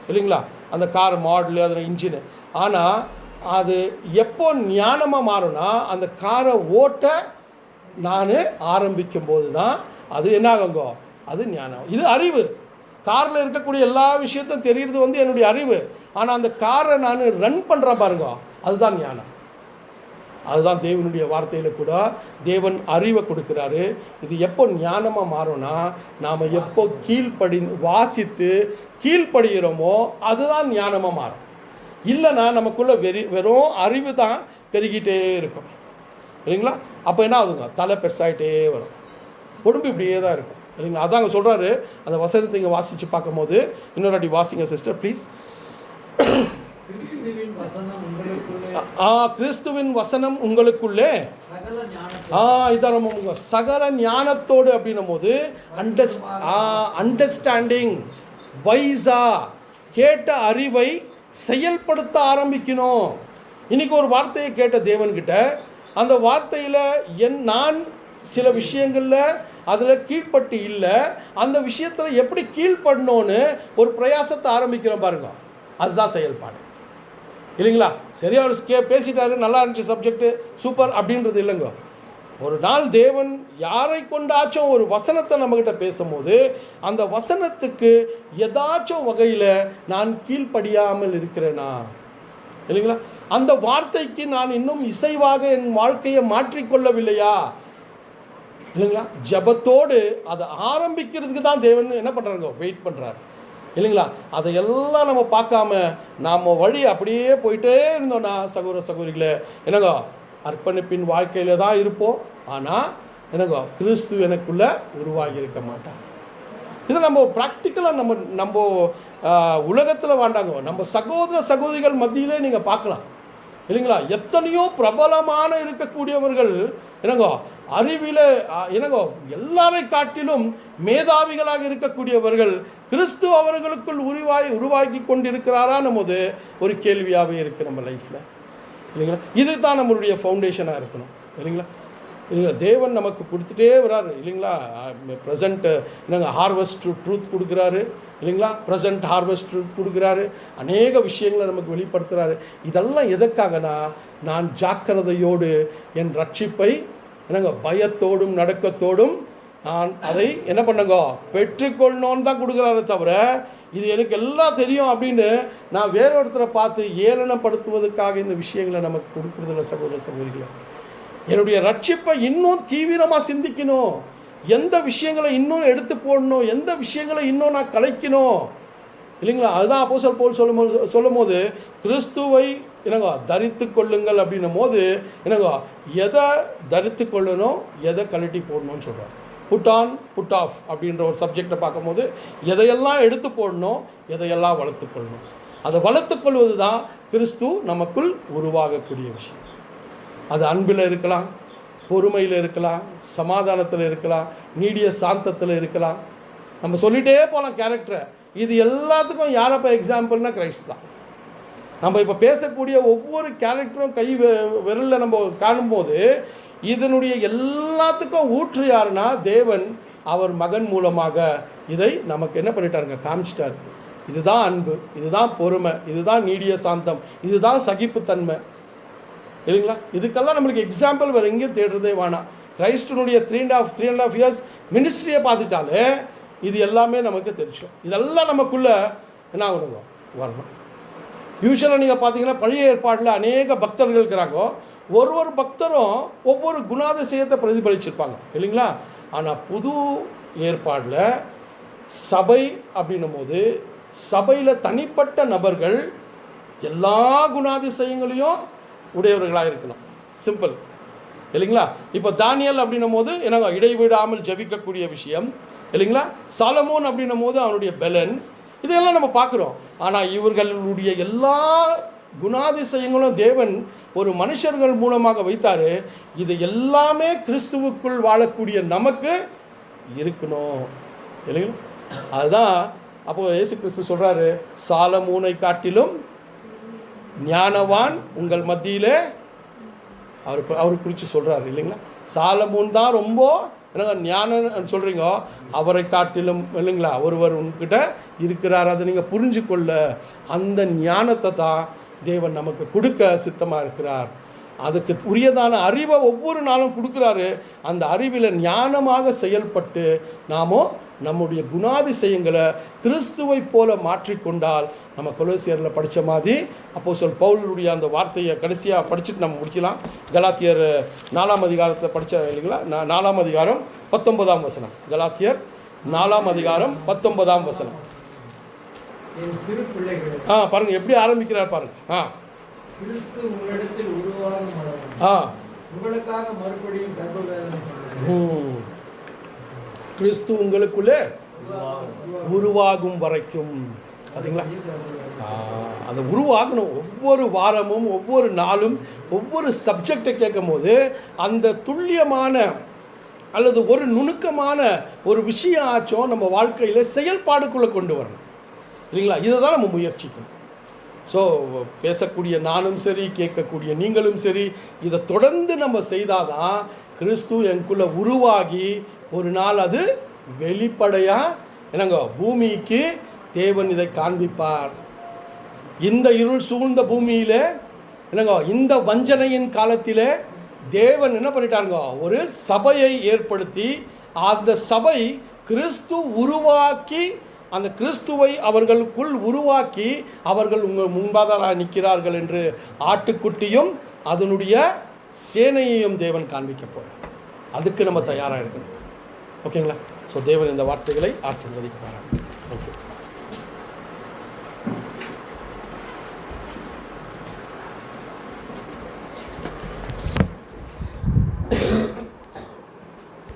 Speaker 1: இல்லைங்களா. அந்த கார் மாடலு, அதில் இன்ஜினு. ஆனால் அது எப்போ ஞானமாக மாறும்னா, அந்த காரை ஓட்ட நான் ஆரம்பிக்கும் போது தான் அது என்ன ஆகுங்கோ, அது ஞானம். இது அறிவு. காரில் இருக்கக்கூடிய எல்லா விஷயத்தையும் தெரிகிறது என்னுடைய அறிவு. ஆனால் அந்த காரை நான் ரன் பண்ணுறேன் பாருங்க, அதுதான் ஞானம். அதுதான் தேவனுடைய வார்த்தையில் கூட தேவன் அறிவை கொடுக்குறாரு. இது எப்போ ஞானமாக மாறும்னா, நாம் எப்போ வாசித்து கீழ்ப்படுகிறோமோ அதுதான் ஞானமாக மாறும். இல்லைன்னா நமக்குள்ளே வெறும் அறிவு தான் பெருகிட்டே இருக்கும் இல்லைங்களா. அப்போ என்ன ஆகுதுங்க, தலை பெருசாகிட்டே வரும், உடம்பு இப்படியே தான் இருக்கும் இல்லைங்களா. அதாங்க சொல்கிறாரு. அந்த வசனத்தை இங்கே வாசித்து பார்க்கும்போது, இன்னொரு அடி வாசிங்க சிஸ்டர் ப்ளீஸ். கிறிஸ்துவின் வசனம் உங்களுக்குள்ளே இதான் ரொம்ப சகல ஞானத்தோடு அப்படின்னும் போது அண்டர்ஸ்டாண்டிங் வைஸா கேட்ட அறிவை செயல்படுத்த ஆரம்பிக்கணும். இன்னைக்கு ஒரு வார்த்தையை கேட்ட தேவன்கிட்ட, அந்த வார்த்தையில் நான் சில விஷயங்களில் அதில் கீழ்ப்பட்டு இல்லை, அந்த விஷயத்தில் எப்படி கீழ்ப்படணும்னு ஒரு பிரயாசத்தை ஆரம்பிக்கிறோம் பாருங்க, அதுதான் செயல்பாடு இல்லைங்களா. சரி, அவர் பேசிட்டாரு, நல்லா இருந்துச்சு சப்ஜெக்டு, சூப்பர் அப்படின்றது இல்லைங்க. ஒரு நாள் தேவன் யாரை கொண்டாச்சும் ஒரு வசனத்தை நம்மக்கிட்ட பேசும்போது, அந்த வசனத்துக்கு ஏதாச்சும் வகையில் நான் கீழ்ப்படியாமல் இருக்கிறேனா இல்லைங்களா, அந்த வார்த்தைக்கு நான் இன்னும் இசைவாக என் வாழ்க்கையை மாற்றிக்கொள்ளவில்லையா இல்லைங்களா. ஜபத்தோடு அதை ஆரம்பிக்கிறதுக்கு தான் தேவன் என்ன பண்ணுறாங்க, வெயிட் பண்ணுறாரு இல்லைங்களா. அதையெல்லாம் நம்ம பார்க்காம நாம் வழி அப்படியே போயிட்டே இருந்தோம்னா சகோதர சகோதரிகளே, என்னங்க, அர்ப்பணிப்பின் வாழ்க்கையில் தான் இருப்போம். ஆனால் என்னங்க, கிறிஸ்து எனக்குள்ளே உருவாகி இருக்க மாட்டான். இதை நம்ம ப்ராக்டிக்கலாக நம்ம உலகத்தில் வேண்டாங்க, நம்ம சகோதர சகோதரிகள் மத்தியிலே நீங்கள் பார்க்கலாம் இல்லைங்களா. எத்தனையோ பிரபலமான இருக்கக்கூடியவர்கள் என்னங்கோ, அறிவில் என்னங்கோ, எல்லாரை காட்டிலும் மேதாவிகளாக இருக்கக்கூடியவர்கள் கிறிஸ்து அவர்களுக்குள் உருவாகி கொண்டிருக்கிறாரான் போது ஒரு கேள்வியாகவே இருக்குது நம்ம லைஃப்பில் இல்லைங்களா. இது தான் நம்மளுடைய ஃபவுண்டேஷனாக இருக்கணும் இல்லைங்களா. இல்லைங்களா, தேவன் நமக்கு கொடுத்துட்டே வர்றாரு இல்லைங்களா. ப்ரெசண்ட் என்னங்க, ஹார்வெஸ்ட் ட்ரூத் கொடுக்குறாரு இல்லைங்களா. ப்ரெசண்ட் ஹார்வெஸ்ட் ட்ரூத் கொடுக்குறாரு, அநேக விஷயங்களை நமக்கு வெளிப்படுத்துகிறாரு. இதெல்லாம் எதற்காகனா, நான் ஜாக்கிரதையோடு என் ரட்சிப்பை என்னங்க பயத்தோடும் நடுக்கத்தோடும் நான் அதை என்ன பண்ணுங்க பெற்றுக்கொள்ளணும்னு தான் கொடுக்குறாரு. தவிர இது எனக்கு எல்லாம் தெரியும் அப்படின்னு நான் வேற ஒருத்தரை பார்த்து ஏளனப்படுத்துவதற்காக இந்த விஷயங்களை நமக்கு கொடுக்குறதில்ல சகோதர சகோதரிகளை. என்னுடைய ரட்சிப்பை இன்னும் தீவிரமாக சிந்திக்கணும், எந்த விஷயங்களை இன்னும் எடுத்து போடணும், எந்த விஷயங்களை இன்னும் நான் கலைக்கணும் இல்லைங்களா. அதுதான் அப்போஸ்தலன் பவுல் சொல்லும் போது கிறிஸ்துவை என்னங்க தரித்து கொள்ளுங்கள் அப்படின்னும் போது என்னங்க எதை தரித்து கொள்ளணும், எதை கழட்டி போடணும்னு சொல்கிறார். புட் ஆன் புட் ஆஃப் அப்படின்ற ஒரு சப்ஜெக்டை பார்க்கும்போது எதையெல்லாம் எடுத்து போடணும், எதையெல்லாம் வளர்த்துக்கொள்ளணும். அதை வளர்த்துக்கொள்வது தான் கிறிஸ்து நமக்குள் உருவாகக்கூடிய விஷயம். அது அன்பில் இருக்கலாம், பொறுமையில் இருக்கலாம், சமாதானத்தில் இருக்கலாம், நீடிய சாந்தத்தில் இருக்கலாம். நம்ம சொல்லிகிட்டே போகலாம் கேரக்டரை. இது எல்லாத்துக்கும் யாரப்போ எக்ஸாம்பிள்னா கிரைஸ்ட் தான். நம்ம இப்போ பேசக்கூடிய ஒவ்வொரு கேரக்டரும் கை விரலில் நம்ம காணும்போது இதனுடைய எல்லாத்துக்கும் ஊற்று யாருன்னா தேவன். அவர் மகன் மூலமாக இதை நமக்கு என்ன பண்ணிட்டாருங்க, காமிச்சிட்டார். இதுதான் அன்பு, இதுதான் பொறுமை, இதுதான் நீடிய சாந்தம், இதுதான் சகிப்புத்தன்மை இல்லைங்களா. இதுக்கெல்லாம் நம்மளுக்கு எக்ஸாம்பிள் வேறு எங்கேயும் தேடுறதே வேணாம். கிரைஸ்டனுடைய 3.5 இயர்ஸ் மினிஸ்ட்ரியை பார்த்துட்டாலே இது எல்லாமே நமக்கு தெரியும். இதெல்லாம் நமக்குள்ளே என்ன ஆகணுங்க, வரணும். யூஸ்வலாக நீங்கள் பார்த்தீங்கன்னா பழைய ஏற்பாட்டில் அநேக பக்தர்கள் இருக்கிறாங்க. ஒரு பக்தரும் ஒவ்வொரு குணாதிசயத்தை பிரதிபலிச்சிருப்பாங்க இல்லைங்களா. ஆனால் புது ஏற்பாடில் சபை அப்படின்னும் போது சபையில் தனிப்பட்ட நபர்கள் எல்லா குணாதிசயங்களையும் உடையவர்களாக இருக்கணும் சிம்பிள் இல்லைங்களா? இப்போ தானியல் அப்படின்னும் போது என்னங்க இடைவிடாமல் ஜெபிக்கக்கூடிய விஷயம் இல்லைங்களா? சாலமோன் அப்படின்னும் போது அவனுடைய பெலன், இதெல்லாம் நம்ம பார்க்குறோம். ஆனால் இவர்களுடைய எல்லா குணாதிசயங்களும் தேவன் ஒரு மனுஷர்கள் மூலமாக வைத்தார். இது எல்லாமே கிறிஸ்துவுக்குள் வாழக்கூடிய நமக்கு இருக்கணும் இல்லைங்களா? அதுதான் அப்போது இயேசு கிறிஸ்து சொல்கிறாரு, சாலமோனை காட்டிலும் ஞானவான் உங்கள் மத்தியிலே அவர் குறித்து சொல்கிறாரு இல்லைங்களா? சாலமோன் தான் ரொம்ப என்னங்க ஞானம் சொல்கிறீங்க, அவரை காட்டிலும் இல்லைங்களா ஒருவர் உங்ககிட்ட இருக்கிறார். அதை நீங்கள் புரிஞ்சுக்கொள்ள அந்த ஞானத்தை தான் தேவன் நமக்கு கொடுக்க சித்தமாக இருக்கிறார். அதுக்கு உரியதான அறிவை ஒவ்வொரு நாளும் கொடுக்குறாரு. அந்த அறிவில் ஞானமாக செயல்பட்டு நாமும் நம்முடைய குணாதிசயங்களை கிறிஸ்துவை போல மாற்றிக்கொண்டால் நம்ம கொலோசியரில் படித்த மாதிரி அப்போஸ்தலன் பவுலுடைய அந்த வார்த்தையை கடைசியாக படிச்சுட்டு நம்ம முடிக்கலாம். கலாத்தியர் 4ஆம் அதிகாரத்தை படித்த இல்லைங்களா? 4ஆம் அதிகாரம் 19ஆம் வசனம். கலாத்தியர் 4ஆம் அதிகாரம் 19ஆம் வசனம்.
Speaker 2: என் சிறு பிள்ளைகளே,
Speaker 1: பாருங்கள் எப்படி ஆரம்பிக்கிறார் பாருங்கள்.
Speaker 2: கிறிஸ்து உங்களிடத்தில் உருவாகும் அளவும் உங்களுக்காக மறுபடியும் கர்ப்பவேதனை
Speaker 1: கிறிஸ்து உங்களுக்குள்ளே உருவாகும் வரைக்கும் அதுங்களா அதை உருவாகணும். ஒவ்வொரு வாரமும் ஒவ்வொரு நாளும் ஒவ்வொரு சப்ஜெக்டை கேட்கும் போது அந்த துல்லியமான அல்லது ஒரு நுணுக்கமான ஒரு விஷயம் ஆச்சும் நம்ம வாழ்க்கையில் செயல்பாடுக்குள்ளே கொண்டு வரணும் இல்லைங்களா? இதை தான் நம்ம முயற்சிக்கணும். ஸோ பேசக்கூடிய நானும் சரி, கேட்கக்கூடிய நீங்களும் சரி, இதை தொடர்ந்து நம்ம செய்தால் தான் கிறிஸ்து எனக்குள்ளே உருவாகி ஒரு நாள் அது வெளிப்படையாக என்னங்க பூமிக்கு தேவன் இதை காண்பிப்பார். இந்த இருள் சூழ்ந்த பூமியில் என்னங்க இந்த வஞ்சனையின் காலத்தில் தேவன் என்ன பண்ணிட்டாருங்க, ஒரு சபையை ஏற்படுத்தி அந்த சபை கிறிஸ்து உருவாக்கி அந்த கிறிஸ்துவை அவர்களுக்குள் உருவாக்கி அவர்கள் உங்கள் முன்பாக நிற்கிறார்கள் என்று ஆட்டுக்குட்டியும் அதனுடைய சேனையையும் தேவன் காண்பிக்க போகிறார். அதுக்கு நம்ம தயாராக இருக்கணும். ஓகேங்களா? ஸோ தேவன் இந்த வார்த்தைகளை ஆசீர்வதிக்கிறார். ஓகே.